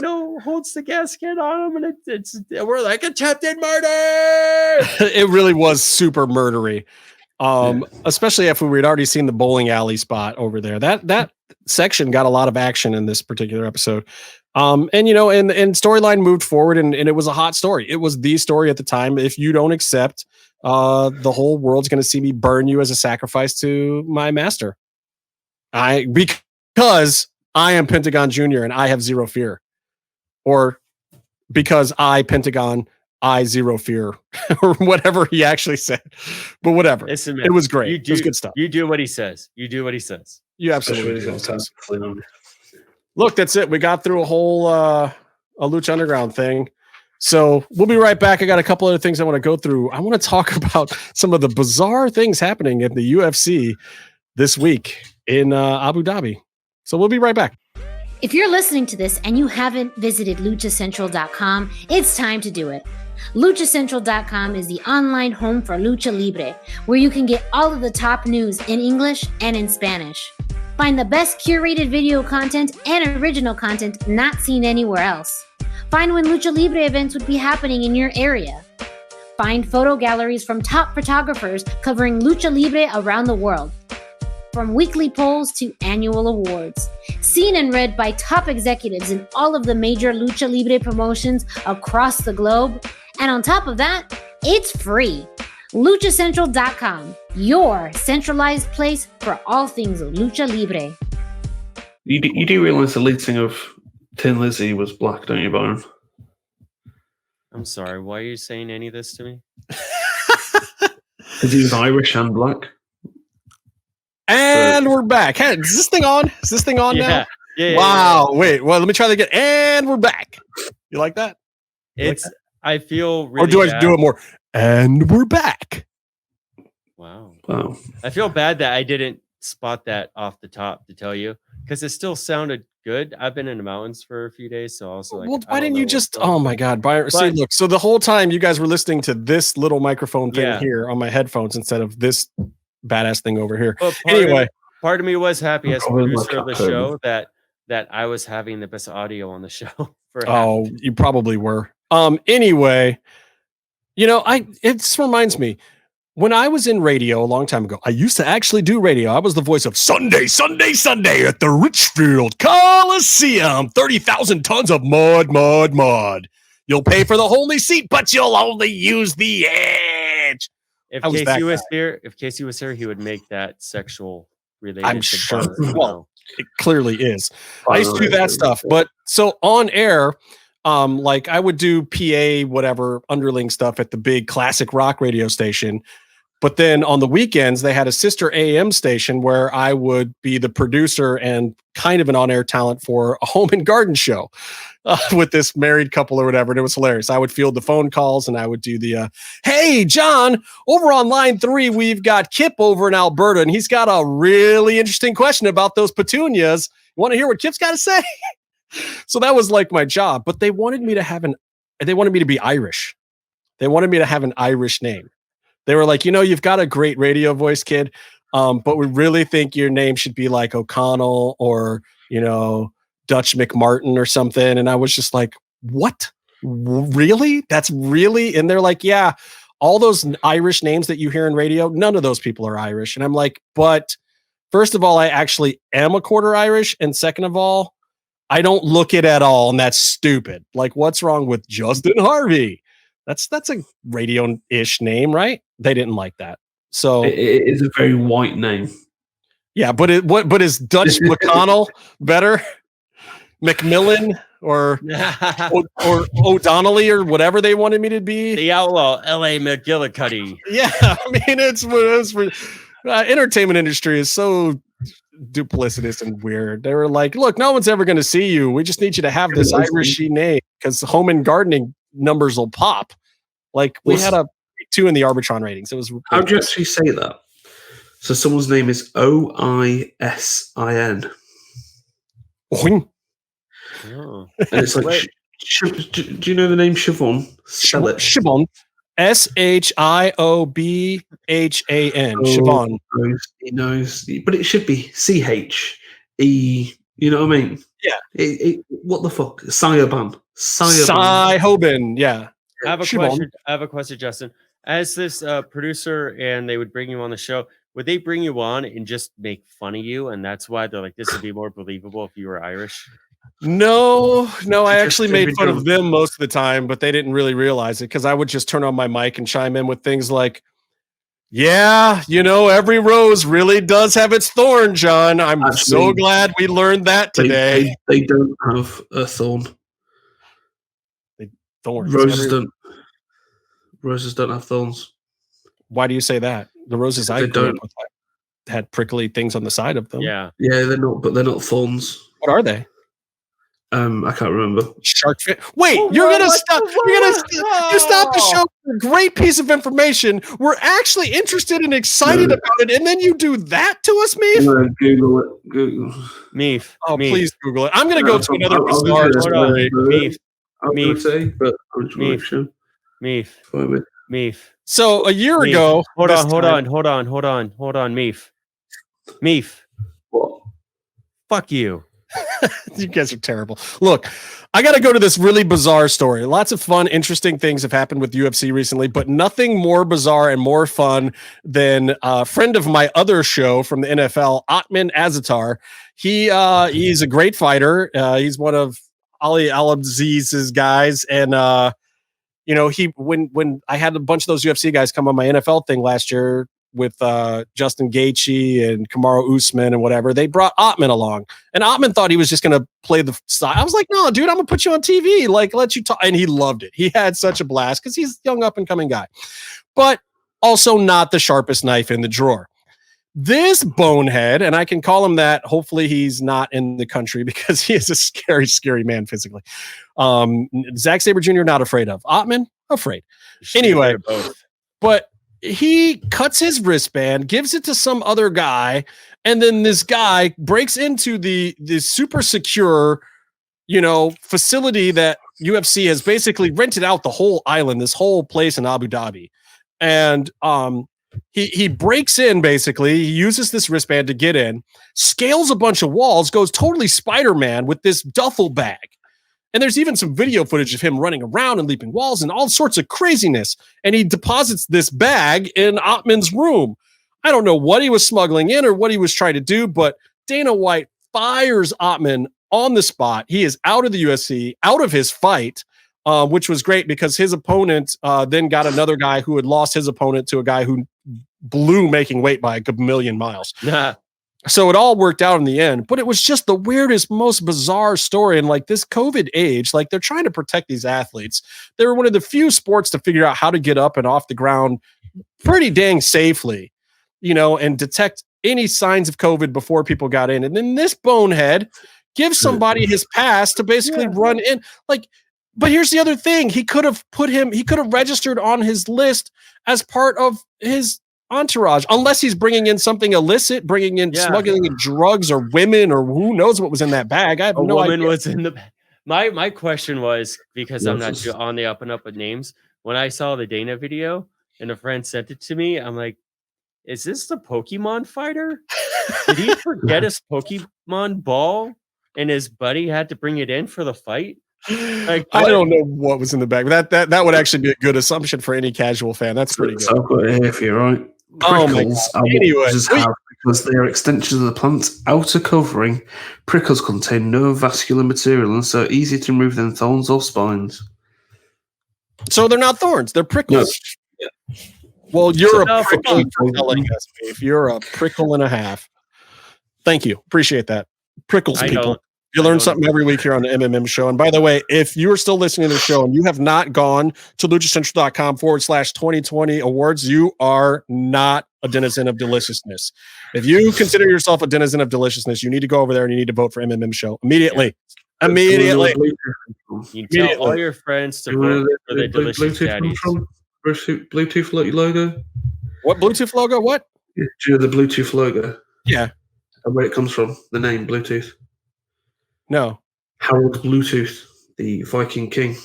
holds the gas can on him, and we're like, attempted murder. It really was super murdery. Especially after we'd already seen the bowling alley spot over there. That section got a lot of action in this particular episode. And storyline moved forward, and it was a hot story. It was the story at the time. If you don't accept, the whole world's going to see me burn you as a sacrifice to my master. Because I am Pentagon Jr. and I have zero fear. Or because Pentagon, I zero fear. Or whatever he actually said. But whatever. Listen, man, it was great. It was good stuff. You do what he says. You absolutely do. Look, that's it. We got through a whole a Lucha Underground thing. So we'll be right back. I got a couple other things I want to go through. I want to talk about some of the bizarre things happening in the UFC this week in Abu Dhabi. So we'll be right back. If you're listening to this and you haven't visited luchacentral.com, it's time to do it. Luchacentral.com is the online home for Lucha Libre, where you can get all of the top news in English and in Spanish. Find the best curated video content and original content not seen anywhere else. Find when Lucha Libre events would be happening in your area. Find photo galleries from top photographers covering Lucha Libre around the world. From weekly polls to annual awards. Seen and read by top executives in all of the major Lucha Libre promotions across the globe. And on top of that, it's free. LuchaCentral.com, your centralized place for all things Lucha Libre. You do realize the lead singer of Tin Lizzy was black, don't you, Byron? I'm sorry, why are you saying any of this to me? Because he was Irish and black. And we're back. Hey, is this thing on? Now? Yeah. Wow. Wait. Well, let me try that again. And we're back. You like that? I feel really or do I do it more? And we're back. Wow. Wow. I feel bad that I didn't spot that off the top to tell you, because it still sounded good. I've been in the mountains for a few days, so also like. Well, why didn't you just? Oh my God, Byron! See, look. So the whole time you guys were listening to this little microphone thing here on my headphones instead of this badass thing over here. Anyway, part of me was happy as producer of the show that I was having the best audio on the show. You probably were. Anyway, it just reminds me. When I was in radio a long time ago, I used to actually do radio. I was the voice of Sunday at the Richfield Coliseum. 30,000 tons of mud. You'll pay for the only seat, but you'll only use the edge. If Casey was here, he would make that sexual related. I'm sure. Well, it clearly is. I used to do that stuff. But so on air, like I would do PA, whatever, underling stuff at the big classic rock radio station. But then on the weekends, they had a sister AM station where I would be the producer and kind of an on-air talent for a home and garden show with this married couple or whatever. And it was hilarious. I would field the phone calls and I would do the, hey, John, over on line 3, we've got Kip over in Alberta, and he's got a really interesting question about those petunias. You want to hear what Kip's got to say? So that was like my job. But they wanted me to be Irish. They wanted me to have an Irish name. They were like, you've got a great radio voice, kid, but we really think your name should be like O'Connell or, Dutch McMartin or something. And I was just like, what? Really? That's really? And they're like, yeah, all those Irish names that you hear in radio, none of those people are Irish. And I'm like, but first of all, I actually am a quarter Irish. And second of all, I don't look it at all. And that's stupid. Like, what's wrong with Justin Harvey? That's a radio-ish name, right? They didn't like that. So it is a very white name. Yeah, but is Dutch McConnell better? McMillan or O'Donnelly or whatever they wanted me to be? The outlaw, L.A. McGillicuddy. Yeah, I mean, it's entertainment industry is so duplicitous and weird. They were like, look, no one's ever going to see you. We just need you to have this Irishy name because home and gardening numbers will pop. Like we had a 2 in the Arbitron ratings. It was. How do you actually say that? So someone's name is Oisin. Oing. Oh. And it's like, do you know the name Siobhan? Spell it. Siobhan. SHIOBHAN. Siobhan. He knows, but it should be CHE. You know what I mean? Yeah. What the fuck? Sioban. Sioban. Yeah. I have a question, Justin. As this producer, and they would bring you on the show, would they bring you on and just make fun of you? And that's why they're like, this would be more believable if you were Irish? No, I actually made fun of them most of the time, but they didn't really realize it because I would just turn on my mic and chime in with things like, yeah, every rose really does have its thorn, John. I'm so glad we learned that today. They don't have a thorn. Thorns. Roses don't have thorns. Why do you say that? The roses I grew up with had prickly things on the side of them. Yeah, they're not thorns. What are they? I can't remember. Shark fin. Wait, you're gonna stop. You stopped the show for a great piece of information. We're actually interested and excited about it, and then you do that to us, Meef? Google it. Google. Meef. Oh, please Google it. I'm gonna go to another bizarre story. Meef. So a year ago. Hold on, Meef. What? Fuck you. You guys are terrible. Look, I got to go to this really bizarre story. Lots of fun, interesting things have happened with UFC recently, but nothing more bizarre and more fun than a friend of my other show from the NFL, Atman Azatar. He's a great fighter. He's one of Ali Al-Abziz's guys. And, when I had a bunch of those UFC guys come on my NFL thing last year, with Justin Gaethje and Kamaru Usman and whatever, they brought Atman along. And Atman thought he was just going to play the side. I was like, no, dude, I'm going to put you on TV. Like, let you talk. And he loved it. He had such a blast because he's a young up-and-coming guy. But also not the sharpest knife in the drawer. This bonehead, and I can call him that, hopefully he's not in the country because he is a scary, scary man physically. Zack Sabre Jr. not afraid of. Atman, afraid. Anyway, but he cuts his wristband, gives it to some other guy, and then this guy breaks into the super secure, facility that UFC has basically rented out the whole island, this whole place in Abu Dhabi. And he breaks in, basically. He uses this wristband to get in, scales a bunch of walls, goes totally Spider-Man with this duffel bag. And there's even some video footage of him running around and leaping walls and all sorts of craziness. And he deposits this bag in Atman's room. I don't know what he was smuggling in or what he was trying to do, but Dana White fires Atman on the spot. He is out of the UFC, out of his fight, which was great because his opponent then got another guy who had lost his opponent to a guy who blew making weight by a million miles. So it all worked out in the end, but it was just the weirdest, most bizarre story. And like this COVID age, like they're trying to protect these athletes. They were one of the few sports to figure out how to get up and off the ground pretty dang safely, and detect any signs of COVID before people got in. And then this bonehead gives somebody his pass to basically run in. But here's the other thing. He could have registered on his list as part of his entourage, unless he's bringing in something illicit, smuggling in drugs or women, or who knows what was in that bag. I have no idea. Was in the bag. My question was, because I'm not on the up and up with names, when I saw the Dana video and a friend sent it to me, I'm like, is this the Pokemon fighter? Did he forget his Pokemon ball and his buddy had to bring it in for the fight? I don't know what was in the bag. That would actually be a good assumption for any casual fan. That's pretty good. So I've got it here for you, right? Prickles are because they are extensions of the plant's outer covering. Prickles contain no vascular material and so easy to remove than thorns or spines. So they're not thorns; they're prickles. No. Yeah. Well, you're a prickle for telling us, Dave. You're a prickle and a half. Thank you, appreciate that. Prickles, people. You learn something every week here on the MMM show. And by the way, if you are still listening to the show and you have not gone to luchacentral.com/2020 awards, you are not a denizen of deliciousness. If you consider yourself a denizen of deliciousness, you need to go over there and you need to vote for MMM show immediately. Yeah. Immediately. You tell all your friends to vote for the delicious daddies. Bluetooth logo? What Bluetooth logo? What? Yeah, do you know the Bluetooth logo? Yeah. And where it comes from, the name Bluetooth. No. Harold Bluetooth, the Viking king,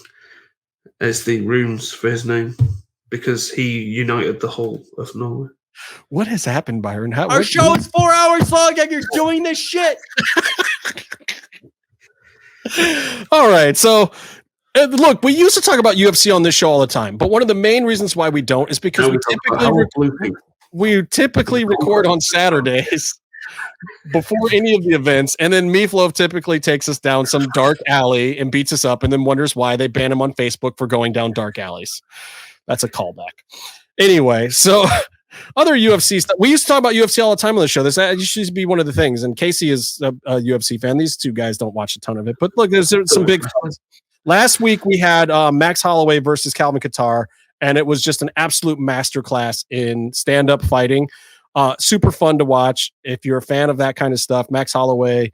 is the runes for his name because he united the whole of Norway. What has happened, Byron? Our show is 4 hours long and you're doing this shit. All right. So, look, we used to talk about UFC on this show all the time, but one of the main reasons why we don't is because we typically record on Saturdays before any of the events, and then Meatloaf typically takes us down some dark alley and beats us up and then wonders why they ban him on Facebook for going down dark alleys. That's a callback. Anyway, so other UFC stuff. We used to talk about UFC all the time on the show. This used to be one of the things, and Casey is a UFC fan. These two guys don't watch a ton of it, but look, there's some big fun. Last week we had Max Holloway versus Calvin Kattar, and it was just an absolute masterclass in stand-up fighting. Super fun to watch. If you're a fan of that kind of stuff, Max Holloway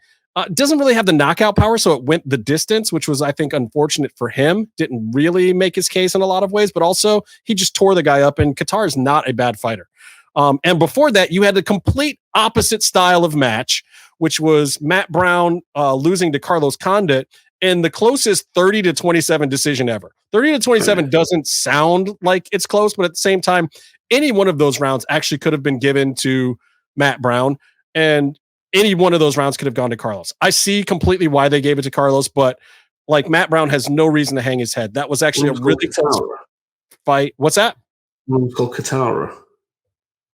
doesn't really have the knockout power, so it went the distance, which was, I think, unfortunate for him. Didn't really make his case in a lot of ways, but also he just tore the guy up, and Kattar is not a bad fighter. And before that, you had the complete opposite style of match, which was Matt Brown losing to Carlos Condit in the closest 30-27 decision ever. 30-27 doesn't sound like it's close, but at the same time, any one of those rounds actually could have been given to Matt Brown, and any one of those rounds could have gone to Carlos. I see completely why they gave it to Carlos, but like Matt Brown has no reason to hang his head. That was actually a really close fight. What's that? One's called Katara.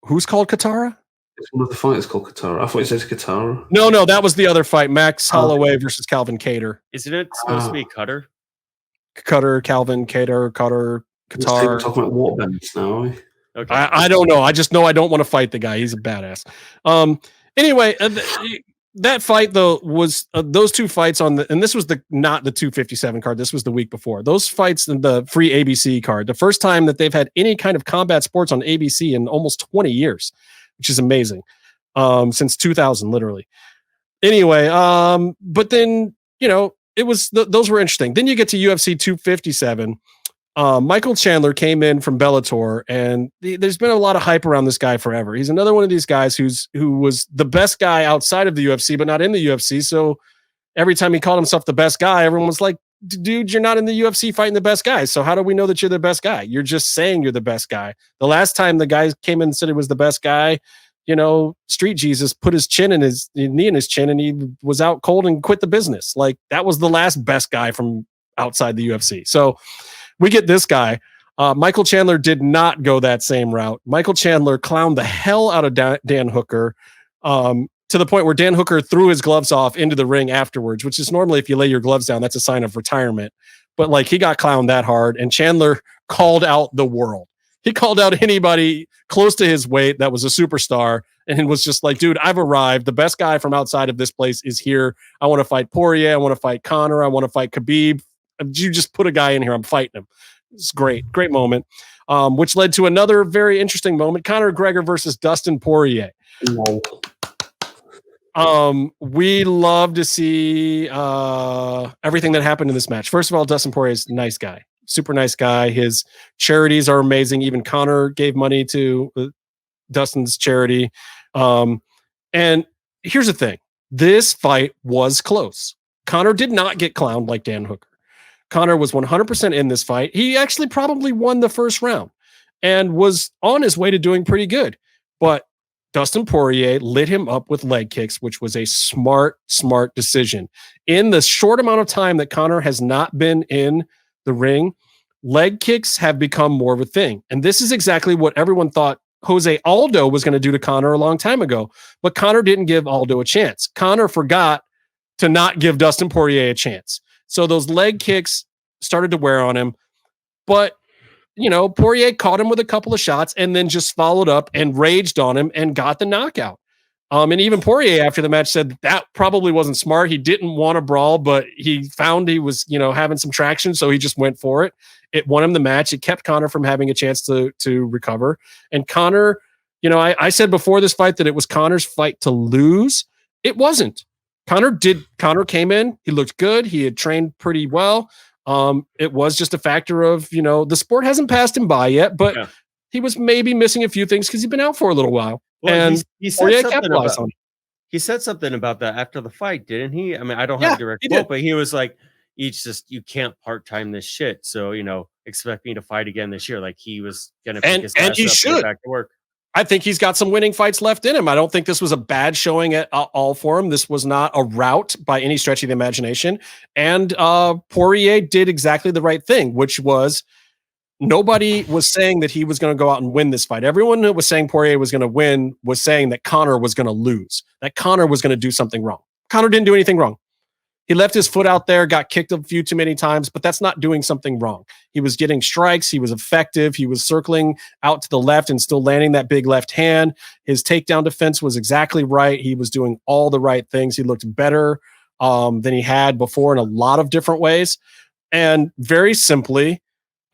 Who's called Katara? It's one of the fighters called Katara. I thought it said Katara. No, that was the other fight. Max Holloway versus Calvin Kattar. Isn't it supposed to be Cutter? Calvin Kattar, Kattar. We're talking about waterbands now, are we? Okay. I don't know. I just know I don't want to fight the guy. He's a badass. Anyway, that fight though was those two fights on the, and this was not the 257 card. This was the week before. Those fights in the free ABC card. The first time that they've had any kind of combat sports on ABC in almost 20 years, which is amazing. Since 2000, literally. Anyway, but then it was those were interesting. Then you get to UFC 257. Michael Chandler came in from Bellator, and there's been a lot of hype around this guy forever. He's another one of these guys who was the best guy outside of the UFC, but not in the UFC. So every time he called himself the best guy, everyone was like, dude, you're not in the UFC fighting the best guy. So how do we know that you're the best guy? You're just saying you're the best guy. The last time the guy came in and said he was the best guy, Street Jesus put his knee in his chin, and he was out cold and quit the business. Like, that was the last best guy from outside the UFC. So we get this guy. Michael Chandler did not go that same route. Michael Chandler clowned the hell out of Dan Hooker to the point where Dan Hooker threw his gloves off into the ring afterwards, which is normally if you lay your gloves down, that's a sign of retirement. But like, he got clowned that hard, and Chandler called out the world. He called out anybody close to his weight that was a superstar, and was just like, dude, I've arrived. The best guy from outside of this place is here. I want to fight Poirier. I want to fight Conor. I want to fight Khabib. You just put a guy in here, I'm fighting him. It's great moment. which led to another very interesting moment: Conor McGregor versus Dustin Poirier. Whoa. We love to see everything that happened in this match. First of all, Dustin Poirier is a nice guy, super nice guy. His charities are amazing. Even Conor gave money to Dustin's charity. And here's the thing. This fight was close. Conor did not get clowned like Dan Hooker. Conor was 100% in this fight. He actually probably won the first round and was on his way to doing pretty good. But Dustin Poirier lit him up with leg kicks, which was a smart decision. In the short amount of time that Conor has not been in the ring, leg kicks have become more of a thing. And this is exactly what everyone thought Jose Aldo was going to do to Conor a long time ago. But Conor didn't give Aldo a chance. Conor forgot to not give Dustin Poirier a chance. So those leg kicks started to wear on him. But Poirier caught him with a couple of shots and then just followed up and raged on him and got the knockout. And even Poirier after the match said that probably wasn't smart. He didn't want to brawl, but he found he was, having some traction. So he just went for it. It won him the match. It kept Conor from having a chance to recover. And Conor, I said before this fight that it was Conor's fight to lose. It wasn't. Conor came in. He looked good. He had trained pretty well. It was just a factor of, the sport hasn't passed him by yet, but he was maybe missing a few things because he'd been out for a little while. Well, and he said something about that after the fight, didn't he? I mean, I don't have a direct quote, but he was like, you can't part-time this shit. So, expect me to fight again this year. Like he was going to pick his ass up and go back to work. I think he's got some winning fights left in him. I don't think this was a bad showing at all for him. This was not a rout by any stretch of the imagination. And Poirier did exactly the right thing, which was nobody was saying that he was going to go out and win this fight. Everyone that was saying Poirier was going to win was saying that Conor was going to lose, that Conor was going to do something wrong. Conor didn't do anything wrong. He left his foot out there, got kicked a few too many times, but that's not doing something wrong. He was getting strikes. He was effective. He was circling out to the left and still landing that big left hand. His takedown defense was exactly right. He was doing all the right things. He looked better than he had before in a lot of different ways. And very simply,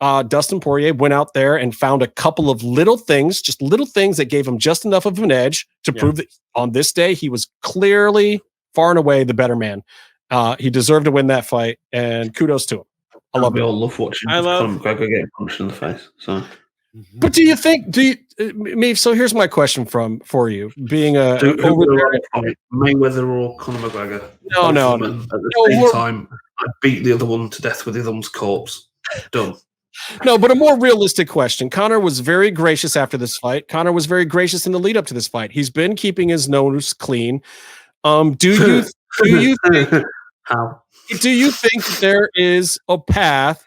Dustin Poirier went out there and found a couple of little things that gave him just enough of an edge to prove that on this day, he was clearly far and away the better man. He deserved to win that fight, and kudos to him. I love it. We all love watching Conor McGregor get punched in the face. So, but do you Meave? So here's my question for you, being a Mayweather or Conor McGregor? No. At the same time, I beat the other one to death with the other one's corpse. Done. No, but a more realistic question. Conor was very gracious after this fight. Conor was very gracious in the lead up to this fight. He's been keeping his nose clean. Do you think? How? Do you think that there is a path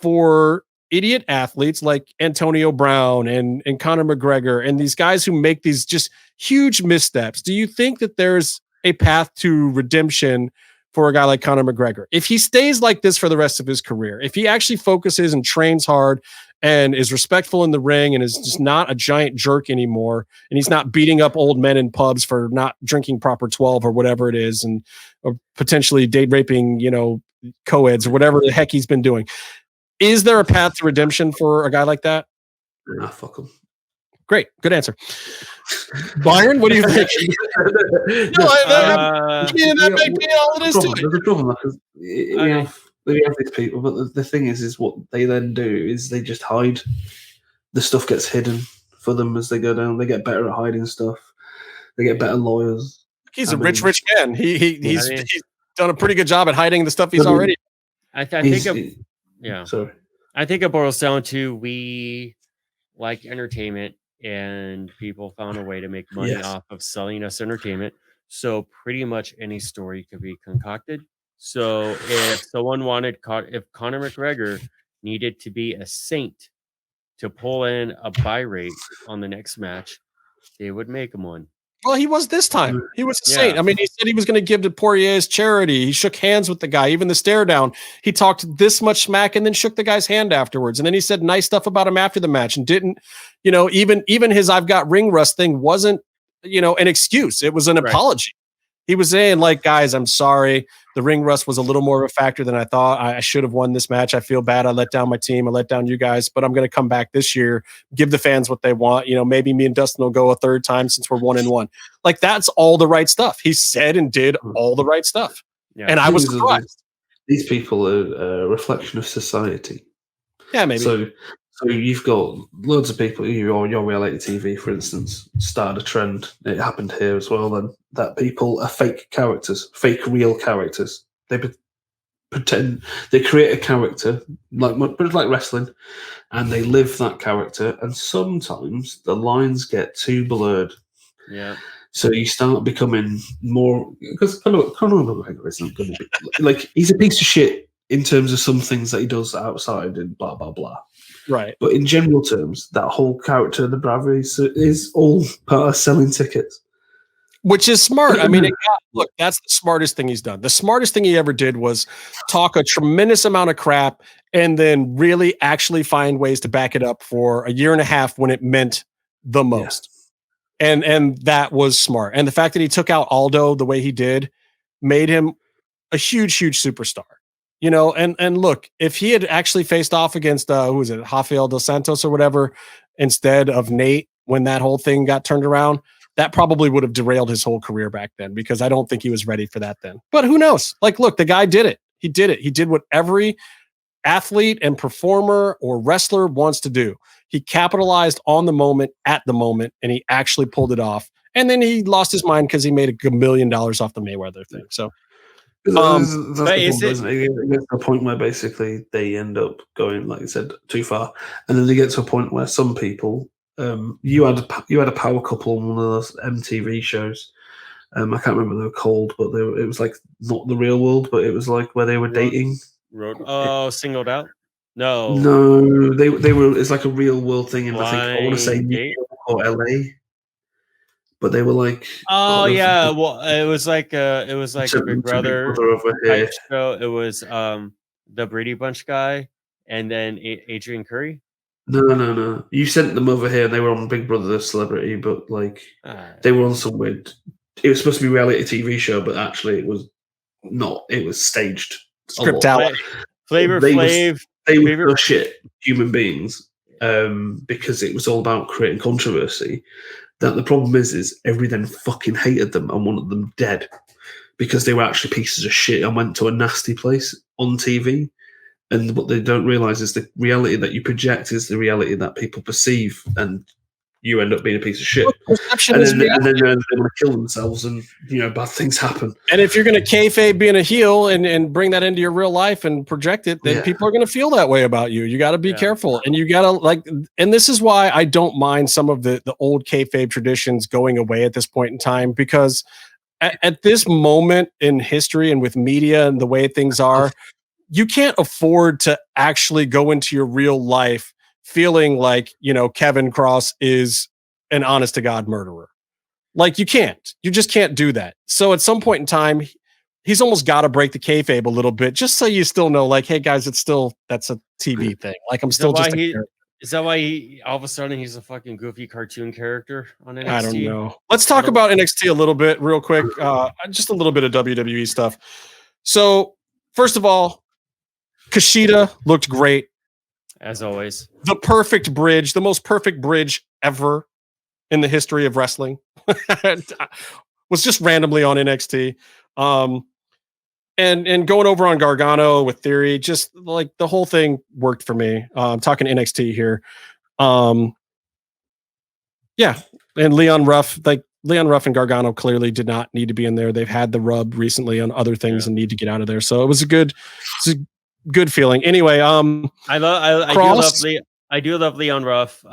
for idiot athletes like Antonio Brown and Conor McGregor and these guys who make these just huge missteps? Do you think that there's a path to redemption for a guy like Conor McGregor? If he stays like this for the rest of his career, if he actually focuses and trains hard and is respectful in the ring and is just not a giant jerk anymore, and he's not beating up old men in pubs for not drinking proper 12 or whatever it is, and or potentially date raping, co-eds or whatever the heck he's been doing. Is there a path to redemption for a guy like that? Nah, fuck him. Great. Good answer. Byron, what do you think? That might be all it is to it. There's a problem because we have these people, but the thing is what they then do is they just hide. The stuff gets hidden for them as they go down. They get better at hiding stuff. They get better lawyers. He's a rich man. He's done a pretty good job at hiding the stuff he's already. I think it boils down to we like entertainment, and people found a way to make money off of selling us entertainment. So pretty much any story could be concocted. So if someone if Conor McGregor needed to be a saint to pull in a buy rate on the next match, they would make him one. Well, he was this time. He was a saint. I mean, he said he was going to give to Poirier's charity. He shook hands with the guy, even the stare down. He talked this much smack and then shook the guy's hand afterwards. And then he said nice stuff about him after the match and didn't, even his I've got ring rust thing wasn't, an excuse. It was an apology. He was saying, like, guys, I'm sorry. The ring rust was a little more of a factor than I thought. I should have won this match. I feel bad. I let down my team. I let down you guys, but I'm going to come back this year, give the fans what they want. You know, maybe me and Dustin will go a third time since we're 1-1. Like, that's all the right stuff. He said and did all the right stuff. Yeah. And I was surprised. These people are a reflection of society. Yeah, maybe. So you've got loads of people, your reality TV, for instance, started a trend. It happened here as well, then, that people are fake characters, fake real characters. They pretend, they create a character, like wrestling, and they live that character, and sometimes the lines get too blurred. Yeah. So you start becoming more, because Conor isn't going to be, like, he's a piece of shit in terms of some things that he does outside and blah, blah, blah. Right. But in general terms, that whole character, the bravery, is all part of selling tickets. Which is smart. I mean, look, that's the smartest thing he's done. The smartest thing he ever did was talk a tremendous amount of crap and then really actually find ways to back it up for a year and a half when it meant the most. Yeah. And that was smart. And the fact that he took out Aldo the way he did made him a huge, huge superstar. You know, and look, if he had actually faced off against who was it, Rafael dos Santos or whatever, instead of Nate when that whole thing got turned around, that probably would have derailed his whole career back then, because I don't think he was ready for that then. But who knows? Like, look, the guy did it. He did it. He did what every athlete and performer or wrestler wants to do. He capitalized on the moment at the moment, and he actually pulled it off. And then he lost his mind because he made $1 million off the Mayweather thing. So. That's it gets to a point where basically they end up going, like you said, too far, and then they get to a point where some people, you had a power couple on one of those MTV shows. I can't remember what they were called, but it was like not The Real World, but it was like where they were dating. Singled Out. No, they were. It's like a real world thing in I want to say New York or LA. But they were like, well, it was like a Big Brother over here. Show. It was the Brady Bunch guy, and then Adrian Curry. No. You sent them over here. They were on Big Brother Celebrity, but like they were on some weird. It was supposed to be a reality TV show, but actually it was not. It was staged, script out. Flavor Flav. They were shit human beings because it was all about creating controversy. That the problem is everyone fucking hated them and wanted them dead because they were actually pieces of shit and went to a nasty place on TV. And what they don't realize is the reality that you project is the reality that people perceive, and you end up being a piece of shit. And then they want to kill themselves, and bad things happen. And if you're going to kayfabe being a heel and bring that into your real life and project it, then people are going to feel that way about you. You got to be careful, and you got to and this is why I don't mind some of the old kayfabe traditions going away at this point in time, because at this moment in history and with media and the way things are, you can't afford to actually go into your real life feeling like, Kevin Cross is an honest to God murderer. Like, you just can't do that. So at some point in time, he's almost got to break the kayfabe a little bit, just so you still know, like, hey guys, that's a TV thing. Like, I'm still just is that why all of a sudden he's a fucking goofy cartoon character on NXT? I don't know. Let's talk about NXT a little bit real quick. Just a little bit of WWE stuff. So first of all, Kushida looked great. As always. The perfect bridge, the most perfect bridge ever in the history of wrestling. Was just randomly on NXT. And going over on Gargano with Theory, just like the whole thing worked for me. I'm talking NXT here. And Leon Ruff and Gargano clearly did not need to be in there. They've had the rub recently on other things and need to get out of there. So it was a good feeling. Anyway, I do love Leon Ruff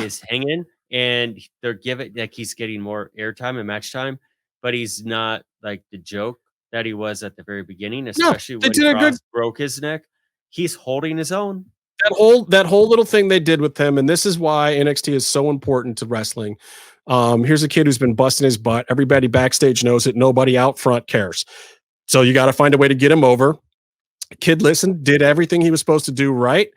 is hanging, and they're giving like he's getting more airtime and match time, but he's not like the joke that he was at the very beginning, especially when Cross broke his neck. He's holding his own. That whole little thing they did with him, and this is why NXT is so important to wrestling. Here's a kid who's been busting his butt. Everybody backstage knows it. Nobody out front cares. So you got to find a way to get him over. Kid listened, did everything he was supposed to do right,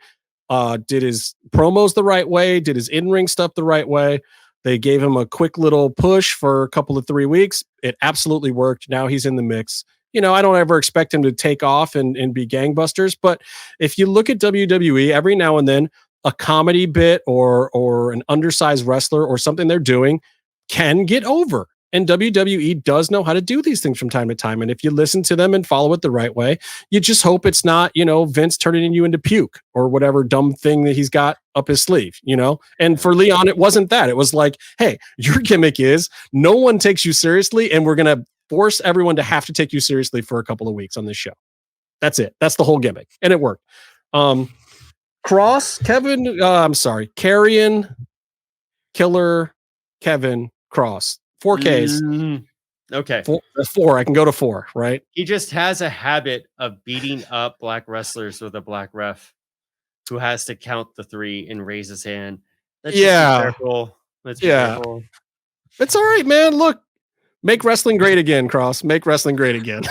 did his promos the right way, did his in-ring stuff the right way. They gave him a quick little push for a couple of 3 weeks. It absolutely worked. Now he's in the mix. I don't ever expect him to take off and be gangbusters. But if you look at WWE, every now and then, a comedy bit or an undersized wrestler or something they're doing can get over. And WWE does know how to do these things from time to time. And if you listen to them and follow it the right way, you just hope it's not, Vince turning you into puke or whatever dumb thing that he's got up his sleeve, And for Leon, it wasn't that. It was like, hey, your gimmick is no one takes you seriously, and we're going to force everyone to have to take you seriously for a couple of weeks on this show. That's it. That's the whole gimmick. And it worked. Cross, Kevin, Karrion, Killer, Kevin, Cross. 4 Ks. Okay. 4. I can go to 4, right? He just has a habit of beating up black wrestlers with a black ref who has to count the 3 and raise his hand. Let's be careful. Let's be careful. It's all right, man. Look, make wrestling great again, Cross. Make wrestling great again.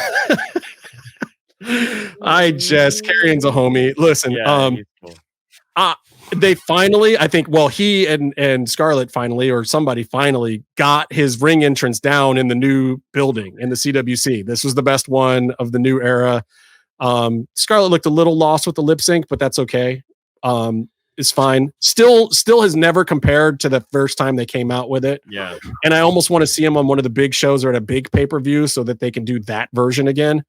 Karrion's a homie. Listen, he's cool. They finally, I think, he and Scarlett finally, or somebody finally got his ring entrance down in the new building in the CWC. This was the best one of the new era. Scarlett looked a little lost with the lip sync, but that's okay. It's fine. Still has never compared to the first time they came out with it. Yeah. And I almost want to see him on one of the big shows or at a big pay-per-view so that they can do that version again.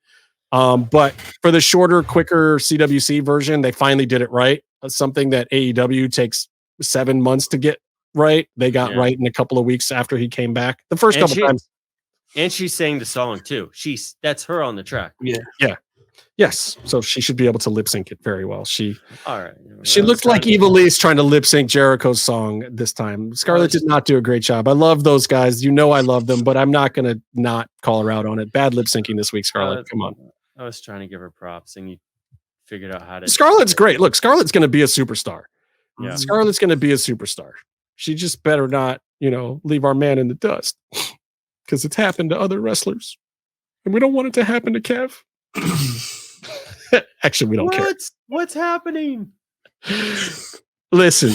But for the shorter, quicker CWC version, they finally did it right. Something that AEW takes 7 months to get right. They got right in a couple of weeks after he came back. The first couple times. And she sang the song too. That's her on the track. Yeah. Yeah. Yes. So she should be able to lip sync it very well. She She looked like Eva Lee's trying to lip sync Jericho's song this time. Scarlett did not do a great job. I love those guys. I love them, but I'm not going to not call her out on it. Bad lip syncing this week, Scarlett. Come on. I was trying to give her props and you figured out how to. Scarlett's great. Look, Scarlett's going to be a superstar. Yeah. Scarlett's going to be a superstar. She just better not, leave our man in the dust because it's happened to other wrestlers and we don't want it to happen to Kev. Actually, we don't care. What's happening? Listen,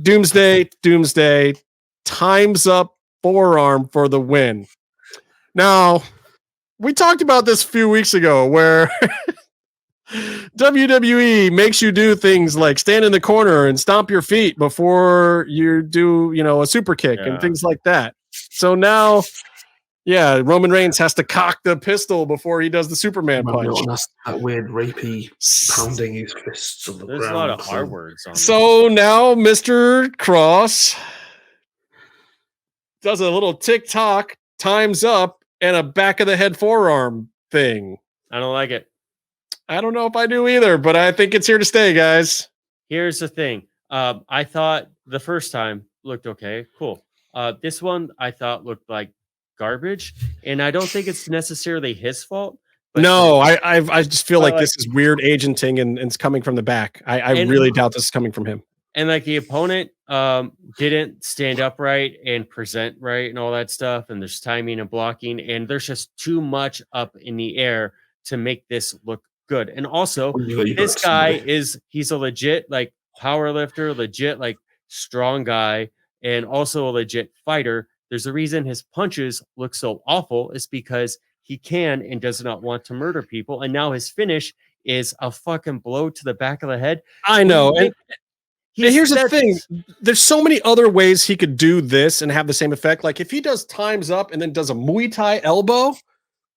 Doomsday, time's up forearm for the win. Now, we talked about this a few weeks ago where WWE makes you do things like stand in the corner and stomp your feet before you do, a super kick and things like that. So now, Roman Reigns has to cock the pistol before he does the Superman punch. That weird rapey pounding his fists on the ground. There's a lot of hard words on So now Mr. Cross does a little tick-tock, time's up, and a back of the head forearm thing. I don't like it. I don't know if I do either, but I think it's here to stay, guys. Here's the thing. I thought the first time looked okay. Cool. This one I thought looked like garbage, and I don't think it's necessarily his fault. No, I just feel like this is weird agenting and it's coming from the back. I really doubt this is coming from him. And like the opponent didn't stand up right and present right and all that stuff. And there's timing and blocking. And there's just too much up in the air to make this look good. And also, this guy he's a legit like power lifter, legit like strong guy, and also a legit fighter. There's a reason his punches look so awful is because he can and does not want to murder people. And now his finish is a fucking blow to the back of the head. I know. And here's the thing. There's so many other ways he could do this and have the same effect. Like if he does times up and then does a Muay Thai elbow,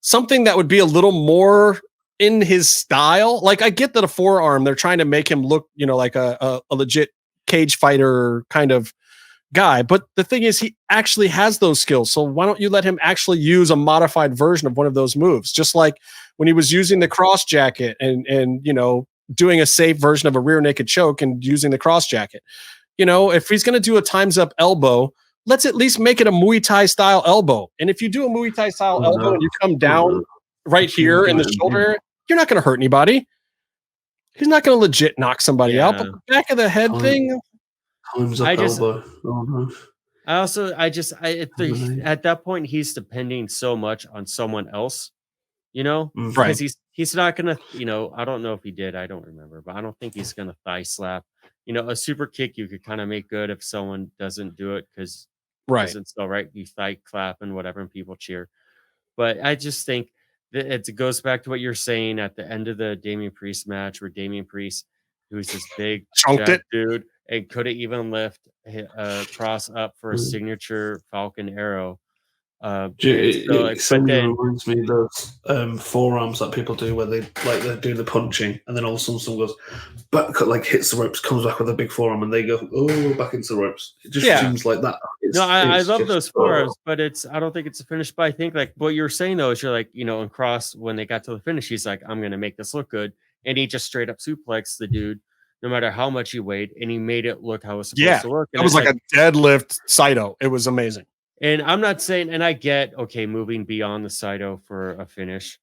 something that would be a little more in his style. Like I get that a forearm, they're trying to make him look, like a legit cage fighter kind of guy. But the thing is, he actually has those skills. So why don't you let him actually use a modified version of one of those moves? Just like when he was using the cross jacket and doing a safe version of a rear naked choke and using the cross jacket. If he's going to do a times up elbow, let's at least make it a Muay Thai style elbow. And if you do a Muay Thai style elbow and you come down right here in the shoulder, you're not going to hurt anybody. He's not going to legit knock somebody out. But the back of the head thing. Times up elbow. At that point, he's depending so much on someone else, because he's not gonna, I don't know if he did, I don't remember, but I don't think he's gonna thigh slap a super kick you could kind of make good if someone doesn't do it because Right. doesn't so right. You clap and whatever, and people cheer. But I just think that it goes back to what you're saying at the end of the Damian Priest match, where Damian Priest, who's this big dude, and couldn't even lift a cross up for a signature Falcon Arrow. It reminds me of those forearms that people do where they do the punching, and then all of a sudden someone goes back, like hits the ropes, comes back with a big forearm, and they go back into the ropes. It just seems like that. I love those forearms, but I don't think it's a finish. But I think like what you're saying though is you're like in Cross when they got to the finish, he's like, I'm gonna make this look good, and he just straight up suplexed the dude, no matter how much he weighed, and he made it look how it was supposed to look. And it was like a deadlift Saito. It was amazing. And I'm not saying, and I get, okay, moving beyond the Saito for a finish.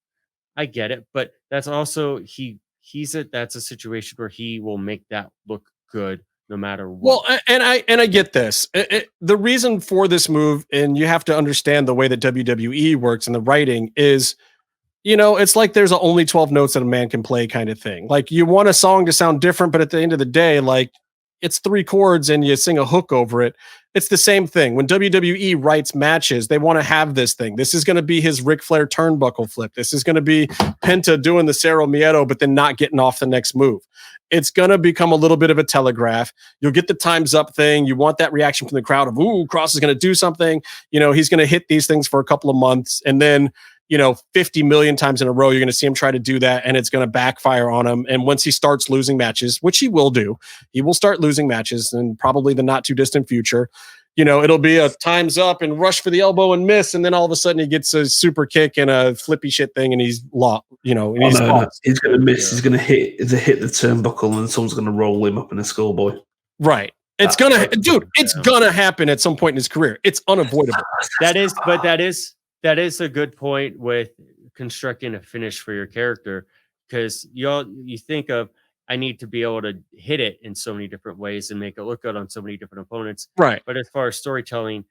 I get it, but that's also, that's a situation where he will make that look good no matter what. Well, and I get this. The reason for this move, and you have to understand the way that WWE works and the writing is, it's like there's only 12 notes that a man can play kind of thing. Like you want a song to sound different, but at the end of the day, like it's 3 chords and you sing a hook over it. It's the same thing. When WWE writes matches, they want to have this thing. This is going to be his Ric Flair turnbuckle flip. This is going to be Penta doing the Cerro Miedo, but then not getting off the next move. It's going to become a little bit of a telegraph. You'll get the time's up thing. You want that reaction from the crowd of, ooh, Cross is going to do something. He's going to hit these things for a couple of months. And then, 50 million times in a row, you're going to see him try to do that, and it's going to backfire on him. And once he starts losing matches, which he will do, he will start losing matches in probably the not too distant future. It'll be a time's up and rush for the elbow and miss, and then all of a sudden he gets a super kick and a flippy shit thing, and he's lost. He's lost. He's going to miss. He's going to hit the turnbuckle, and someone's going to roll him up in a schoolboy. Right. It's gonna happen at some point in his career. It's unavoidable. That is a good point with constructing a finish for your character, because you think of, I need to be able to hit it in so many different ways and make it look good on so many different opponents. Right. But as far as storytelling,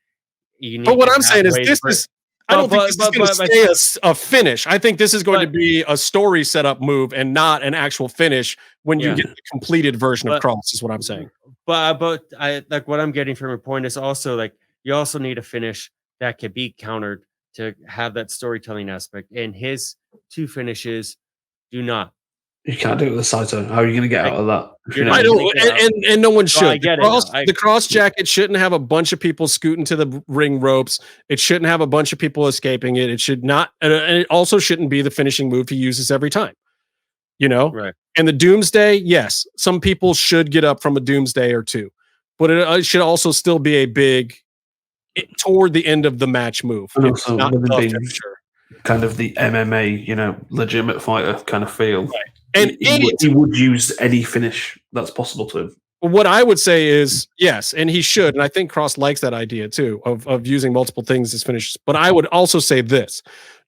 you need. But what I'm saying is I don't think this is going to stay a finish. I think this is going to be a story setup move and not an actual finish when you get the completed version of Cross, is what I'm saying. But I like what I'm getting from your point is also like you also need a finish that can be countered to have that storytelling aspect, and his 2 finishes do not. You can't do it with a Saito. How are you going to get out of that? I don't, and no one should. I get the cross jacket shouldn't have a bunch of people scooting to the ring ropes. It shouldn't have a bunch of people escaping it. It should not, and it also shouldn't be the finishing move he uses every time. Right. And the Doomsday, yes, some people should get up from a Doomsday or 2, but it should also still be a big toward the end of the match move. It's not kind of the MMA, legitimate fighter kind of feel. Right. And he would use any finish that's possible to him. What I would say is yes, and he should, and I think Cross likes that idea too of using multiple things as finishes. But I would also say this: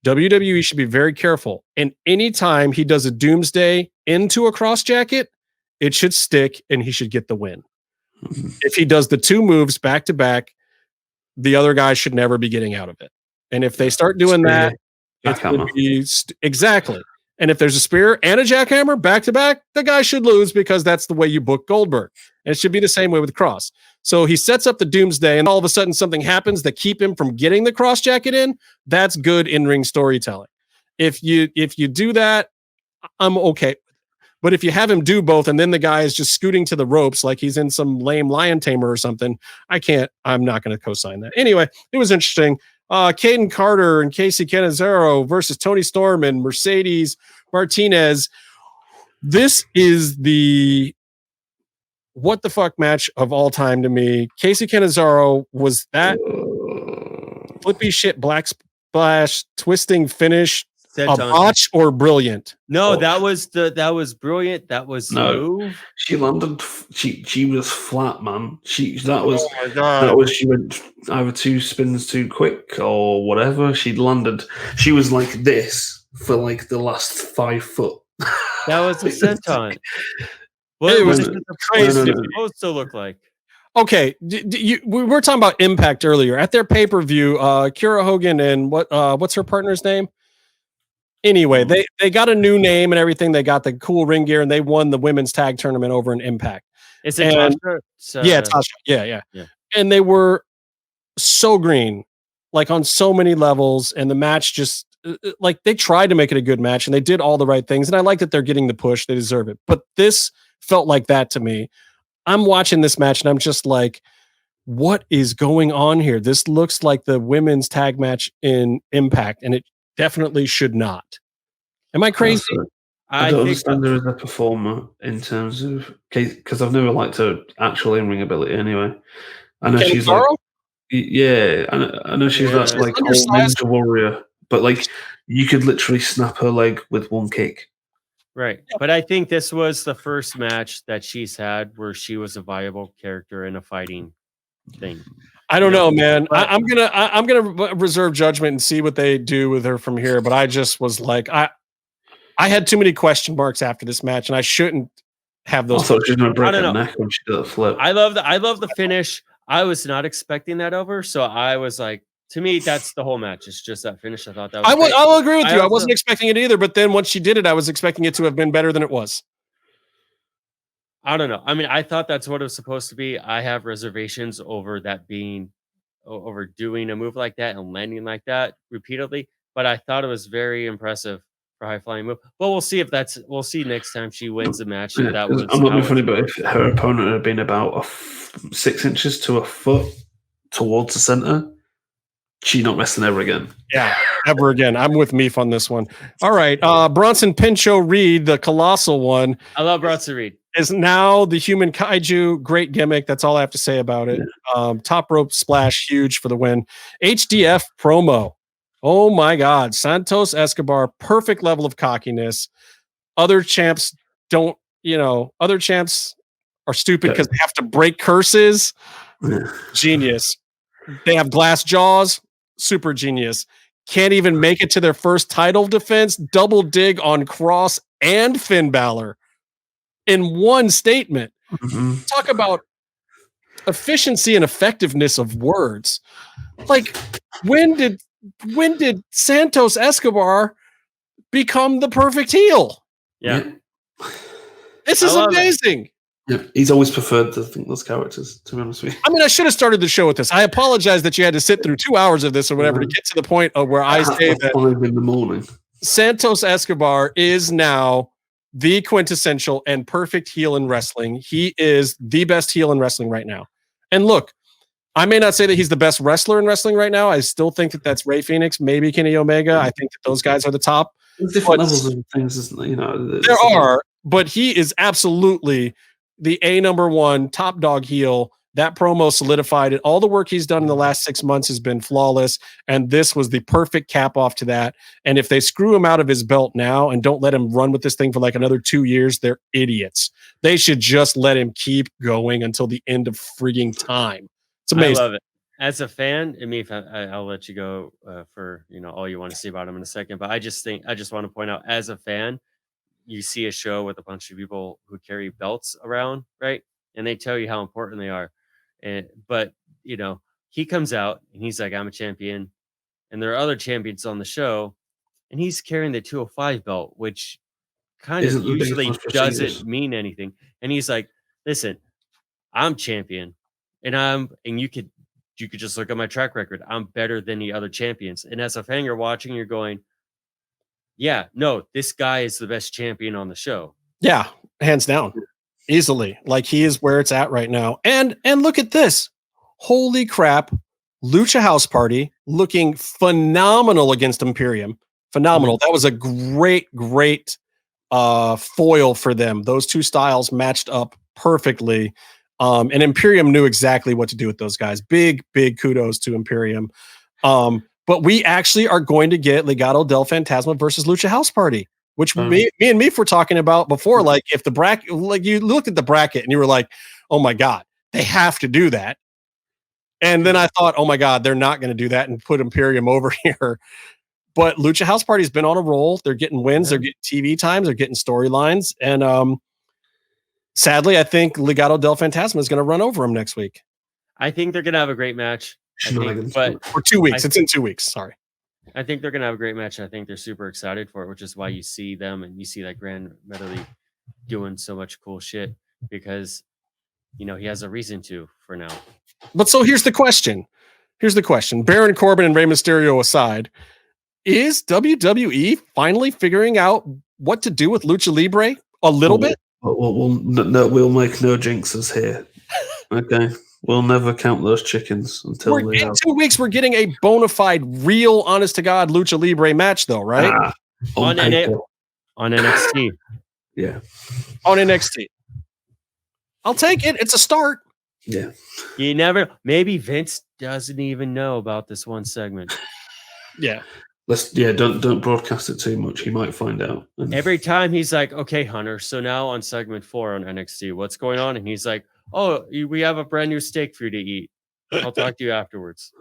WWE should be very careful. And anytime he does a Doomsday into a cross jacket, it should stick, and he should get the win. Mm-hmm. If he does the 2 moves back to back, the other guy should never be getting out of it. And if they start doing that, it's going to be exactly. And if there's a spear and a jackhammer back to back, the guy should lose because that's the way you book Goldberg. And it should be the same way with Cross. So he sets up the Doomsday, and all of a sudden something happens that keep him from getting the cross jacket in. That's good in-ring storytelling. If you do that, I'm okay. But if you have him do both, and then the guy is just scooting to the ropes like he's in some lame lion tamer or something, I'm not going to co-sign that. Anyway, it was interesting. Caden Carter and Casey Canizaro versus Tony Storm and Mercedes Martinez. This is the what the fuck match of all time to me. Casey Canizaro was that flippy shit black splash twisting finish a botch or brilliant? No, that was brilliant. That was move. She landed. She was flat, man. She went either 2 spins too quick or whatever. She landed. She was like this for like the last 5 foot. That was a senton. What was it supposed to look like? Okay, we were talking about Impact earlier at their pay-per-view. Kiera Hogan and what's her partner's name? Anyway, they got a new name and everything. They got the cool ring gear, and they won the women's tag tournament over in Impact. Is it Tasha? Yeah, Tasha. Yeah. And they were so green, like on so many levels, and the match just like they tried to make it a good match, and they did all the right things. And I like that they're getting the push; they deserve it. But this felt like that to me. I'm watching this match, and I'm just like, what is going on here? This looks like the women's tag match in Impact, and it definitely should not. Am I crazy? I don't understand her as a performer in terms of because I've never liked her actual in-ring ability anyway. I know she's like, I know she's that like old ninja warrior, but like you could literally snap her leg with one kick. Right. But I think this was the first match that she's had where she was a viable character in a fighting thing. I don't know, man. I'm gonna reserve judgment and see what they do with her from here. But I just was like, I had too many question marks after this match, and I shouldn't have those. I thought she was gonna break her neck when she did a flip. I love the finish. I was not expecting that over, so I was like, to me, that's the whole match. It's just that finish. I thought that was I'll agree with you. I wasn't expecting it either, but then once she did it, I was expecting it to have been better than it was. I don't know. I mean, I thought that's what it was supposed to be. I have reservations over that being over doing a move like that and landing like that repeatedly, but I thought it was very impressive for high flying move. But we'll see if we'll see next time she wins the match. Yeah, that was I'm not being funny, but if her opponent had been about 6 inches to a foot towards the center, she's not wrestling ever again. Yeah, ever again. I'm with Meef on this one. All right. Bronson Pinchot Reed, the colossal one. I love Bronson Reed. Is now the human kaiju. Great gimmick. That's all I have to say about it. Top rope splash, huge for the win. HDF promo. Oh my God. Santos Escobar, perfect level of cockiness. Other champs other champs are stupid because they have to break curses. Genius. They have glass jaws. Super genius. Can't even make it to their first title defense. Double dig on Cross and Finn Balor in one statement. Mm-hmm. Talk about efficiency and effectiveness of words. Like, when did Santos Escobar become the perfect heel? Yeah. This is amazing. Yeah, he's always preferred to think those characters, to be honest with you. I mean, I should have started the show with this. I apologize that you had to sit through 2 hours of this or whatever to get to the point of where I say that in the morning. Santos Escobar is now the quintessential and perfect heel in wrestling. He is the best heel in wrestling right now. And look, I may not say that he's the best wrestler in wrestling right now. I still think that that's Rey Fenix, maybe Kenny Omega. I think that those guys are the top. There's different levels of things, isn't there? You know, there are, but he is absolutely the #1 top dog heel. That promo solidified it. All the work he's done in the last 6 months has been flawless, and this was the perfect cap off to that. And if they screw him out of his belt now and don't let him run with this thing for like another 2 years, they're idiots. They should just let him keep going until the end of frigging time. It's amazing. I love it. As a fan, and me, I'll let you go for all you want to see about him in a second. But I just want to point out, as a fan, you see a show with a bunch of people who carry belts around, right? And they tell you how important they are. But he comes out and he's like, I'm a champion. And there are other champions on the show, and he's carrying the 205 belt, which kind of usually doesn't mean anything. And he's like, listen, I'm champion, and you could just look at my track record. I'm better than the other champions. And as a fan, you're watching, you're going, yeah, no, this guy is the best champion on the show. Yeah, hands down. Easily. Like, he is where it's at right now. And look at this. Holy crap. Lucha House Party looking phenomenal against Imperium. Phenomenal. That was a great foil for them. Those two styles matched up perfectly. And Imperium knew exactly what to do with those guys. Big kudos to Imperium. But we actually are going to get Legado del Fantasma versus Lucha House Party, which me and Meef were talking about before. Like, if the bracket, like, you looked at the bracket and you were like, oh my God, they have to do that. And then I thought, oh my God, they're not going to do that and put Imperium over here. But Lucha House Party's been on a roll. They're getting wins. They're getting TV times. They're getting storylines. And sadly, I think Legado del Fantasma is going to run over them next week. I think they're going to have a great match. But for 2 weeks. It's in 2 weeks. Sorry. I think they're going to have a great match. I think they're super excited for it, which is why you see them and you see that Grand Metalik doing so much cool shit, because he has a reason to for now. But so here's the question. Baron Corbin and Rey Mysterio aside, is WWE finally figuring out what to do with Lucha Libre a little bit? We'll make no jinxes here. Okay. We'll never count those chickens until in 2 weeks. We're getting a bona fide, real, honest to God Lucha Libre match, though, right? On NXT. Yeah. On NXT. I'll take it. It's a start. Yeah. You never. Maybe Vince doesn't even know about this one segment. Yeah. Don't broadcast it too much. He might find out. Every time he's like, "Okay, Hunter. So now on segment 4 on NXT, what's going on?" And he's like, "Oh, we have a brand new steak for you to eat. I'll talk to you afterwards."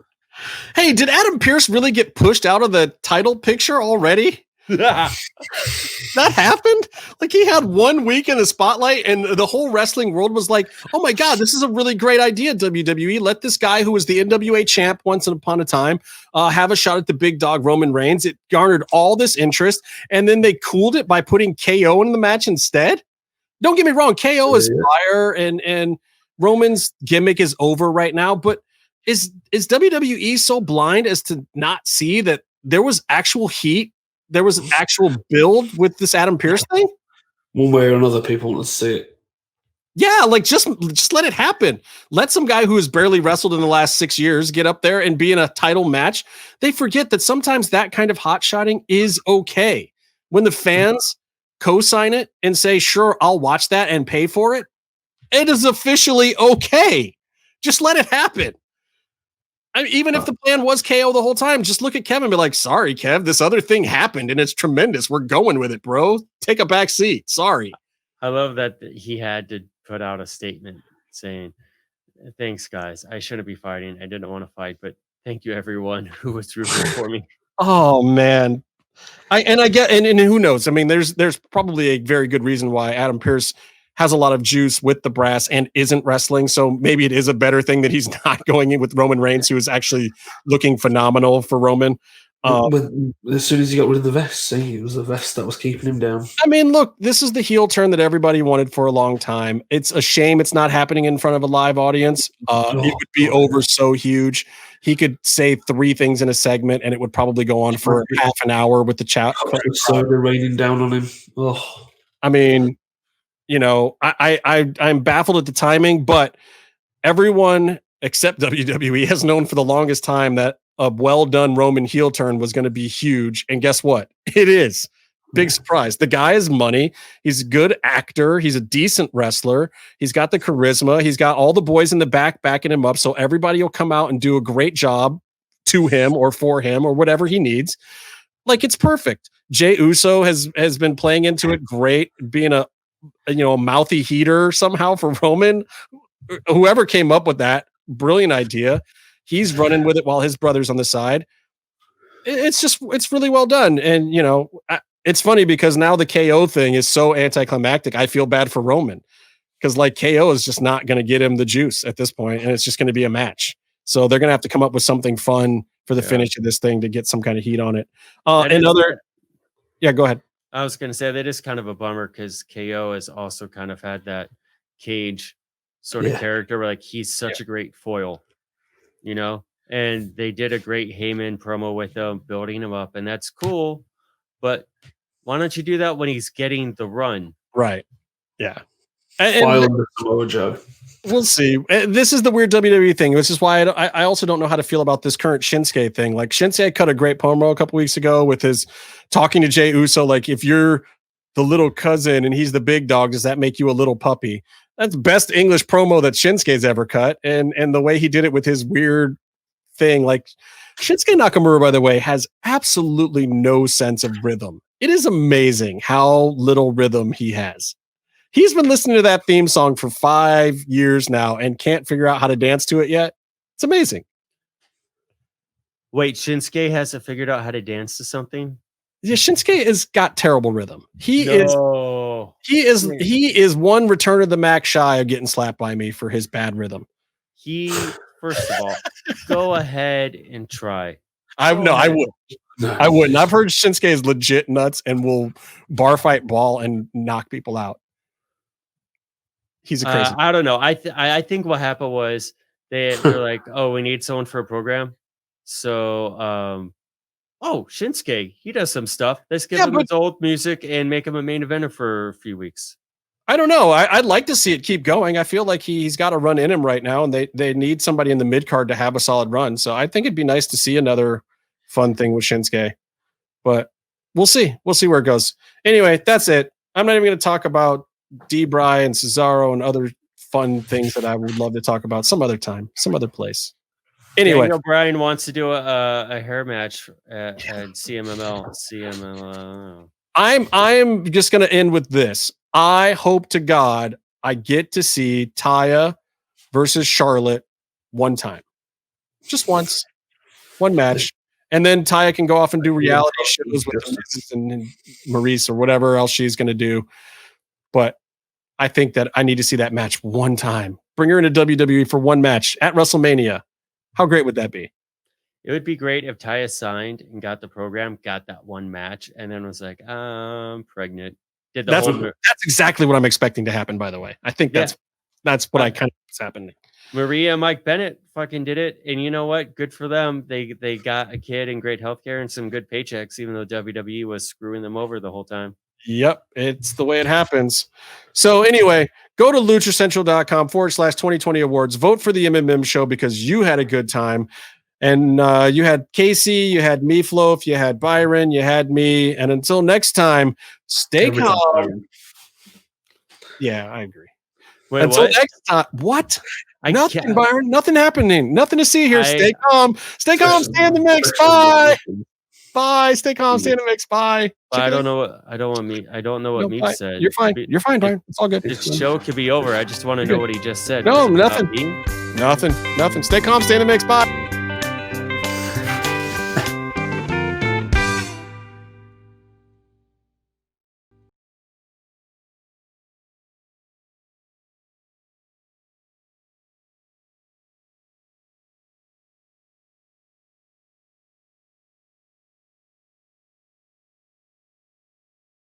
Hey, did Adam Pearce really get pushed out of the title picture already? That happened? Like, he had 1 week in the spotlight and the whole wrestling world was like, oh my God, this is a really great idea, WWE. Let this guy who was the NWA champ once upon a time have a shot at the big dog Roman Reigns. It garnered all this interest, and then they cooled it by putting KO in the match instead. Don't get me wrong, KO is fire, and Roman's gimmick is over right now, but is WWE so blind as to not see that there was actual heat? There was an actual build with this Adam Pearce thing? One way or another, people want to see it. Yeah, like just let it happen. Let some guy who has barely wrestled in the last 6 years get up there and be in a title match. They forget that sometimes that kind of hot shotting is okay. When the fans co-sign it and say, sure, I'll watch that and pay for it, it is officially okay. Just let it happen. I mean, even if the plan was KO the whole time, just look at Kevin and be like, sorry, Kev, this other thing happened and it's tremendous. We're going with it, bro. Take a back seat. Sorry. I love that he had to put out a statement saying, thanks, guys. I shouldn't be fighting. I didn't want to fight, but thank you, everyone who was rooting for me. Oh, man. I get, and who knows? I mean, there's probably a very good reason why Adam Pearce has a lot of juice with the brass and isn't wrestling. So maybe it is a better thing that he's not going in with Roman Reigns, who is actually looking phenomenal for Roman. As soon as he got rid of the vest, see, it was the vest that was keeping him down. I mean, look, this is the heel turn that everybody wanted for a long time. It's a shame it's not happening in front of a live audience. It would be over so huge. He could say 3 things in a segment and it would probably go on for half an hour with the chat. Soda raining down on him. Oh, I mean, you know, I'm baffled at the timing, but everyone except WWE has known for the longest time that a well-done Roman heel turn was going to be huge. And guess what? It is. Big surprise. The guy has money. He's a good actor. He's a decent wrestler. He's got the charisma. He's got all the boys in the back backing him up. So everybody will come out and do a great job to him or for him or whatever he needs. Like, it's perfect. Jey Uso has been playing into it great, being a mouthy heater somehow for Roman. Whoever came up with that brilliant idea, he's running with it while his brother's on the side. It's really well done. And, you know, it's funny because now the KO thing is so anticlimactic. I feel bad for Roman because like KO is just not going to get him the juice at this point, and it's just going to be a match. So they're going to have to come up with something fun for the finish of this thing to get some kind of heat on it. Go ahead. I was going to say that is kind of a bummer because KO has also kind of had that Cage sort of character where like he's such a great foil, you know, and they did a great Heyman promo with him, building him up, and that's cool. But why don't you do that when he's getting the run? Right. Yeah. We'll see. This is the weird WWE thing. This is why I also don't know how to feel about this current Shinsuke thing. Like, Shinsuke cut a great promo a couple weeks ago with his talking to Jey Uso. Like, if you're the little cousin and he's the big dog, does that make you a little puppy? That's the best English promo that Shinsuke's ever cut. And the way he did it with his weird thing, like, Shinsuke Nakamura, by the way, has absolutely no sense of rhythm. It is amazing how little rhythm he has. He's been listening to that theme song for 5 years now and can't figure out how to dance to it yet. It's amazing. Wait, Shinsuke hasn't figured out how to dance to something? Yeah, Shinsuke has got terrible rhythm. He is one Return of the Mac shy of getting slapped by me for his bad rhythm. First of all, go ahead and try. I wouldn't. I wouldn't. I've heard Shinsuke is legit nuts and will bar fight ball and knock people out. he's a crazy. I don't know. I think what happened was they're like, oh, we need someone for a program. So, Shinsuke, he does some stuff. Let's give him his old music and make him a main eventer for a few weeks. I don't know. I'd like to see it keep going. I feel like he's got a run in him right now, and they need somebody in the mid card to have a solid run. So I think it'd be nice to see another fun thing with Shinsuke. But we'll see. We'll see where it goes. Anyway, that's it. I'm not even going to talk about D-Bry and Cesaro and other fun things that I would love to talk about some other time, some other place. Anyway, Daniel Bryan wants to do a hair match at CMLL. I'm just going to end with this. I hope to God I get to see Taya versus Charlotte one time, just once, one match, and then Taya can go off and do reality shows with and Maurice or whatever else she's going to do. But I think that I need to see that match one time. Bring her into WWE for one match at WrestleMania. How great would that be? It would be great if Taya signed and got the program, got that one match, and then was like, I'm pregnant. That's exactly what I'm expecting to happen, by the way. I think that's what I kind of was happening. Maria and Mike Bennett fucking did it. And you know what? Good for them. They got a kid and great healthcare and some good paychecks, even though WWE was screwing them over the whole time. Yep, it's the way it happens. So anyway, go to luchacentral.com/2020 awards. Vote for the MMM show because you had a good time. And you had Casey, you had Meatloaf, you had Byron, you had me. And until next time, stay calm. Yeah, I agree. Wait, until what? Next time. What? Nothing, Byron. Nothing happening. Nothing to see here. Stay calm. Stay calm. Stay in the mix. Bye. Bye. Stay calm. Stay in the mix. Bye. I don't know what Meat said. You're fine. You're fine, Byron. It's all good. This show could be over. I just want to know what he just said. No, nothing. Nothing. Stay calm. Stay in the mix. Bye.